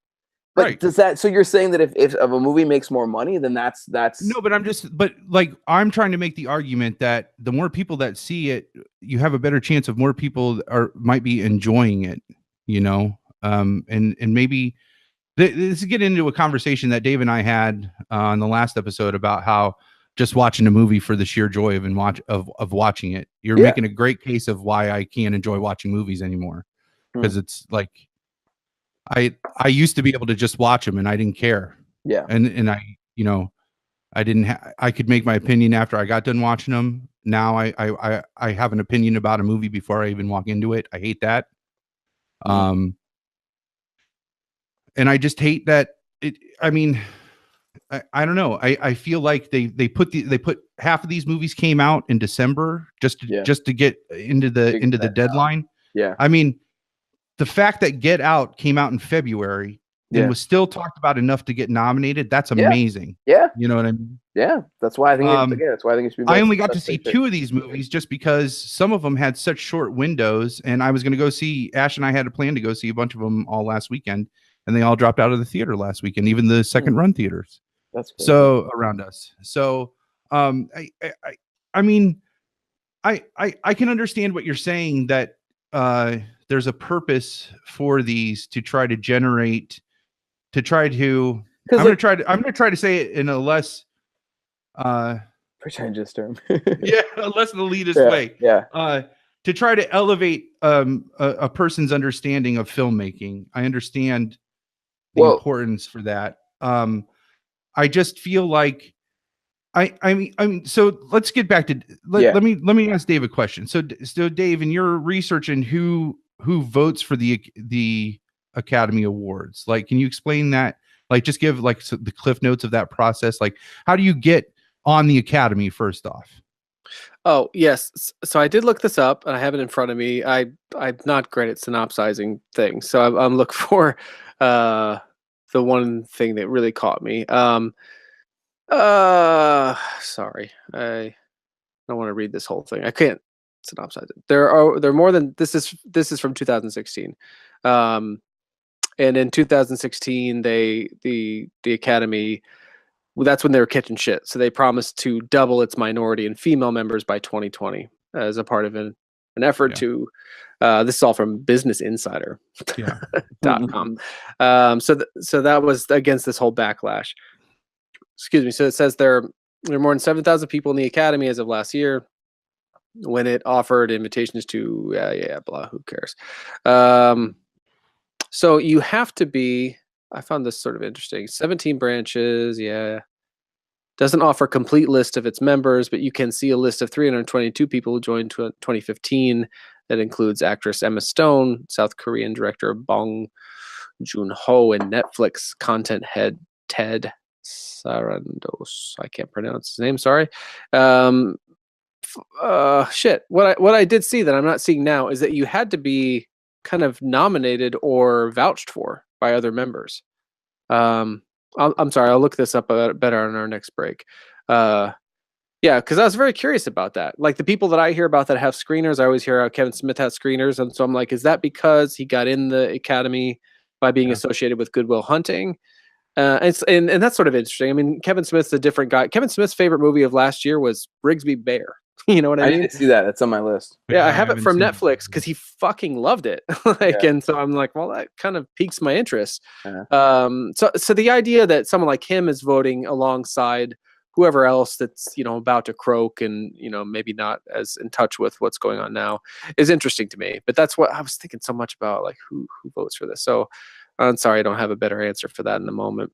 But right. Does that, so you're saying that if a movie makes more money, then that's no, but I'm trying to make the argument that the more people that see it, you have a better chance of more people might be enjoying it, you know? And maybe this is getting into a conversation that Dave and I had on the last episode about how just watching a movie for the sheer joy of watching it, You're making a great case of why I can't enjoy watching movies anymore, because it's like I used to be able to just watch them and I didn't care. Yeah. And I, you know, I could make my opinion after I got done watching them. Now I have an opinion about a movie before I even walk into it. I hate that. And I just hate that I mean, I don't know. I feel like they put half of these movies came out in December just to get into the deadline. Yeah. I mean, the fact that Get Out came out in February and was still talked about enough to get nominated, that's amazing. Yeah. You know what I mean? Yeah. That's why I think that's why I think it should be. I only got to see 2 of these movies just because some of them had such short windows, and I was going to go see Ash and I had a plan to go see a bunch of them all last weekend, and they all dropped out of the theater last weekend, even the second run theaters. That's crazy. So around us. So I mean, I can understand what you're saying, that there's a purpose for these to try to generate, I'm going to try to say it in a less pretentious term. a less elitist way. Yeah. To try to elevate a person's understanding of filmmaking. I understand the importance for that. I just feel like I mean, so let's get back to let me ask Dave a question. So Dave, in your research and who votes for the Academy Awards, like, can you explain that? Like, just give like the cliff notes of that process. Like, how do you get on the Academy first off? Oh, yes. So I did look this up and I have it in front of me. I'm not great at synopsizing things. So I'm looking for the one thing that really caught me. Sorry. I don't want to read this whole thing. I can't synopsize it. There are more than this is from 2016. And in 2016 the Academy, well, that's when they were catching shit. So they promised to double its minority and female members by 2020 as a part of an effort to. This is all from Business Insider. .com. So that was against this whole backlash. Excuse me. So it says there are more than 7,000 people in the Academy as of last year, when it offered invitations to blah. Who cares? So you have to be. I found this sort of interesting. 17 branches, Doesn't offer a complete list of its members, but you can see a list of 322 people who joined 2015. That includes actress Emma Stone, South Korean director Bong Joon-ho, and Netflix content head Ted Sarandos. I can't pronounce his name, sorry. Shit. What I did see that I'm not seeing now is that you had to be kind of nominated or vouched for by other members. I'm sorry, I'll look this up better on our next break. Because I was very curious about that. Like, the people that I hear about that have screeners, I always hear how Kevin Smith has screeners, and so I'm like, is that because he got in the Academy by being associated with Good Will Hunting? And that's sort of interesting. I mean, Kevin Smith's a different guy. Kevin Smith's favorite movie of last year was Brigsby Bear. You know what I mean? I need to see that. That's on my list. Yeah, I have it from Netflix because he fucking loved it. And so I'm like, well, that kind of piques my interest. So the idea that someone like him is voting alongside whoever else that's, about to croak and, maybe not as in touch with what's going on now is interesting to me. But that's what I was thinking so much about, like who votes for this. So I'm sorry, I don't have a better answer for that in the moment.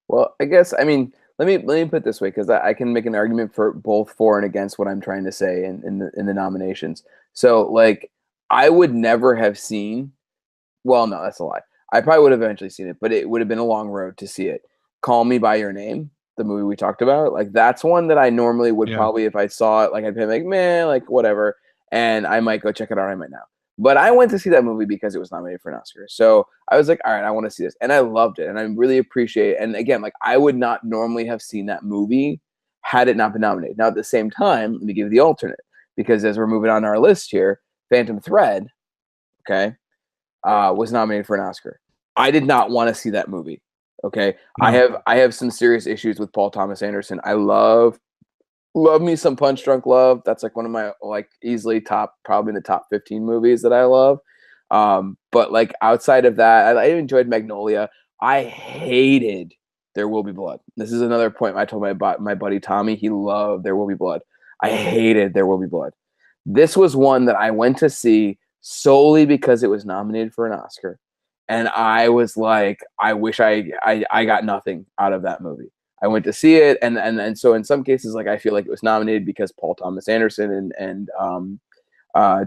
Well, I guess, I mean, let me put it this way, because I can make an argument for both for and against what I'm trying to say in the nominations. So, like, I would never have seen. Well, no, that's a lie. I probably would have eventually seen it, but it would have been a long road to see it. Call Me by Your Name, the movie we talked about. Like, that's one that I normally would probably, if I saw it, like, I'd be like, meh, like whatever, and I might go check it out. I might now. But I went to see that movie because it was nominated for an Oscar. So I was like, all right, I want to see this. And I loved it. And I really appreciate it. And again, like, I would not normally have seen that movie had it not been nominated. Now, at the same time, let me give you the alternate. Because as we're moving on our list here, Phantom Thread, was nominated for an Oscar. I did not want to see that movie. Okay. No. I have some serious issues with Paul Thomas Anderson. I love me some Punch Drunk Love. That's like one of my, like, easily probably in the top 15 movies that I love. But like, outside of that, I enjoyed Magnolia. I hated There Will Be Blood. This is another point I told my buddy Tommy. He loved There Will Be Blood. I hated There Will Be Blood. This was one that I went to see solely because it was nominated for an Oscar. And I was like, I wish I got nothing out of that movie. I went to see it, and so in some cases, like I feel like it was nominated because Paul Thomas Anderson and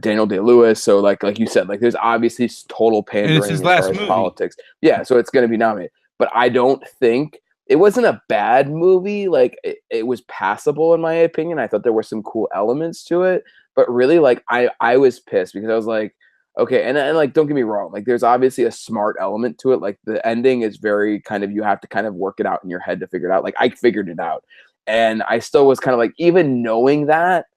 Daniel Day-Lewis. So like you said, like there's obviously total pandering his as last far as movie. politics. Yeah, so it's going to be nominated. But I don't think it wasn't a bad movie. Like it was passable in my opinion. I thought there were some cool elements to it, but really like I was pissed because I was like, okay, and like don't get me wrong, like there's obviously a smart element to it. Like the ending is very kind of, you have to kind of work it out in your head to figure it out. Like I figured it out, and I still was kind of like, even knowing that,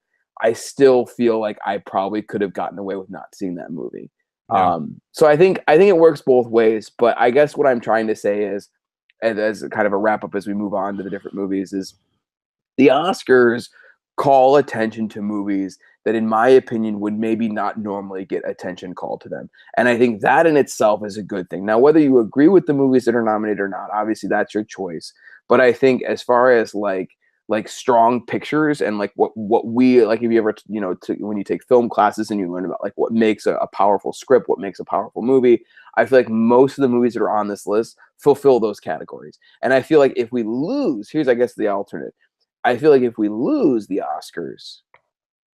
I still feel like I probably could have gotten away with not seeing that movie. Yeah. So I think it works both ways. But I guess what I'm trying to say is, as kind of a wrap up as we move on to the different movies, is the Oscars call attention to movies that, in my opinion, would maybe not normally get attention called to them. And I think that in itself is a good thing. Now, whether you agree with the movies that are nominated or not, obviously that's your choice. But I think as far as like strong pictures and like what we like, if you ever, when you take film classes and you learn about like what makes a powerful script, what makes a powerful movie, I feel like most of the movies that are on this list fulfill those categories. And I feel like if we lose, here's I guess the alternate. I feel like if we lose the Oscars,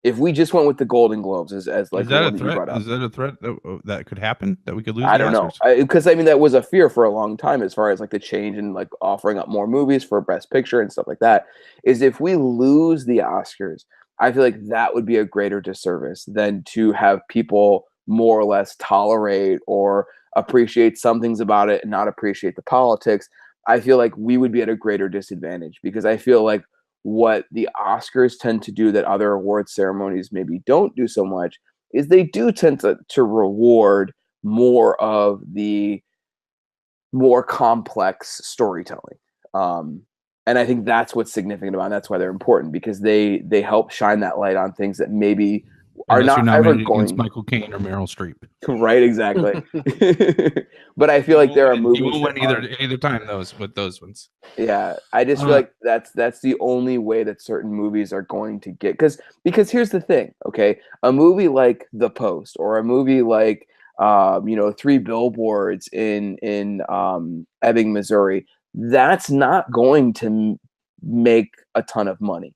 if we just went with the Golden Globes as like Is that the a one that you threat? brought up, Is that a threat that could happen, that we could lose I the don't know, Oscars? because I mean that was a fear for a long time as far as like the change in like offering up more movies for Best Picture and stuff like that. Is if we lose the Oscars, I feel like that would be a greater disservice than to have people more or less tolerate or appreciate some things about it and not appreciate the politics. I feel like we would be at a greater disadvantage, because I feel like what the Oscars tend to do that other award ceremonies maybe don't do so much is they do tend to reward more of the more complex storytelling. And I think that's what's significant about it. That's why they're important, because they help shine that light on things that maybe are Unless you're not ever nominated against going Michael Caine or Meryl Streep. right, exactly. But I feel like there are movies You won't win that either time with those ones. yeah, I just feel like that's the only way that certain movies are going to get, because here's the thing, okay? A movie like The Post, or a movie like Three Billboards in Ebbing, Missouri, that's not going to make a ton of money.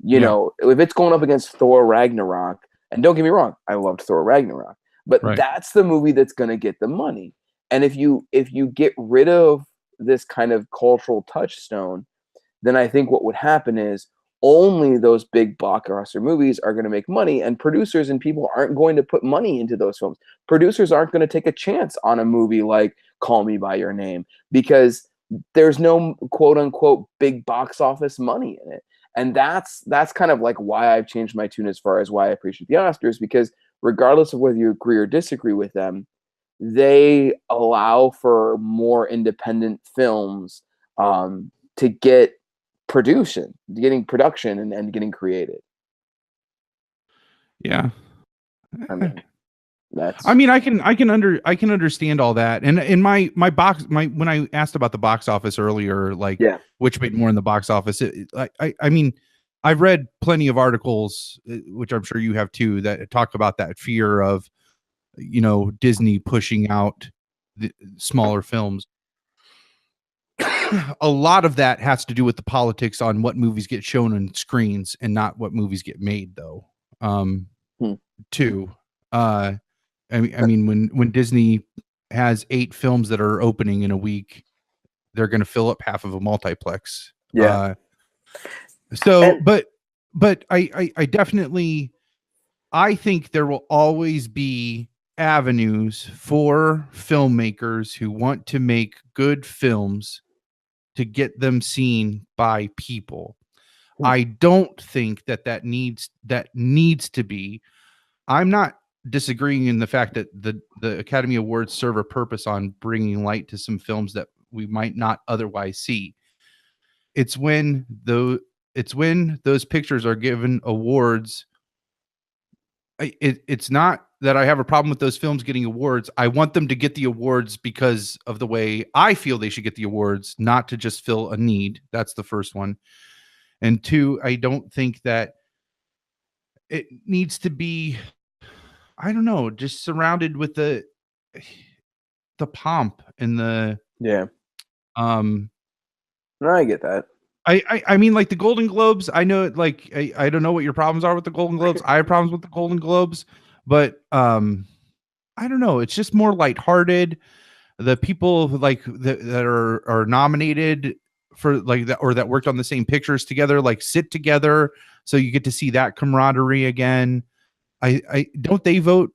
If it's going up against Thor Ragnarok, and don't get me wrong, I loved Thor Ragnarok, but Right. that's the movie that's going to get the money. And if you get rid of this kind of cultural touchstone, then I think what would happen is only those big blockbuster movies are going to make money, and producers and people aren't going to put money into those films. Producers aren't going to take a chance on a movie like Call Me by Your Name, because there's no quote unquote big box office money in it. And that's kind of like why I've changed my tune as far as why I appreciate the Oscars, because regardless of whether you agree or disagree with them, they allow for more independent films to get getting production and getting created. Yeah. I mean, I can understand all that. And in my when I asked about the box office earlier, like which made more in the box office, I mean, I've read plenty of articles, which I'm sure you have too, that talk about that fear of, Disney pushing out the smaller films. A lot of that has to do with the politics on what movies get shown on screens and not what movies get made, though. Too. I mean, when Disney has 8 films that are opening in a week, they're going to fill up half of a multiplex. Yeah. But I definitely, I think there will always be avenues for filmmakers who want to make good films to get them seen by people. I don't think that needs to be. I'm not disagreeing in the fact that the Academy Awards serve a purpose on bringing light to some films that we might not otherwise see. It's when those pictures are given awards. It's not that I have a problem with those films getting awards. I want them to get the awards because of the way I feel they should get the awards, not to just fill a need. That's the first one. And 2, I don't think that it needs to be, I don't know, just surrounded with the pomp and the No, I get that. I mean, like the Golden Globes, I know, like, I don't know what your problems are with the Golden Globes. I have problems with the Golden Globes, but I don't know. It's just more lighthearted. The people like that are nominated for like that, or that worked on the same pictures together, like sit together, so you get to see that camaraderie again. I don't they vote,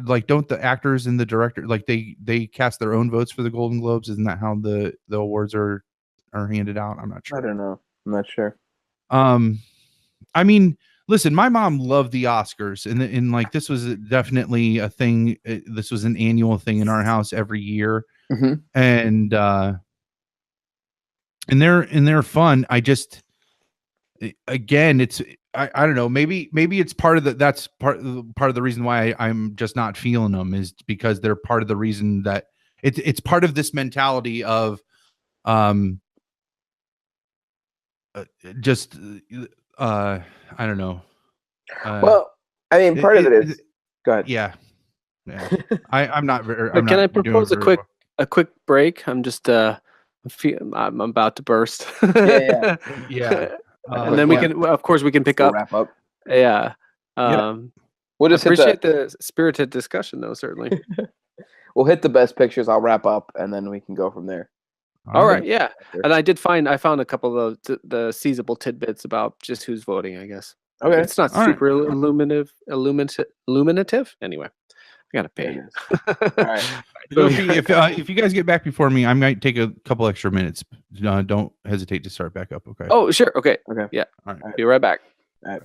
like, don't the actors and the director, like, they cast their own votes for the Golden Globes? Isn't that how the awards are handed out? I'm not sure. I don't know. I'm not sure. I mean, listen, my mom loved the Oscars, and like this was definitely a thing. This was an annual thing in our house every year, and they're fun. I just, again, it's I don't know. Maybe it's part of that's part of the reason why I'm just not feeling them, is because they're part of the reason that it's part of this mentality of just I don't know. Well, I mean, part of it is. Go ahead. Yeah. I'm not very. But can I propose a quick break? I'm just I'm about to burst. Yeah. And then we can, of course, we can pick up. Wrap up. Yeah. We'll just appreciate the spirited discussion, though. Certainly. We'll hit the best pictures. I'll wrap up, and then we can go from there. All right. Yeah. And I found a couple of the seizable tidbits about just who's voting, I guess. Okay. It's not super illuminative. Anyway, I gotta pay. All right. So if you guys get back before me, I might take a couple extra minutes. Don't hesitate to start back up. Okay. Oh, sure. Okay. Yeah. All right. Be right back. All right.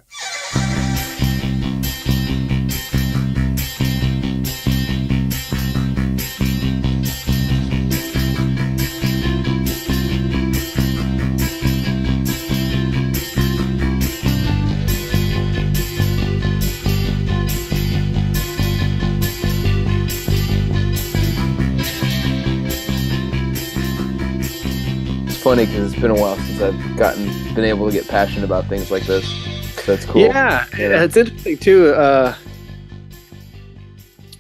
Funny because it's been a while since I've been able to get passionate about things like this. That's cool. Yeah, it's interesting too.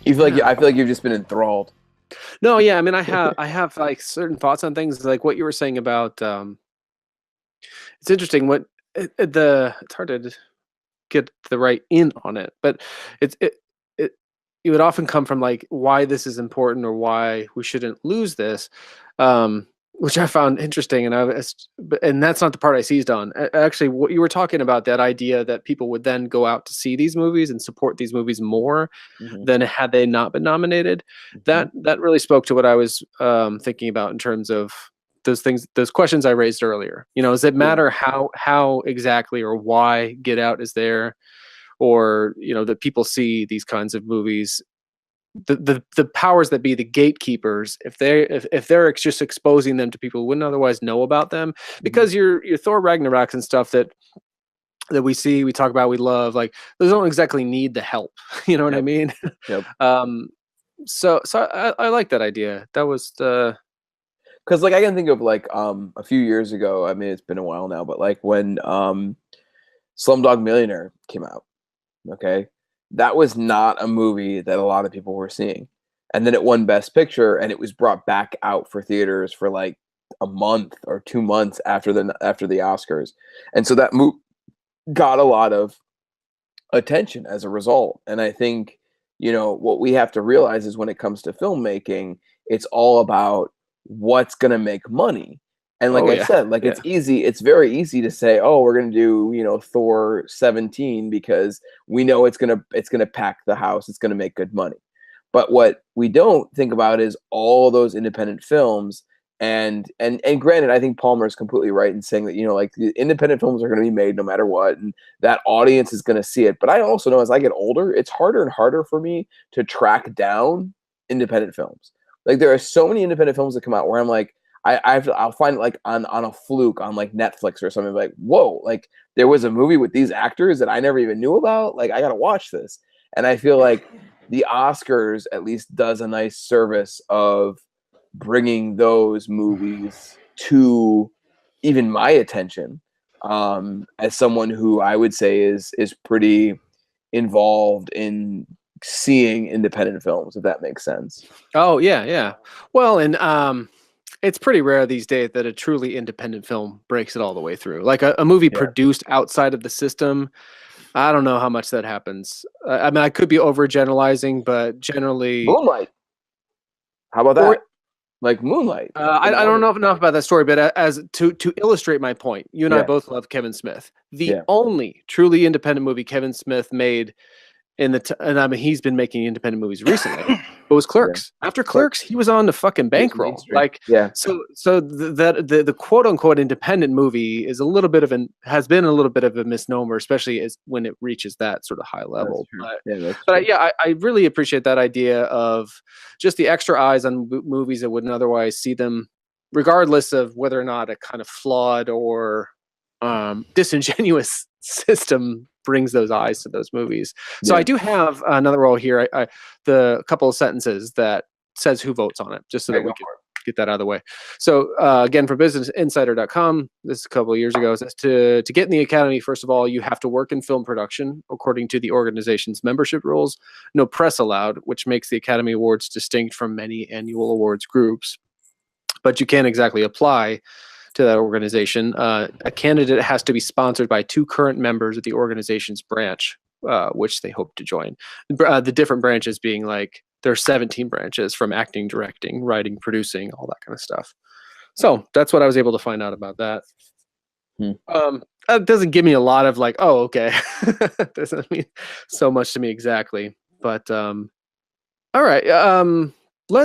You feel like I feel like you've just been enthralled. No, yeah, I mean, I have like certain thoughts on things, like what you were saying about. It's interesting what it's hard to get the right in on it, but it would often come from like why this is important or why we shouldn't lose this. Which I found interesting, and that's not the part I seized on. Actually, what you were talking about, that idea that people would then go out to see these movies and support these movies more than had they not been nominated. That really spoke to what I was thinking about in terms of those things, those questions I raised earlier. You know, does it matter how exactly or why Get Out is there, or that people see these kinds of movies? The powers that be, the gatekeepers, if they're just exposing them to people who wouldn't otherwise know about them, because your Thor Ragnaroks and stuff that we talk about, we love, like, those don't exactly need the help. You know what I mean? Yep. So I like that idea. That was because like I can think of like a few years ago. I mean, it's been a while now, but like when Slumdog Millionaire came out. Okay. That was not a movie that a lot of people were seeing. And then it won Best Picture, and it was brought back out for theaters for like a month or 2 months after the Oscars. And so that movie got a lot of attention as a result. And I think, what we have to realize is when it comes to filmmaking, it's all about what's going to make money. And like I said, like it's very easy to say, oh, we're going to do, Thor 17 because we know it's going to pack the house. It's going to make good money. But what we don't think about is all those independent films. And granted, I think Palmer is completely right in saying that, like the independent films are going to be made no matter what. And that audience is going to see it. But I also know as I get older, it's harder and harder for me to track down independent films. Like there are so many independent films that come out where I'm like, I'll find it like on a fluke on like Netflix or something, like, whoa, like there was a movie with these actors that I never even knew about. Like I got to watch this. And I feel like the Oscars at least does a nice service of bringing those movies to even my attention, as someone who I would say is pretty involved in seeing independent films, if that makes sense. Oh yeah. Well, and it's pretty rare these days that a truly independent film breaks it all the way through. Like a movie produced outside of the system, I don't know how much that happens. I mean, I could be overgeneralizing, but generally, Moonlight. How about that? Like Moonlight. I don't know enough about that story, but as to illustrate my point, you and I both love Kevin Smith. The only truly independent movie Kevin Smith made and I mean, he's been making independent movies recently. It was Clerks. After Clerks, he was on the fucking bankroll. Like, so the quote unquote independent movie is has been a little bit of a misnomer, especially when it reaches that sort of high level. I really appreciate that idea of just the extra eyes on movies that wouldn't otherwise see them, regardless of whether or not a kind of flawed or disingenuous system brings those eyes to those movies. So I do have another role here. The couple of sentences that says who votes on it, just so that we can get that out of the way. So again, from businessinsider.com, this is a couple of years ago, it says to get in the Academy, first of all, you have to work in film production according to the organization's membership rules. No press allowed, which makes the Academy Awards distinct from many annual awards groups. But you can't exactly apply to that organization. A candidate has to be sponsored by 2 current members of the organization's branch, which they hope to join. The different branches being like, there are 17 branches, from acting, directing, writing, producing, all that kind of stuff. So that's what I was able to find out about that. That doesn't give me a lot of like, oh, okay. Doesn't mean so much to me exactly. But all right.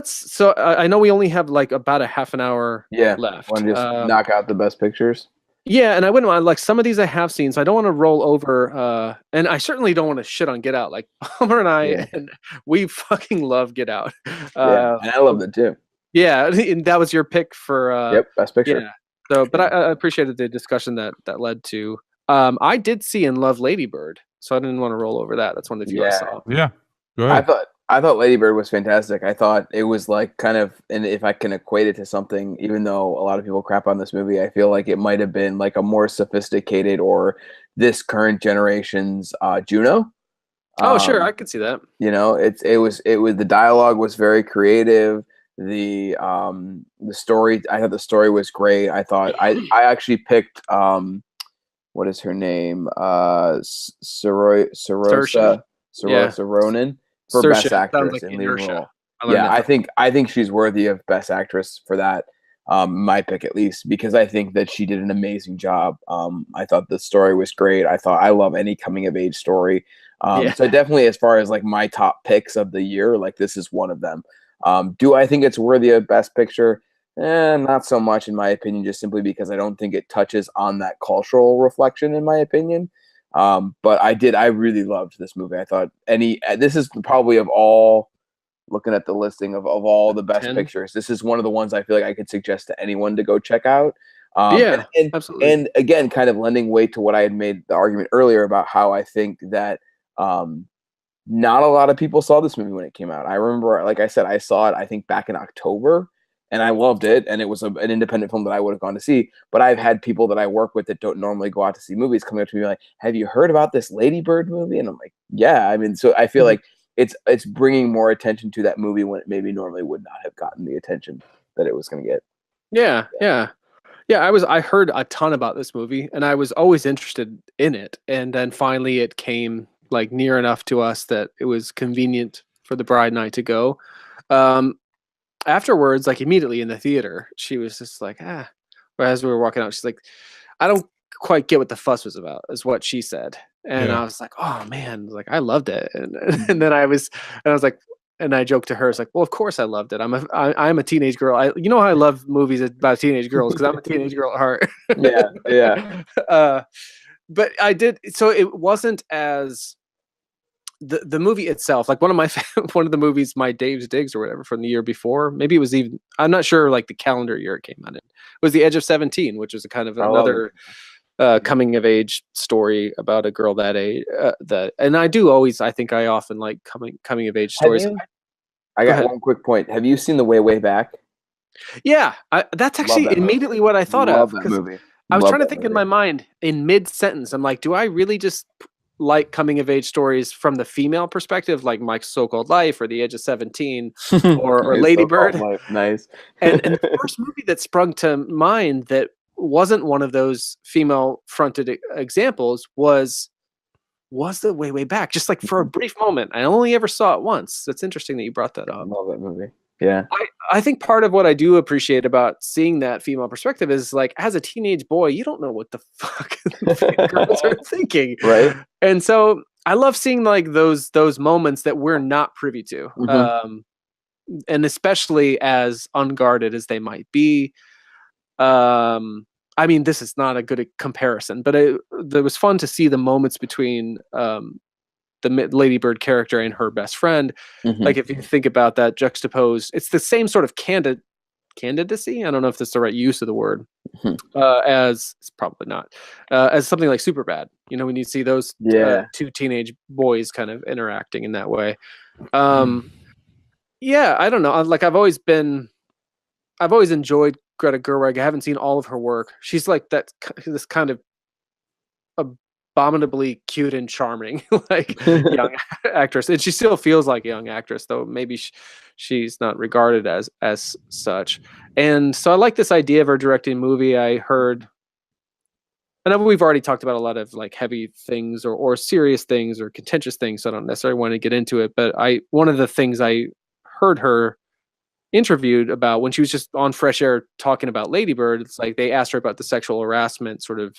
So I know we only have like about a half an hour left. Want to just knock out the best pictures? Yeah, and I wouldn't mind, like, some of these I have seen, so I don't want to roll over, and I certainly don't want to shit on Get Out. Like, Palmer and I, and we fucking love Get Out. And I loved it too. Yeah, and that was your pick for best picture. Yeah. So, but I appreciated the discussion that led to. I did see and love Lady Bird, so I didn't want to roll over that. That's one of the few I saw. Yeah, go ahead. I thought Lady Bird was fantastic. I thought it was like kind of, and if I can equate it to something, even though a lot of people crap on this movie, I feel like it might have been like a more sophisticated or this current generation's Juno. Oh, sure, I could see that. You know, it was the dialogue was very creative. The story, I thought the story was great. I thought I actually picked what is her name? Saoirse Ronan for Best Actress in leading role. Yeah, I think she's worthy of Best Actress for that. My pick at least, because I think that she did an amazing job. I thought the story was great. I love any coming of age story. So definitely, as far as like my top picks of the year, like this is one of them. Do I think it's worthy of Best Picture? Not so much in my opinion, just simply because I don't think it touches on that cultural reflection in my opinion. But I really loved this movie. I thought this is probably of all, looking at the listing of all the best 10. pictures, this is one of the ones I feel like I could suggest to anyone to go check out. Absolutely. And again, kind of lending weight to what I had made the argument earlier about how I think that not a lot of people saw this movie when it came out. I remember, like I said, I saw it, I think back in October, and I loved it. And it was an independent film that I would have gone to see. But I've had people that I work with that don't normally go out to see movies coming up to me like, have you heard about this Lady Bird movie? And I'm like, yeah. I mean, so I feel like it's bringing more attention to that movie when it maybe normally would not have gotten the attention that it was going to get. Yeah. I heard a ton about this movie, and I was always interested in it. And then finally it came like near enough to us that it was convenient for the bride and I to go. Afterwards, like immediately in the theater, she was just like, as we were walking out, she's like, I don't quite get what the fuss was about, is what she said. And I was like, oh man, like I loved it. And then I was like, and I joked to her, it's like, well, of course I loved it. I'm a teenage girl. You know how I love movies about teenage girls, because I'm a teenage girl at heart. Yeah. But I did, so it wasn't as the movie itself, like one of the movies, my Dave's Digs or whatever from the year before, maybe it was even, I'm not sure, like the calendar year it came out in, was The Edge of 17, which is a kind of another coming of age story about a girl that age. And I think I often like coming of age stories. I got one quick point. Have you seen The Way Back? Yeah, that's actually immediately what I thought of. That movie. I was trying to think in my mind in mid sentence. I'm like, do I really just like coming of age stories from the female perspective, like My So-Called Life or The Age of 17 or Lady Bird. Nice. and the first movie that sprung to mind that wasn't one of those female fronted examples was the Way Back, just like for a brief moment. I only ever saw it once. It's interesting that you brought that up. I love that movie. Yeah. I think part of what I do appreciate about seeing that female perspective is like, as a teenage boy, you don't know what the fuck girls are thinking. Right. And so I love seeing like those moments that we're not privy to. And especially as unguarded as they might be. I mean, this is not a good comparison, but it was fun to see the moments between the Lady Bird character and her best friend. Like if you think about that juxtaposed, it's the same sort of candidacy. I don't know if that's the right use of the word. As it's probably not. As something like Superbad. You know, when you see those two teenage boys kind of interacting in that way. Yeah, I don't know. Like I've always enjoyed Greta Gerwig. I haven't seen all of her work. She's like this kind of abominably cute and charming, like young actress, and she still feels like a young actress, though maybe she's not regarded as such. And so I like this idea of her directing a movie. I know we've already talked about a lot of like heavy things or serious things or contentious things, so I don't necessarily want to get into it. But one of the things I heard her interviewed about when she was just on Fresh Air talking about Lady Bird, it's like they asked her about the sexual harassment sort of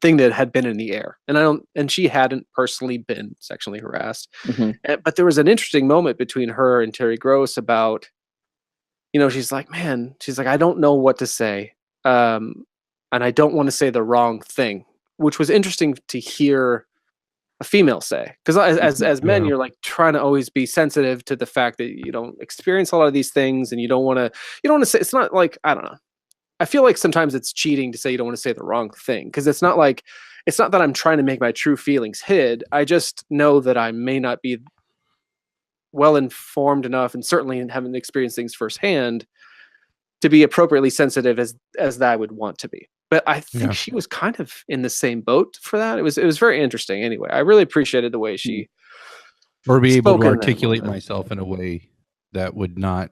thing that had been in the air, and she hadn't personally been sexually harassed. But there was an interesting moment between her and Terry Gross about, you know, she's like, I don't know what to say, and I don't want to say the wrong thing, which was interesting to hear a female say, because as men, you're like trying to always be sensitive to the fact that you don't experience a lot of these things, and you don't want to say. It's not like, I don't know. I feel like sometimes it's cheating to say you don't want to say the wrong thing, because it's not that I'm trying to make my true feelings hid. I just know that I may not be well informed enough, and certainly haven't experienced things firsthand, to be appropriately sensitive as I would want to be. But I think she was kind of in the same boat for that. It was very interesting. Anyway, I really appreciated the way she be able to articulate myself in a way that would not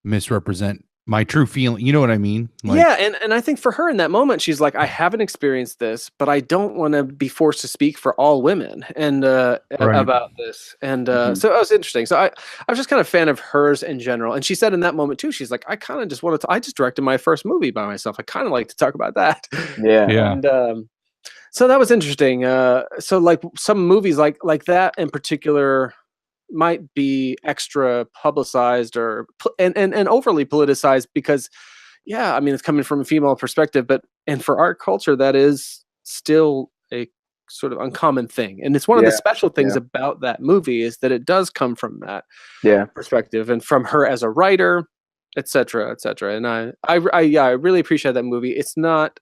misrepresent my true feeling. You know what I mean? Like, yeah. And I think for her in that moment, she's like, I haven't experienced this, but I don't want to be forced to speak for all women and about this. And so it was interesting. So I was just kind of a fan of hers in general. And she said in that moment too, she's like, I kind of just I just directed my first movie by myself. I kind of like to talk about that. Yeah. And so that was interesting. So like some movies like that in particular might be extra publicized and overly politicized, because I mean, it's coming from a female perspective, and for our culture, that is still a sort of uncommon thing. And it's one of the special things about that movie is that it does come from that perspective, and from her as a writer, et cetera, et cetera. And I really appreciate that movie. It's not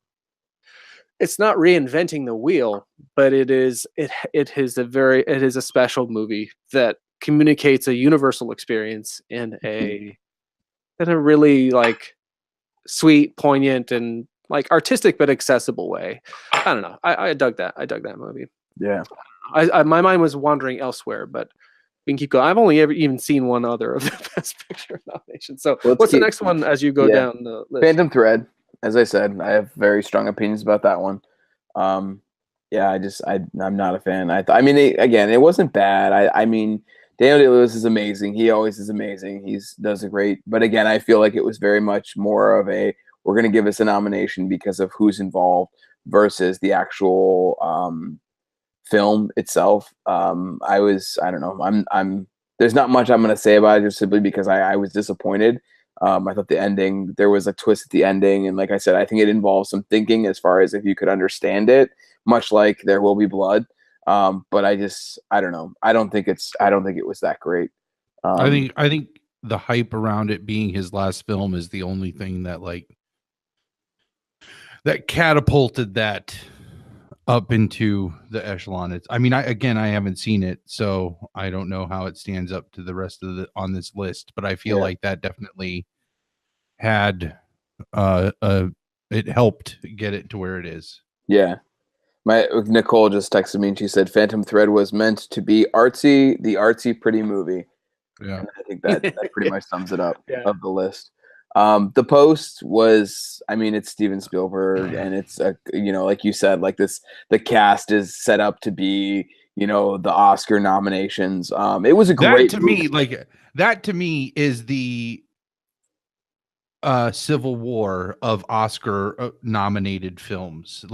reinventing the wheel, but it is a special movie that communicates a universal experience in a really like sweet, poignant, and like artistic but accessible way. I don't know. I dug that. I dug that movie. Yeah. My mind was wandering elsewhere, but we can keep going. I've only ever even seen one other of the Best Picture nominations. So what's the next one as you go down the list? Phantom Thread. As I said, I have very strong opinions about that one. I'm not a fan. I mean, it wasn't bad. I mean, Daniel Day-Lewis is amazing. He always is amazing. Does a great. But again, I feel like it was very much more of we're going to give us a nomination because of who's involved versus the actual film itself. I don't know. There's not much I'm going to say about it, just simply because I was disappointed. I thought the ending, there was a twist at the ending, and like I said, I think it involves some thinking as far as if you could understand it, much like There Will Be Blood. But I don't know. I don't think it was that great. I think the hype around it being his last film is the only thing that that catapulted that up into the echelon. I haven't seen it, so I don't know how it stands up to the rest of on this list, but I feel like that definitely had it helped get it to where it is. Yeah. My Nicole just texted me and she said Phantom Thread was meant to be artsy, the artsy pretty movie. Yeah. And I think that pretty much sums it up Yeah. of the list. The Post was, I mean, it's Steven Spielberg, and it's like you said, like the cast is set up to be, the Oscar nominations. It was a great movie. That to me is the Civil War of Oscar nominated films.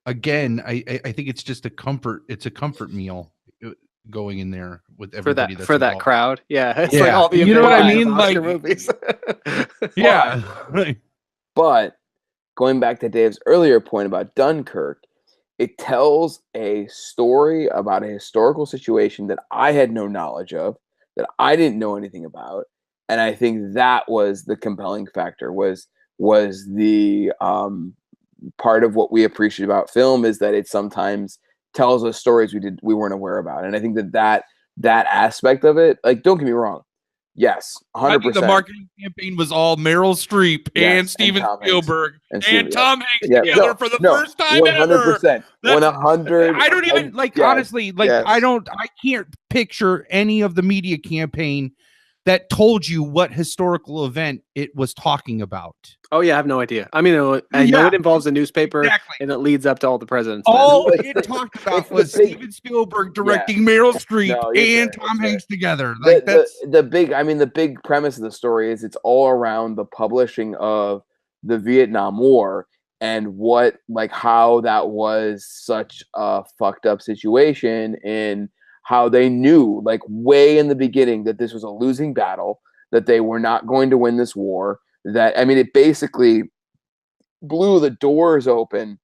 Again, I think it's just a comfort meal going in there with everybody for that crowd. Yeah, it's like all the you know what I mean, Oscar movies. Yeah. But going back to Dave's earlier point about Dunkirk, it tells a story about a historical situation that I had no knowledge of, that I didn't know anything about, and I think that was the compelling factor. Was the part of what we appreciate about film is that it sometimes tells us stories we weren't aware about, and I think that aspect of it, like, don't get me wrong, yes, 100%. I think the marketing campaign was all Meryl Streep and Steven Spielberg and Tom Hanks together for the first time 100%, 100. I don't even honestly, I can't picture any of the media campaign that told you what historical event it was talking about. Oh yeah, I have no idea. I mean, I know it involves a newspaper, and it leads up to all the presidents. All it talked about was Steven Spielberg directing Meryl Streep and Tom Hanks together. Like the big premise of the story is it's all around the publishing of the Vietnam War and how that was such a fucked up situation, and how they knew, like, way in the beginning, that this was a losing battle, that they were not going to win this war. That, I mean, it basically blew the doors open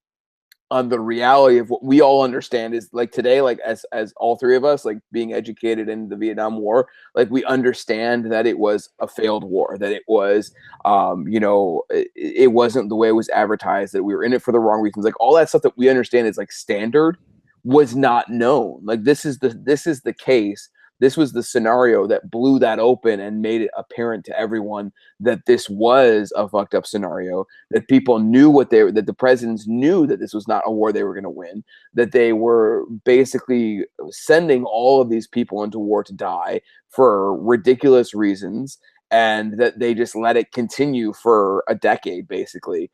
on the reality of what we all understand is, like, today, like, as all three of us, like, being educated in the Vietnam War, like, we understand that it was a failed war, that it was, it wasn't the way it was advertised, that we were in it for the wrong reasons, like, all that stuff that we understand is, like, standard, was not known. Like, this is the case. This was the scenario that blew that open and made it apparent to everyone that this was a fucked up scenario, that people knew that the presidents knew that this was not a war they were going to win, that they were basically sending all of these people into war to die for ridiculous reasons, and that they just let it continue for a decade, basically.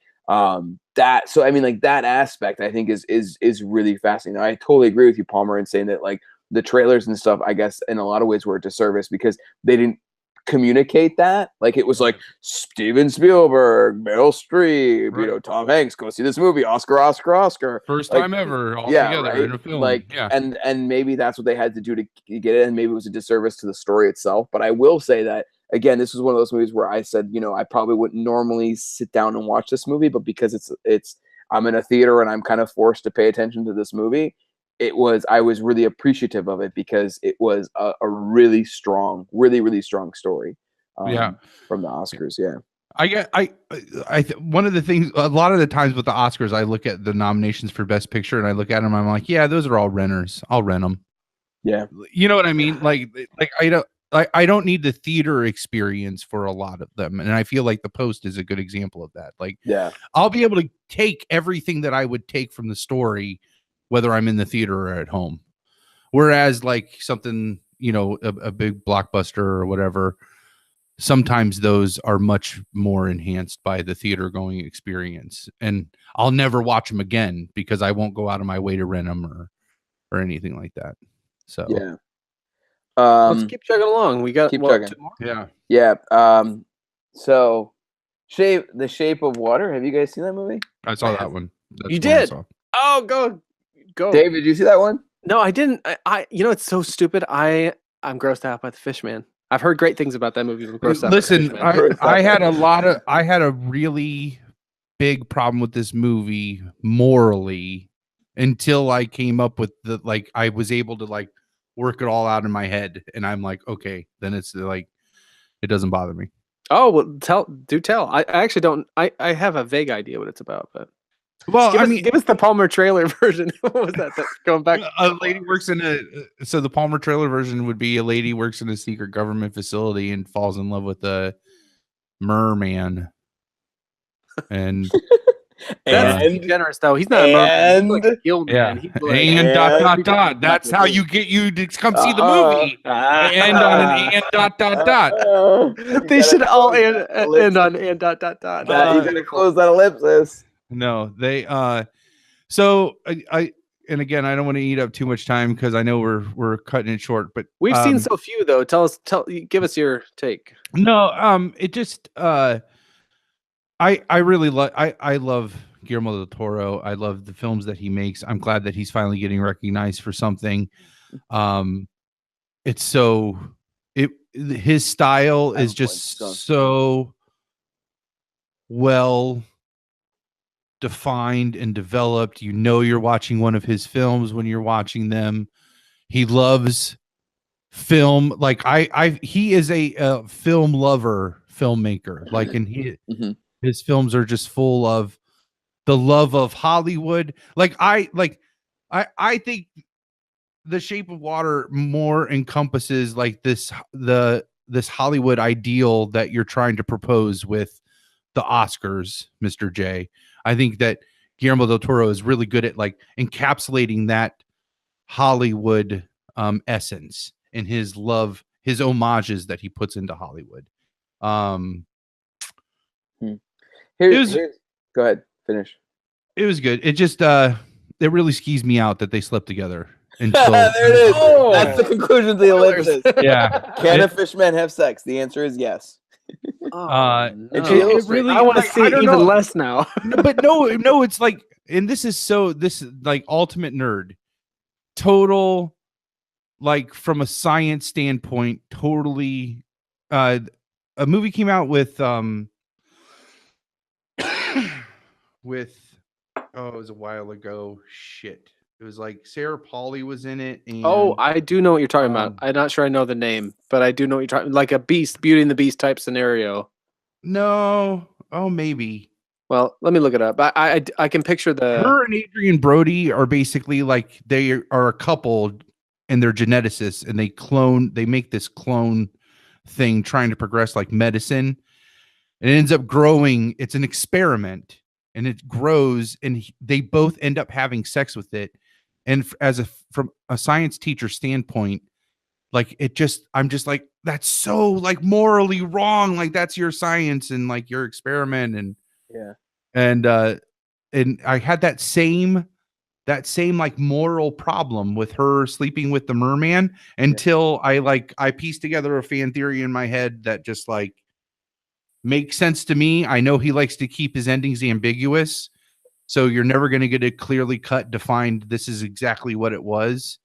That aspect, I think, is really fascinating. I totally agree with you, Palmer, in saying that, like, the trailers and stuff, I guess, in a lot of ways were a disservice because they didn't communicate that. Like, it was like Steven Spielberg, Meryl Streep, Tom Hanks, go see this movie, Oscar. First time ever all together in a film. And maybe that's what they had to do to get it, and maybe it was a disservice to the story itself. But I will say that, again, this was one of those movies where I said, I probably wouldn't normally sit down and watch this movie, but because I'm in a theater and I'm kind of forced to pay attention to this movie, I was really appreciative of it because it was a really strong, really strong story. From the Oscars. One of the things, a lot of the times with the Oscars, I look at the nominations for Best Picture and I look at them, I'm like, yeah, those are all renters. I'll rent them. Yeah. You know what I mean? Like I don't need the theater experience for a lot of them. And I feel like The Post is a good example of that. Like, I'll be able to take everything that I would take from the story, whether I'm in the theater or at home. Whereas, like, something, a big blockbuster or whatever, sometimes those are much more enhanced by the theater going experience. And I'll never watch them again because I won't go out of my way to rent them or anything like that. So, let's keep chugging along. We got 2 more? Yeah. So The Shape of Water. Have you guys seen that movie? I saw that one. You did? Oh, go. Dave, did you see that one? No, I didn't. I it's so stupid. I'm grossed out by The Fishman. I've heard great things about that movie. Listen, I had a really big problem with this movie morally until I came up with I was able to work it all out in my head, and I'm like, okay, then it's like, it doesn't bother me. Oh, well, tell. I actually don't. I have a vague idea what it's about, but. Well, give us the Palmer trailer version. What was that? That's going back. A lady works so the Palmer trailer version would be a lady works in a secret government facility and falls in love with a merman. And That's And generous though. He's not a merman. He's like a and gill man. Yeah. He's like, And and- That's how you get you to come see the movie. They end on an and You they gotta should all close end, that ellipsis. on and ... You gotta close that ellipsis. No, they so I and again I don't want to eat up too much time because I know we're cutting it short, but We've seen so few though. Give us your take. no, it just I really I love Guillermo del Toro. I love the films that he makes. I'm glad that he's finally getting recognized for something. It's so his style is just so well defined and developed. You know you're watching one of his films when you're watching them. He loves film. Like he is a film lover, filmmaker. Like, and his films are just full of the love of Hollywood. I think The Shape of Water more encompasses like this Hollywood ideal that you're trying to propose with the Oscars, Mr. J. I think that Guillermo del Toro is really good at like encapsulating that Hollywood essence in his love, his homages that he puts into Hollywood. Here's go ahead, finish. It was good. It just it really skees me out that they slept together. Until there it is. That's the conclusion of the ellipsis. Yeah. Can a fishman have sex? The answer is yes. It really, I want to see it even less now. But no, it's like, and this is like ultimate nerd, total, like from a science standpoint, totally. A movie came out with it was a while ago. Shit. It was like Sarah Pauli was in it. And, I do know what you're talking about. I'm not sure I know the name, but I do know what you're talking. Like a Beauty and the Beast type scenario. No. Oh, maybe. Well, let me look it up. I can picture her and Adrian Brody are basically like they are a couple, and they're geneticists, and they make this clone thing trying to progress like medicine, and it ends up growing. It's an experiment, and it grows, and they both end up having sex with it. And from a science teacher standpoint, like I'm just like, that's so like morally wrong. Like that's your science and like your experiment. And yeah. And I had that same like moral problem with her sleeping with the merman until I pieced together a fan theory in my head that just like makes sense to me. I know he likes to keep his endings ambiguous. So you're never going to get a clearly cut, defined, this is exactly what it was.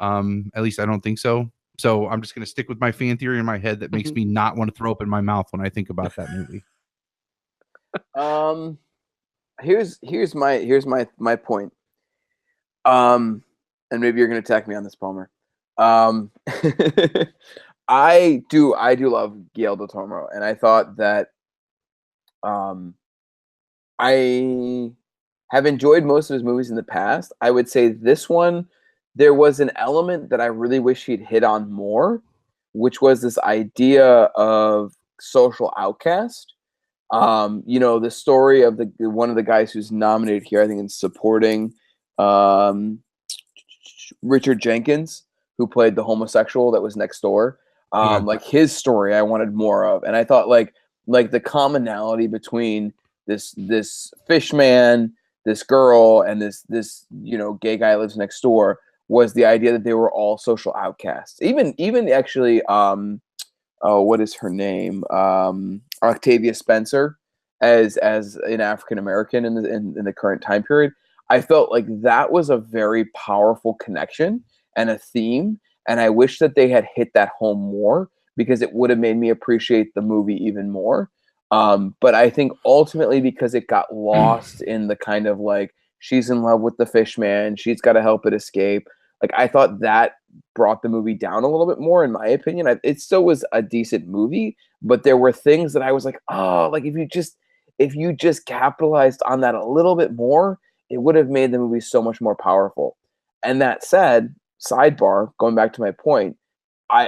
At least I don't think so. So I'm just going to stick with my fan theory in my head that makes me not want to throw up in my mouth when I think about that movie. Here's my point. And maybe you're going to attack me on this, Palmer. I do love Guillermo del Toro, and I thought that I have enjoyed most of his movies in the past. I would say this one, there was an element that I really wish he'd hit on more, which was this idea of social outcast. The story of one of the guys who's nominated here, I think in supporting, Richard Jenkins, who played the homosexual that was next door. Like his story, I wanted more of, and I thought like the commonality between this fish man, this girl, and this gay guy lives next door was the idea that they were all social outcasts. Even actually, what is her name? Octavia Spencer, as an African American in the current time period. I felt like that was a very powerful connection and a theme, and I wish that they had hit that home more because it would have made me appreciate the movie even more. But I think ultimately because it got lost in the kind of like she's in love with the fish man, she's got to help it escape. Like I thought that brought the movie down a little bit more, in my opinion. It still was a decent movie, but there were things that I was like, oh, like if you just capitalized on that a little bit more, it would have made the movie so much more powerful. And that said, sidebar, going back to my point,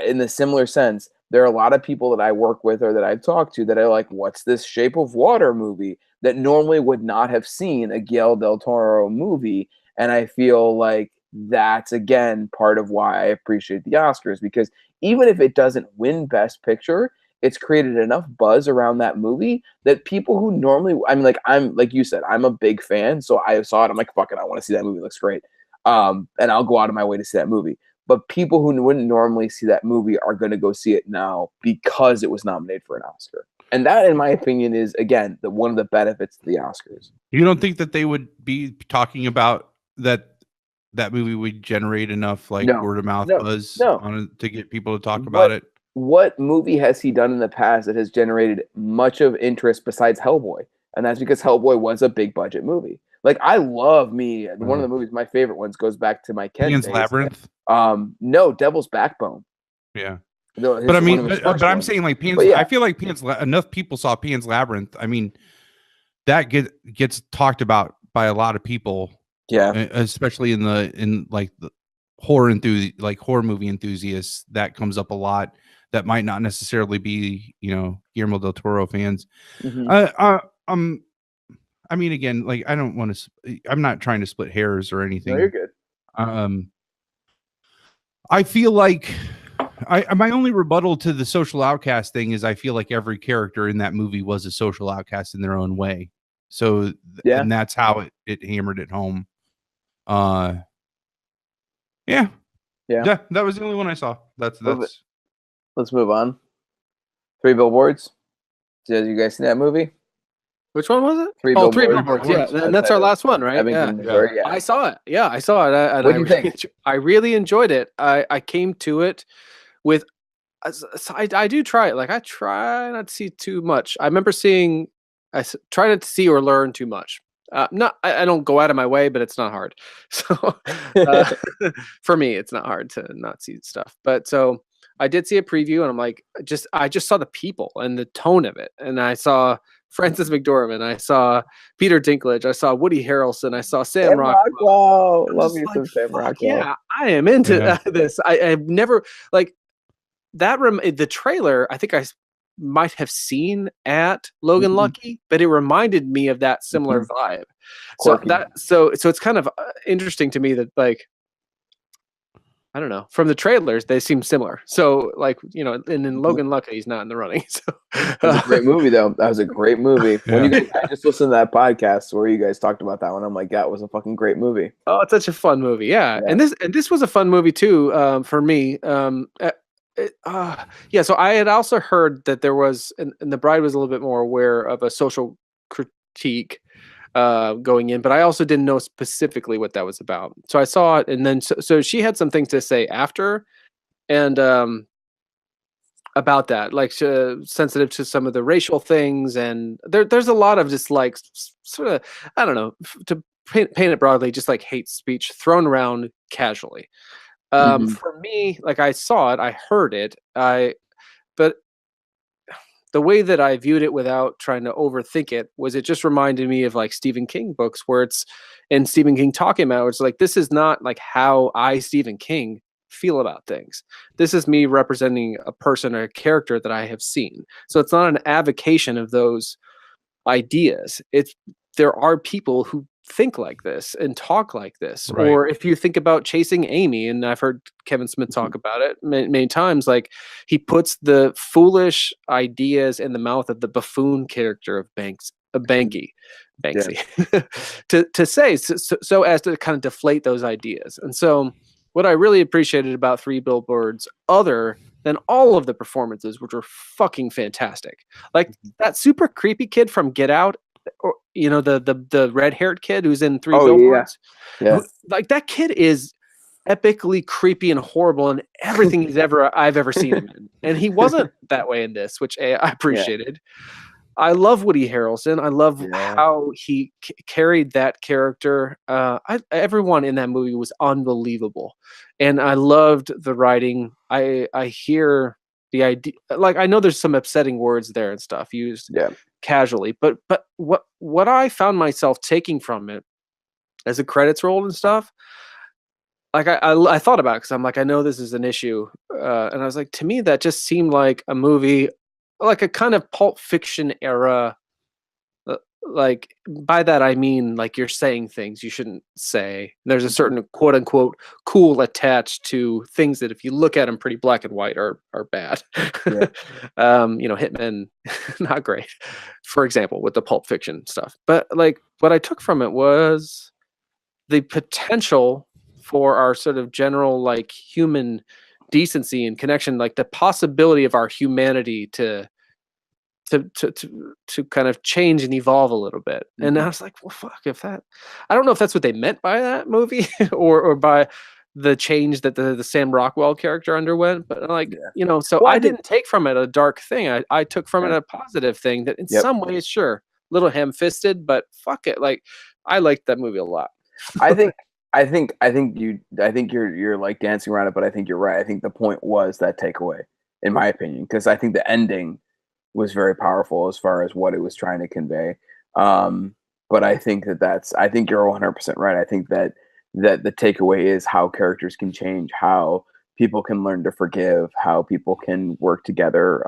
in the similar sense, there are a lot of people that I work with or that I've talked to that are like, what's this Shape of Water movie? that normally would not have seen a Guillermo del Toro movie. And I feel like that's, again, part of why I appreciate the Oscars, because even if it doesn't win Best Picture, it's created enough buzz around that movie that people who normally, I mean, I'm like you said, I'm a big fan, so I saw it, I'm like, fuck it, I want to see that movie, it looks great. And I'll go out of my way to see that movie. But people who wouldn't normally see that movie are going to go see it now because it was nominated for an Oscar. And that, in my opinion, is, again, one of the benefits of the Oscars. You don't think that they would be talking about that movie would generate enough word of mouth buzz to get people to talk about it? What movie has he done in the past that has generated much of interest besides Hellboy? And that's because Hellboy was a big budget movie. Like, I love one of the movies, my favorite ones, goes back to my Ken Pan's days. Labyrinth? No, Devil's Backbone. Yeah. But I mean, but I'm saying like Pan's. I feel like enough people saw Pan's Labyrinth. I mean, that gets talked about by a lot of people. Yeah, especially in the horror movie enthusiasts. That comes up a lot. That might not necessarily be Guillermo del Toro fans. Mm-hmm. I mean, again, like, I don't want to. I'm not trying to split hairs or anything. No, you're good. I feel like my only rebuttal to the social outcast thing is I feel like every character in that movie was a social outcast in their own way. So and that's how it hammered it home. Yeah. That was the only one I saw. That's. Let's move on. 3 Billboards. Did you guys see that movie? Which one was it? 3 Billboards. 3 Billboards. Yeah, and that's our last one, right? Yeah. I saw it. Yeah, I saw it. What do you think? I really enjoyed it. I came to it with. I do try it. Like, I try not to see too much. I remember seeing. I try not to see or learn too much. I don't go out of my way, but it's not hard. So for me, it's not hard to not see stuff. But so I did see a preview, and I'm like, I just saw the people and the tone of it, and I saw Frances McDormand, I saw Peter Dinklage, I saw Woody Harrelson, I saw Sam Rockwell. Love you some Sam Rockwell. Yeah, I am into this. I've never like that. The trailer, I think I might have seen at Logan Lucky, but it reminded me of that similar vibe. So it's kind of interesting to me that, like, I don't know, from the trailers they seem similar. So, like, and in Logan Lucky, he's not in the running. So it was a great movie, though. That was a great movie. When I just listened to that podcast where you guys talked about that one, I'm like, that was a fucking great movie. Oh, it's such a fun movie. Yeah. And this was a fun movie too, for me. So I had also heard that there was, and The Bride was a little bit more aware of a social critique going in, but I also didn't know specifically what that was about. So I saw it, and then so she had some things to say after, and about that, like, sensitive to some of the racial things, and there's a lot of just like sort of, I don't know, to paint it broadly, just like hate speech thrown around casually. For me, like, I saw it, I heard it, but the way that I viewed it without trying to overthink it was, it just reminded me of like Stephen King books where and Stephen King talking about, it's like, this is not like how Stephen King feel about things. This is me representing a person or a character that I have seen. So it's not an avocation of those ideas. There are people who think like this and talk like this. Right. Or if you think about Chasing Amy, and I've heard Kevin Smith talk about it many times, like, he puts the foolish ideas in the mouth of the buffoon character of Banksy to say so as to kind of deflate those ideas. And so what I really appreciated about 3 Billboards, other than all of the performances, which were fucking fantastic, like that super creepy kid from Get Out, or the red-haired kid who's in 3 Billboards. Yeah. Like, that kid is epically creepy and horrible in everything I've ever seen him in. And he wasn't that way in this, which I appreciated. I love Woody Harrelson. I love how he carried that character. Everyone in that movie was unbelievable, and I loved the writing. I hear the idea, like, I know there's some upsetting words there and stuff used casually, but what I found myself taking from it as the credits rolled and stuff, like, I thought about it, because I'm like, I know this is an issue, and I was like, to me that just seemed like a movie, like a kind of Pulp Fiction era, like by that I mean like you're saying things you shouldn't say. There's a certain quote unquote cool attached to things that if you look at them pretty black and white are bad. Yeah. Hitmen not great, for example, with the Pulp Fiction stuff. But like what I took from it was the potential for our sort of general like human decency and connection, like the possibility of our humanity to kind of change and evolve a little bit. And I was like, well, fuck, if that, I don't know if that's what they meant by that movie or by the change that the Sam Rockwell character underwent, but like, so I didn't take from it a dark thing. I took from it a positive thing that in some ways, sure, a little ham-fisted, but fuck it. Like, I liked that movie a lot. I think you're like dancing around it, but I think you're right. I think the point was that takeaway, in my opinion, because I think the ending was very powerful as far as what it was trying to convey. But I think I think you're 100% right. I think that the takeaway is how characters can change, how people can learn to forgive, how people can work together.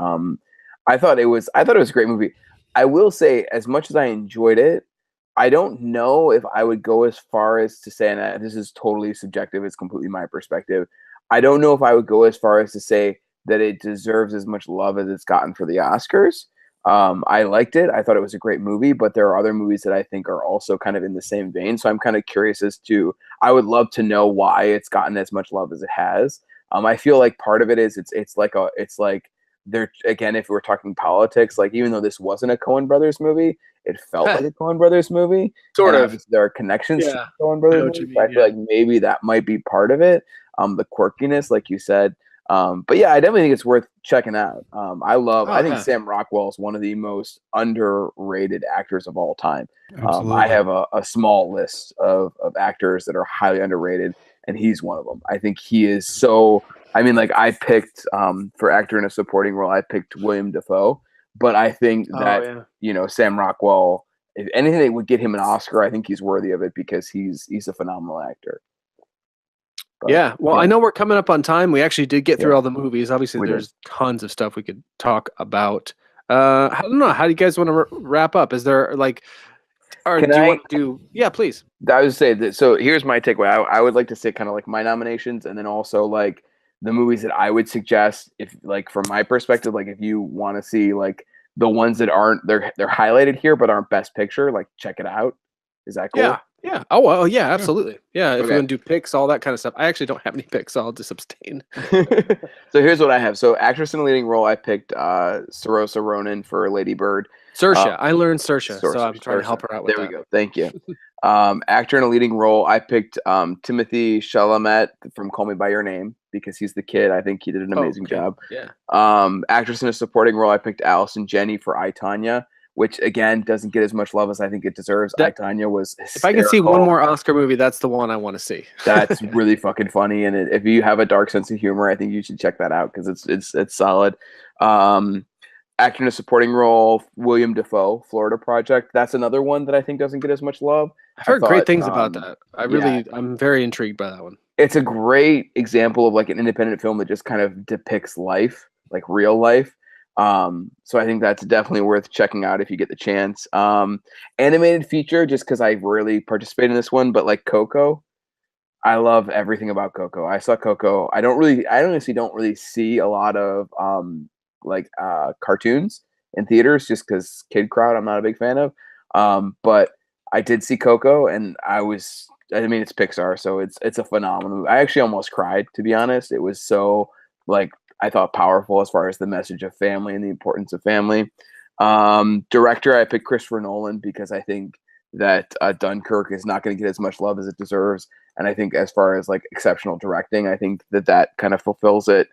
I thought it was a great movie. I will say, as much as I enjoyed it, I don't know if I would go as far as to say, and this is totally subjective, it's completely my perspective. I don't know if I would go as far as to say that it deserves as much love as it's gotten for the Oscars. I liked it. I thought it was a great movie, but there are other movies that I think are also kind of in the same vein. So I'm kind of curious as to, I would love to know why it's gotten as much love as it has. I feel like part of it is it's like they're, again, if we're talking politics, like even though this wasn't a Coen Brothers movie, it felt like a Coen Brothers movie. Sort of. There are connections to Coen Brothers movies. I feel like maybe that might be part of it. The quirkiness, like you said. But yeah, I definitely think it's worth checking out. I think Sam Rockwell is one of the most underrated actors of all time. I have a small list of actors that are highly underrated, and he's one of them. I think he is so, I mean, like I picked, for actor in a supporting role, I picked William Dafoe, but I think that, Sam Rockwell, if anything that would get him an Oscar, I think he's worthy of it because he's a phenomenal actor. But, I know we're coming up on time. We actually did get through all the movies. Obviously, there's tons of stuff we could talk about. I don't know. How do you guys want to wrap up? Is there like, or do you want to do? Yeah, please. I would say that. So here's my takeaway. I would like to say kind of like my nominations, and then also like the movies that I would suggest, if like from my perspective, like if you want to see like the ones that aren't they're highlighted here but aren't Best Picture, like check it out. Is that cool? Yeah. Oh, well, yeah, absolutely. Yeah, if you want to do picks, all that kind of stuff. I actually don't have any picks, so I'll just abstain. So here's what I have. So actress in a leading role, I picked Saoirse Ronan for Lady Bird. Saoirse. I learned Saoirse, so I'm trying to help her out with that. There we go. Thank you. Actor in a leading role, I picked Timothy Chalamet from Call Me by Your Name because he's the kid. I think he did an amazing job. Yeah. Actress in a supporting role, I picked Allison Janney for I, Tonya, which again doesn't get as much love as I think it deserves. I, Tonya was hysterical. If I can see one more Oscar movie, that's the one I want to see. That's really fucking funny, and if you have a dark sense of humor, I think you should check that out because it's solid. Actor in a supporting role, William Dafoe, Florida Project. That's another one that I think doesn't get as much love. I've heard great things about that. I'm very intrigued by that one. It's a great example of like an independent film that just kind of depicts life, like real life. So I think that's definitely worth checking out if you get the chance. Animated feature, just because I rarely participate in this one, but like Coco, I love everything about Coco. I saw Coco. I honestly don't really see a lot of cartoons in theaters just because kid crowd I'm not a big fan of. But I did see Coco, and it's Pixar, so it's a phenomenal movie. I actually almost cried, to be honest. It was so I thought powerful as far as the message of family and the importance of family. Director, I picked Christopher Nolan because I think that Dunkirk is not going to get as much love as it deserves. And I think as far as like exceptional directing, I think that kind of fulfills it.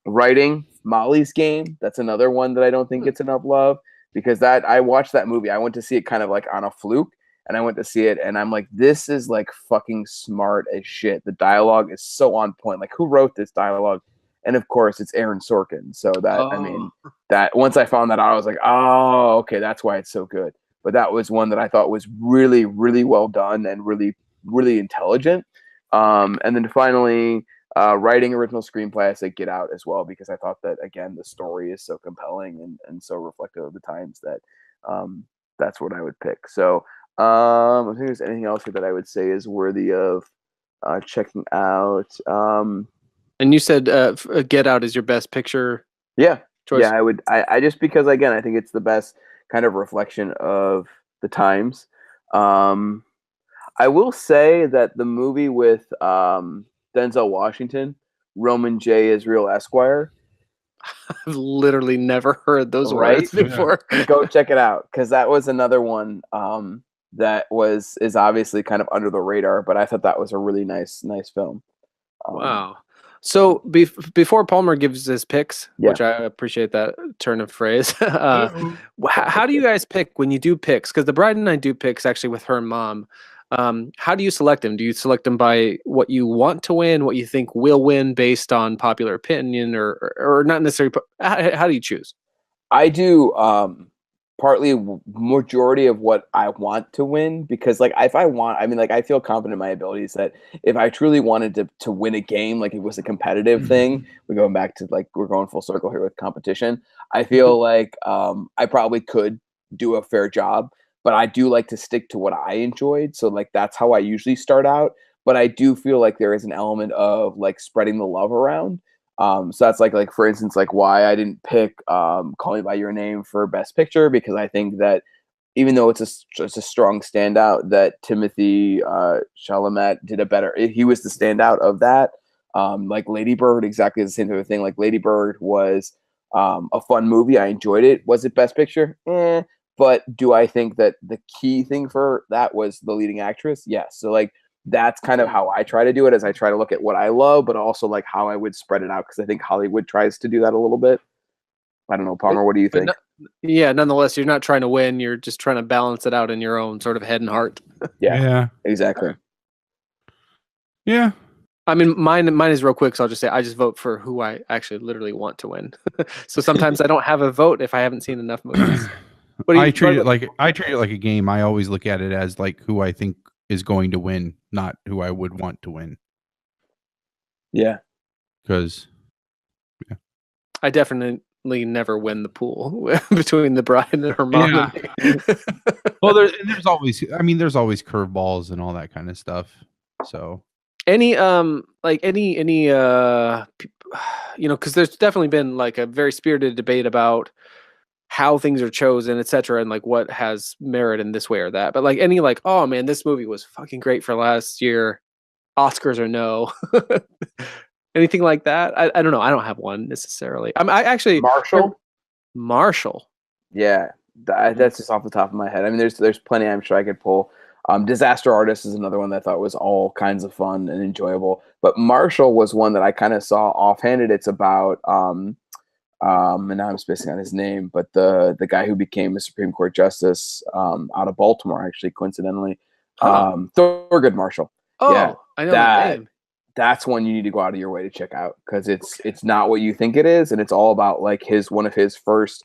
Writing, Molly's Game. That's another one that I don't think gets enough love because I watched that movie. I went to see it kind of like on a fluke, and I went to see it and I'm like, this is like fucking smart as shit. The dialogue is so on point. Like, who wrote this dialogue? And of course, it's Aaron Sorkin. So that once I found that out, I was like, oh, okay, that's why it's so good. But that was one that I thought was really, really well done and really, really intelligent. And then finally, writing original screenplay, I say Get Out as well, because I thought that, again, the story is so compelling and so reflective of the times that that's what I would pick. So I think there's anything else here that I would say is worthy of checking out. And you said Get Out is your best picture Yeah, choice. I would. I just because again, I think it's the best kind of reflection of the times. Um, I will say that the movie with Denzel Washington, Roman J. Israel Esquire, I've literally never heard those right? words before. Go check it out because that was another one that is obviously kind of under the radar, but I thought that was a really nice film. Wow. So before Palmer gives his picks, which I appreciate that turn of phrase, how do you guys pick when you do picks? Because the bride and I do picks actually with her mom. How do you select them? Do you select them by what you want to win, what you think will win based on popular opinion, or not necessarily? How do you choose? I do partly majority of what I want to win because like if I want, I mean like I feel confident in my abilities that if I truly wanted to win a game, like it was a competitive thing, we're going back to like we're going full circle here with competition. I feel like I probably could do a fair job, but I do like to stick to what I enjoyed. So like that's how I usually start out. But I do feel like there is an element of like spreading the love around. So that's like for instance, like why I didn't pick Call Me by Your Name for Best Picture because I think that even though it's a strong standout, that Timothy Chalamet did a better. He was the standout of that. Like Lady Bird, exactly the same type of thing. Like Lady Bird was a fun movie. I enjoyed it. Was it Best Picture? But do I think that the key thing for that was the leading actress? Yes. So like that's kind of how I try to do it as I try to look at what I love, but also like how I would spread it out because I think Hollywood tries to do that a little bit. I don't know, Palmer, what do you think? Nonetheless, you're not trying to win. You're just trying to balance it out in your own sort of head and heart. Yeah, exactly. Yeah. I mean, mine is real quick, so I'll just say I just vote for who I actually literally want to win. So sometimes I don't have a vote if I haven't seen enough movies. I treat it like a game. I always look at it as like who I think is going to win, not who I would want to win. Yeah. Because I definitely never win the pool between the bride and her mom. Yeah. Well, there's always curveballs and all that kind of stuff. So any because there's definitely been like a very spirited debate about how things are chosen, etc., and like what has merit in this way or that. But like any like, oh man, this movie was fucking great for last year, Oscars or no. Anything like that? I don't know. I don't have one necessarily. I actually Marshall. Yeah, that's just off the top of my head. I mean, there's plenty I'm sure I could pull. Disaster Artist is another one that I thought was all kinds of fun and enjoyable. But Marshall was one that I kind of saw offhanded. It's about and now I'm spacing on his name, but the guy who became a Supreme Court justice out of Baltimore, actually, coincidentally, Thurgood Marshall. Oh, yeah, I know that name. That's one you need to go out of your way to check out because it's not what you think it is, and it's all about like one of his first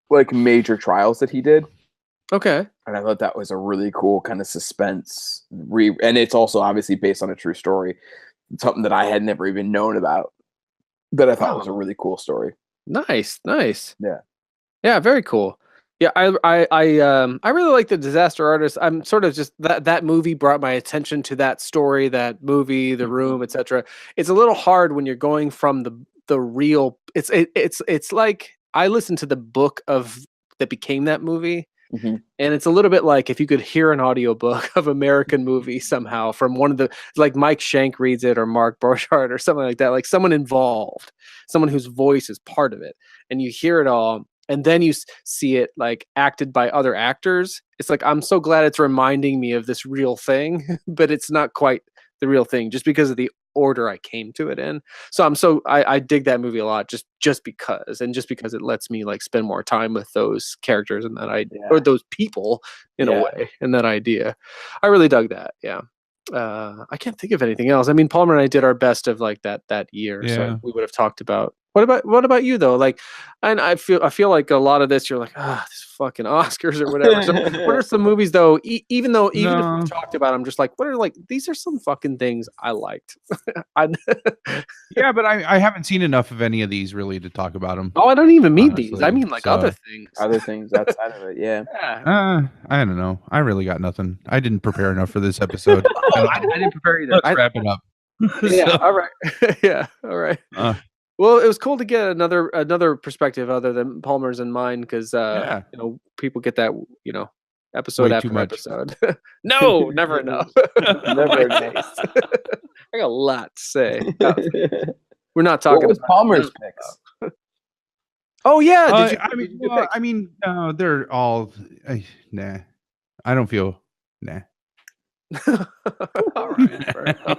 like major trials that he did. Okay. And I thought that was a really cool kind of suspense and it's also obviously based on a true story. It's something that I had never even known about that I thought was a really cool story. Nice. Yeah, very cool. Yeah, I really like The Disaster Artist. I'm sort of just that movie brought my attention to that story, that movie, The Room, etc. It's a little hard when you're going from the real. It's like I listened to the book that became that movie. Mm-hmm. And it's a little bit like if you could hear an audiobook of American movie somehow from one of the, like Mike Shank reads it or Mark Borchardt or something like that, like someone involved, someone whose voice is part of it. And you hear it all. And then you see it like acted by other actors. It's like, I'm so glad it's reminding me of this real thing, but it's not quite the real thing just because of the order I came to it in. So I dig that movie a lot just because it lets me like spend more time with those characters and that idea or those people in a way and that idea. I really dug that. Yeah. I can't think of anything else. I mean, Palmer and I did our best of like that year. Yeah. So we would have talked about What about you though? Like, and I feel like a lot of this you're like, these fucking Oscars or whatever. So what are some movies though? Even if we talked about them, just like what are like these are some fucking things I liked. Yeah, but I haven't seen enough of any of these really to talk about them. Oh, I don't even mean these. I mean like other things. Other things outside of it. Yeah. I don't know. I really got nothing. I didn't prepare enough for this episode. I didn't prepare either. Let's wrap it up. Yeah. All right. Yeah. All right. Well, it was cool to get another perspective other than Palmer's and mine because you know, people get that, you know, episode Way after too much. episode. No, never enough. Never enough. I got a lot to say. We're not talking What was about Palmer's picks? Oh yeah, I mean, they're all nah. I don't feel nah. All right, fair enough.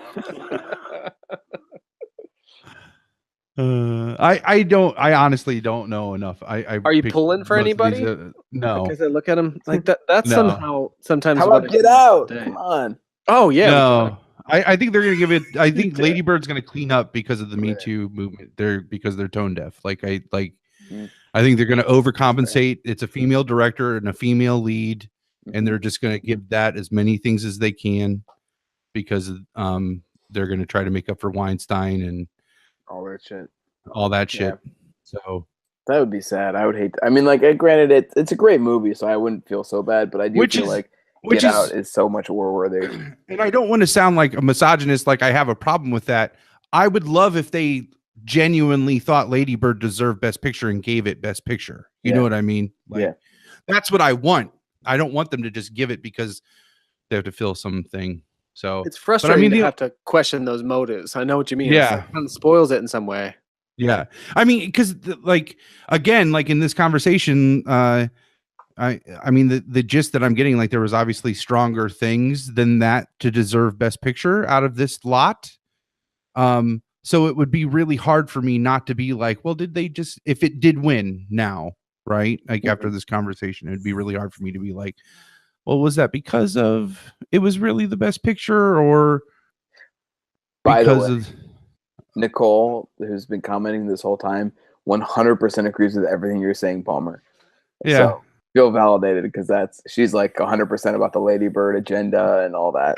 I honestly don't know enough. Are you pulling for anybody? No, because I look at them like that. That's somehow sometimes. How about Get Out? Come on. Oh yeah. No, I think they're gonna give it. I think Lady Bird's gonna clean up because of the Me Too movement. Because they're tone deaf. I think they're gonna overcompensate. It's a female director and a female lead, and they're just gonna give that as many things as they can because they're gonna try to make up for Weinstein and all that shit. So that would be sad. I would hate. I mean, like, granted, it's a great movie, so I wouldn't feel so bad. But I do feel like Get Out is so much war worthy. And I don't want to sound like a misogynist. Like I have a problem with that. I would love if they genuinely thought Lady Bird deserved Best Picture and gave it Best Picture. You know what I mean? Like, that's what I want. I don't want them to just give it because they have to fill something. So it's frustrating to have to question those motives. I know what you mean. Yeah, it kind of spoils it in some way. Yeah, I mean, because like again, like in this conversation, I mean the gist that I'm getting, like there was obviously stronger things than that to deserve Best Picture out of this lot. So it would be really hard for me not to be like, well, did they just, if it did win now, right? Like after this conversation, it'd be really hard for me to be like, well, was that because of it was really the Best Picture or because of Nicole, who's been commenting this whole time, 100% agrees with everything you're saying, Palmer. Yeah. So feel validated because she's like 100% about the Lady Bird agenda and all that.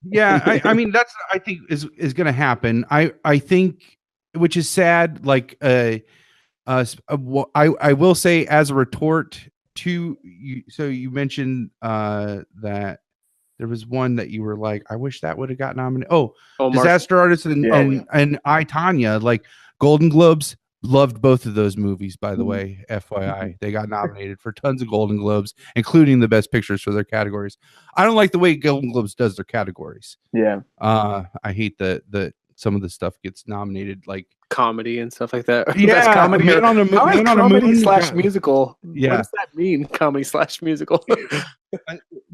Yeah, I mean that's I think is going to happen. I think, which is sad. Like I will say as a retort to you. So you mentioned that there was one that you were like, I wish that would have got nominated. Disaster Artist and I, Tonya, like Golden Globes. Loved both of those movies, by the way. FYI, they got nominated for tons of Golden Globes, including the Best Pictures for their categories. I don't like the way Golden Globes does their categories. Yeah. I hate that some of the stuff gets nominated, like comedy and stuff like that. Yeah, Best comedy Man on a Moon / musical. Yeah. What does that mean? Comedy / musical.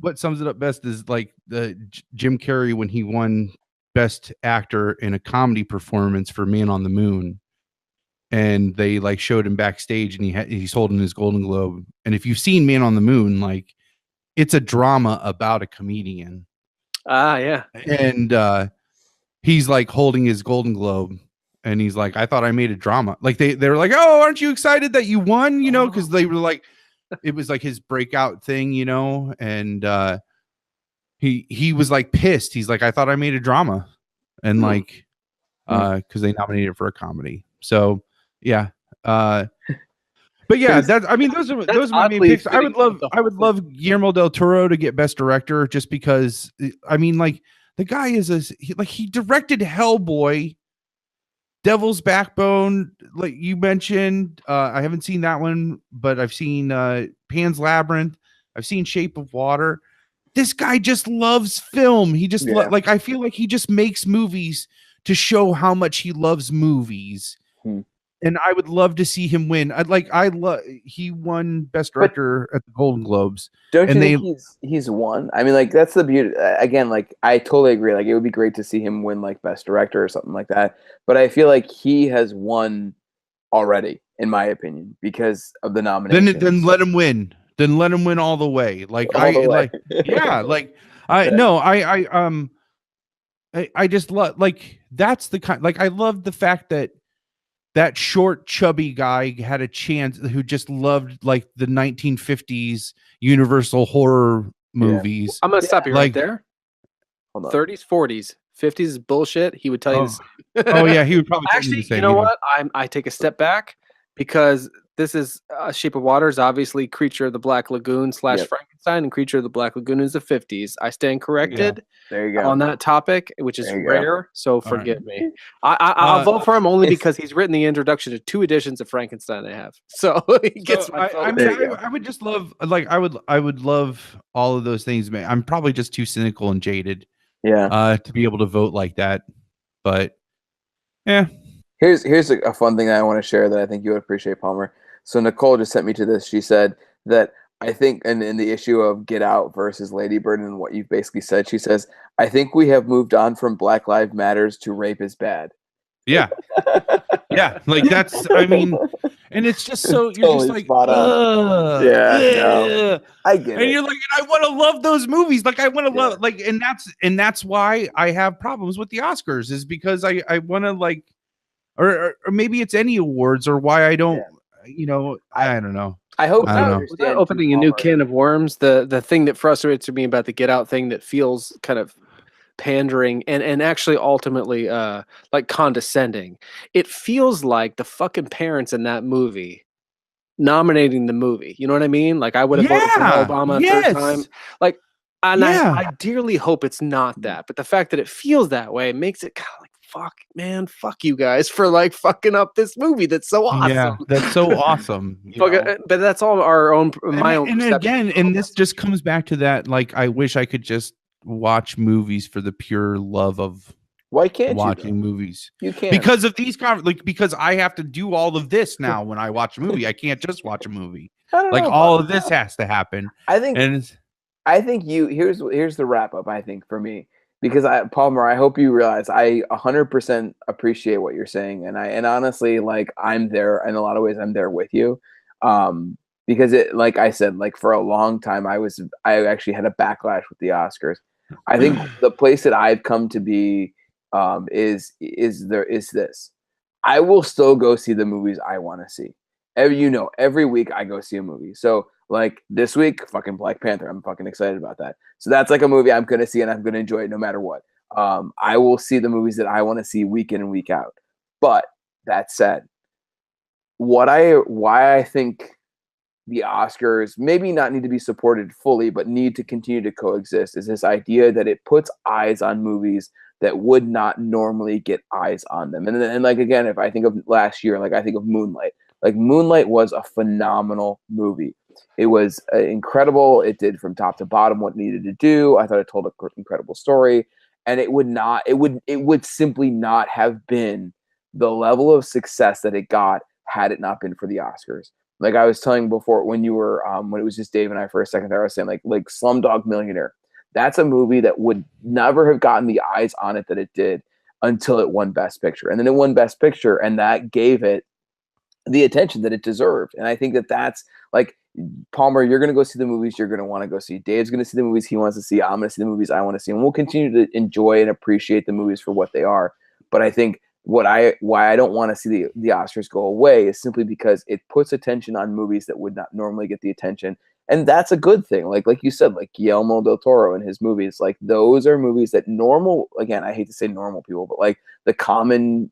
What sums it up best is like the Jim Carrey when he won Best Actor in a comedy performance for Man on the Moon. And they like showed him backstage and he's holding his Golden Globe. And if you've seen Man on the Moon, like it's a drama about a comedian. Yeah. And he's like holding his Golden Globe and he's like, I thought I made a drama. Like they were like, oh, aren't you excited that you won? You know, because they were like, it was like his breakout thing, you know, and he was like pissed. He's like, I thought I made a drama. And like because they nominated for a comedy. So yeah. But yeah, those are my main picks. I would love Guillermo del Toro to get Best Director just because I mean, like the guy is he directed Hellboy, Devil's Backbone, like you mentioned. I haven't seen that one, but I've seen Pan's Labyrinth. I've seen Shape of Water. This guy just loves film. He just like I feel like he just makes movies to show how much he loves movies. And I would love to see him win. He won Best Director at the Golden Globes. Don't you think he's won? I mean, like that's the beauty. Again, like I totally agree. Like it would be great to see him win like Best Director or something like that. But I feel like he has won already, in my opinion, because of the nomination. Then let him win. Then let him win all the way. I just love like that's the kind. Like I love the fact that that short, chubby guy had a chance who just loved like the 1950s Universal horror movies. I'm gonna stop you right Like, there. Hold on. 30s, 40s, 50s is bullshit. He would tell you the same. Oh yeah, he would probably tell me Actually, the same. you know what? I take a step back because this is Shape of Water is obviously Creature of the Black Lagoon / Frankenstein, and Creature of the Black Lagoon is the 50s. I stand corrected There you go. on that topic, which is There you go. rare. So forgive me. I'll vote for him only because he's written the introduction to 2 editions of Frankenstein I have. So he gets my vote. I mean, I would just love, like, I would love all of those things, man. I'm probably just too cynical and jaded, to be able to vote like that. But yeah. Here's a fun thing that I want to share that I think you would appreciate, Palmer. So Nicole just sent me to this. She said that I think in the issue of Get Out versus Lady Bird and what you've basically said, she says, I think we have moved on from Black Lives Matters to rape is bad. Yeah. Yeah. Like that's, I mean, and it's just so, you're Totally just like, spot on. No, I get it. And you're like, I want to love those movies. Like I want to love, like, and that's why I have problems with the Oscars, is because I want to, like, or maybe it's any awards, or why I don't, you know, I don't know. I hope without opening a new can of worms, the thing that frustrates me about the Get Out thing that feels kind of pandering and actually ultimately like condescending. It feels like the fucking parents in that movie nominating the movie. You know what I mean? Like I would have voted for Obama a third time. Like, and I dearly hope it's not that. But the fact that it feels that way makes it kind of like, fuck, man, fuck you guys for like fucking up this movie that's so awesome. Yeah, that's so awesome. But that's all our own, my own. And again, and this just comes back to that. Like, I wish I could just watch movies for the pure love of watching movies. You can't, because of these because I have to do all of this now when I watch a movie. I can't just watch a movie. Like all of this has to happen. I think here's the wrap up. I think for me, because Palmer, I hope you realize I 100% appreciate what you're saying, and honestly, like, I'm there in a lot of ways. I'm there with you, because it, like I said, like for a long time, I actually had a backlash with the Oscars. I think the place that I've come to be is this. I will still go see the movies I want to see. Every week I go see a movie. So like this week, fucking Black Panther. I'm fucking excited about that. So that's like a movie I'm gonna see and I'm gonna enjoy it no matter what. I will see the movies that I want to see week in and week out. But that said, why I think the Oscars maybe not need to be supported fully, but need to continue to coexist is this idea that it puts eyes on movies that would not normally get eyes on them. And like, again, if I think of last year, like I think of Moonlight. Like Moonlight was a phenomenal movie. It was incredible. It did from top to bottom what it needed to do. I thought it told an incredible story, and it would simply not have been the level of success that it got had it not been for the Oscars. Like I was telling before, when you were when it was just Dave and I for a second there, I was saying like Slumdog Millionaire. That's a movie that would never have gotten the eyes on it that it did until it won Best Picture, and then it won Best Picture, and that gave it the attention that it deserved. And I think that that's like, Palmer, you're going to go see the movies you're going to want to go see. Dave's going to see the movies he wants to see. I'm going to see the movies I want to see. And we'll continue to enjoy and appreciate the movies for what they are. But I think why I don't want to see the Oscars go away is simply because it puts attention on movies that would not normally get the attention. And that's a good thing. Like you said, like Guillermo del Toro and his movies, like those are movies that again, I hate to say normal people, but like the common,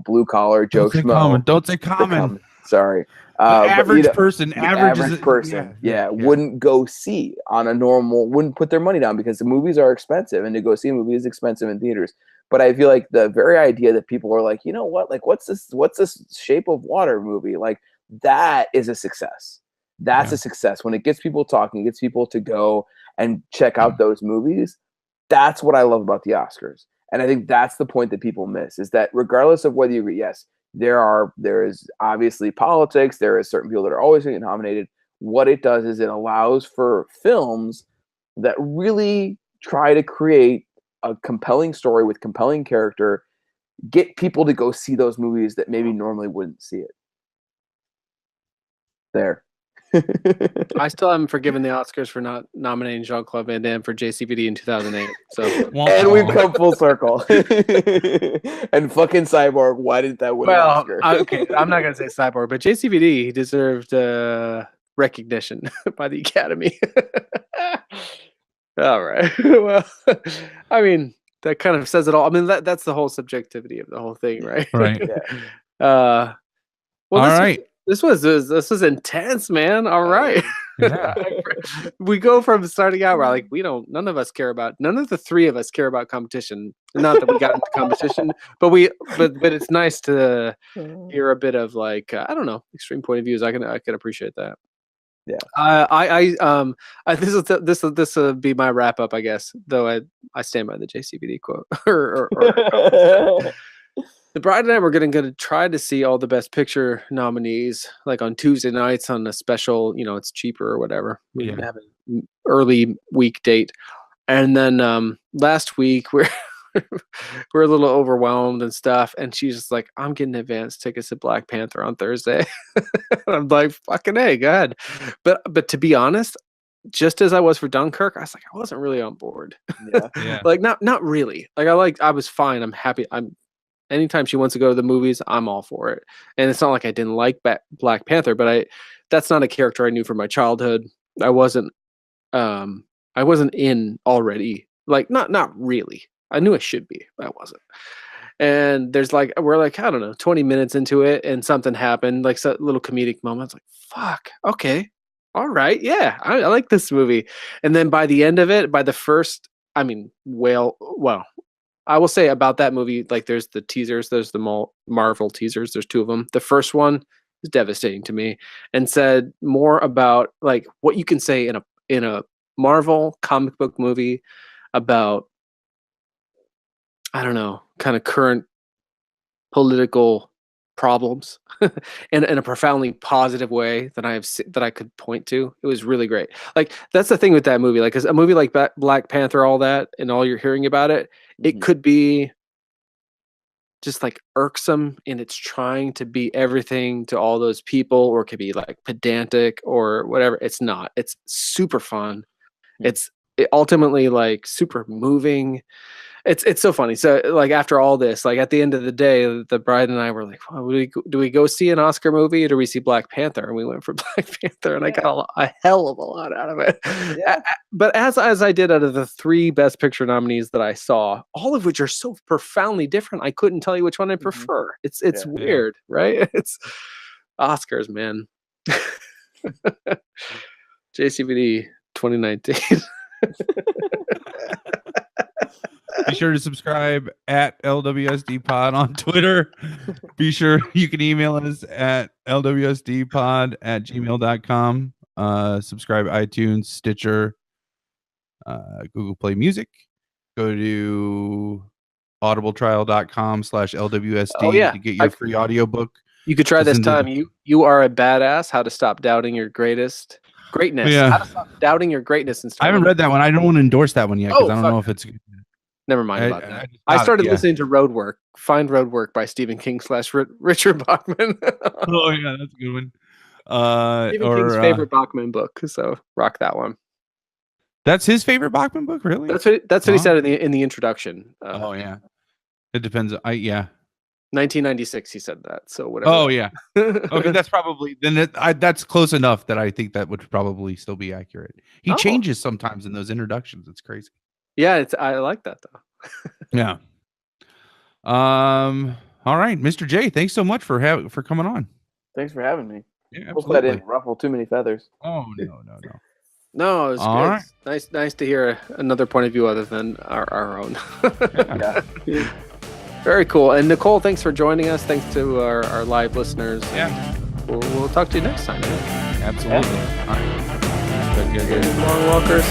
blue collar Joe Schmo. Don't say common. Sorry. Average person. Wouldn't go see on a normal, wouldn't put their money down because the movies are expensive, and to go see a movie is expensive in theaters. But I feel like the very idea that people are like, you know what, like what's this Shape of Water movie? Like that is a success. That's a success. When it gets people talking, it gets people to go and check out those movies. That's what I love about the Oscars. And I think that's the point that people miss, is that regardless of whether you agree, yes, there is obviously politics. There is certain people that are always going to get nominated. What it does is it allows for films that really try to create a compelling story with compelling character, get people to go see those movies that maybe normally wouldn't see it. There. I still haven't forgiven the Oscars for not nominating Jean-Claude Van Damme for JCVD in 2008. So, and we've come full circle. And fucking Cyborg, why didn't that win an Oscar? Okay, I'm not gonna say Cyborg, but JCVD deserved recognition by the Academy. All right. Well, I mean, that kind of says it all. I mean, that's the whole subjectivity of the whole thing, right? Right. Yeah. Well, all right. This was intense, man. All right. Yeah. We go from starting out where like none of the three of us care about competition. Not that we got into competition, but it's nice to hear a bit of like I don't know, extreme point of views. I can appreciate that. Yeah. This will be my wrap up, I guess. Though I stand by the JCVD quote. The Bride and I were going to try to see all the Best Picture nominees like on Tuesday nights on a special, it's cheaper or whatever. We have an early week date. And then last week we're a little overwhelmed and stuff. And she's just like, I'm getting advance tickets to Black Panther on Thursday. I'm like, fucking A, go ahead. But to be honest, just as I was for Dunkirk, I was like, I wasn't really on board. Yeah. Like not really. Like I was fine. I'm happy. Anytime she wants to go to the movies, I'm all for it. And it's not like I didn't like Black Panther, but that's not a character I knew from my childhood. I wasn't in already. Like not really. I knew I should be, but I wasn't. And we're like, I don't know, 20 minutes into it and something happened, like a little comedic moment. It's like, fuck, okay. All right. Yeah. I like this movie. And then by the end of it, by the first, I will say about that movie, like there's the teasers, there's the Marvel teasers, there's two of them. The first one is devastating to me and said more about like what you can say in a Marvel comic book movie about, I don't know, kind of current political problems in a profoundly positive way that I could point to. It was really great. Like that's the thing with that movie. Like a movie like Black Panther, all that, and all you're hearing about it, it could be just like irksome and it's trying to be everything to all those people, or it could be like pedantic or whatever. It's not. It's super fun. It's ultimately like super moving. It's so funny. So like after all this, like at the end of the day, the bride and I were like, well, do we go see an Oscar movie or do we see Black Panther? And we went for Black Panther, and I got a hell of a lot out of it. Yeah. But as I did out of the 3 Best Picture nominees that I saw, all of which are so profoundly different, I couldn't tell you which one I prefer. It's weird, right? It's Oscars, man. JCVD 2019. Be sure to subscribe at LWSD Pod on Twitter. Be sure you can email us at lwsdpod@gmail.com. Subscribe iTunes, Stitcher, Google Play Music. Go to audibletrial.com/LWSD to get your free audiobook. You could try this time. You are a badass. How to stop doubting your greatness. Yeah. How to stop doubting your greatness. I haven't read that one. I don't want to endorse that one yet because I don't know if it's good. Never mind about that. I started listening to Roadwork. Find Roadwork by Stephen King / Richard Bachman. Oh yeah, that's a good one. Stephen King's favorite Bachman book. So rock that one. That's his favorite Bachman book, really? That's what he said in the introduction. Oh yeah, it depends. 1996, he said that. So whatever. Oh yeah. Okay, that's probably that's close enough that I think that would probably still be accurate. He changes sometimes in those introductions. It's crazy. Yeah, I like that though. Yeah. All right, Mr. J, thanks so much for coming on. Thanks for having me. Yeah, hopefully I didn't ruffle too many feathers. Oh no. No, it was good. Nice to hear another point of view other than our own. Yeah. Very cool. And Nicole, thanks for joining us. Thanks to our live listeners. Yeah. We'll talk to you next time. Absolutely. Yeah. All right. Long walkers.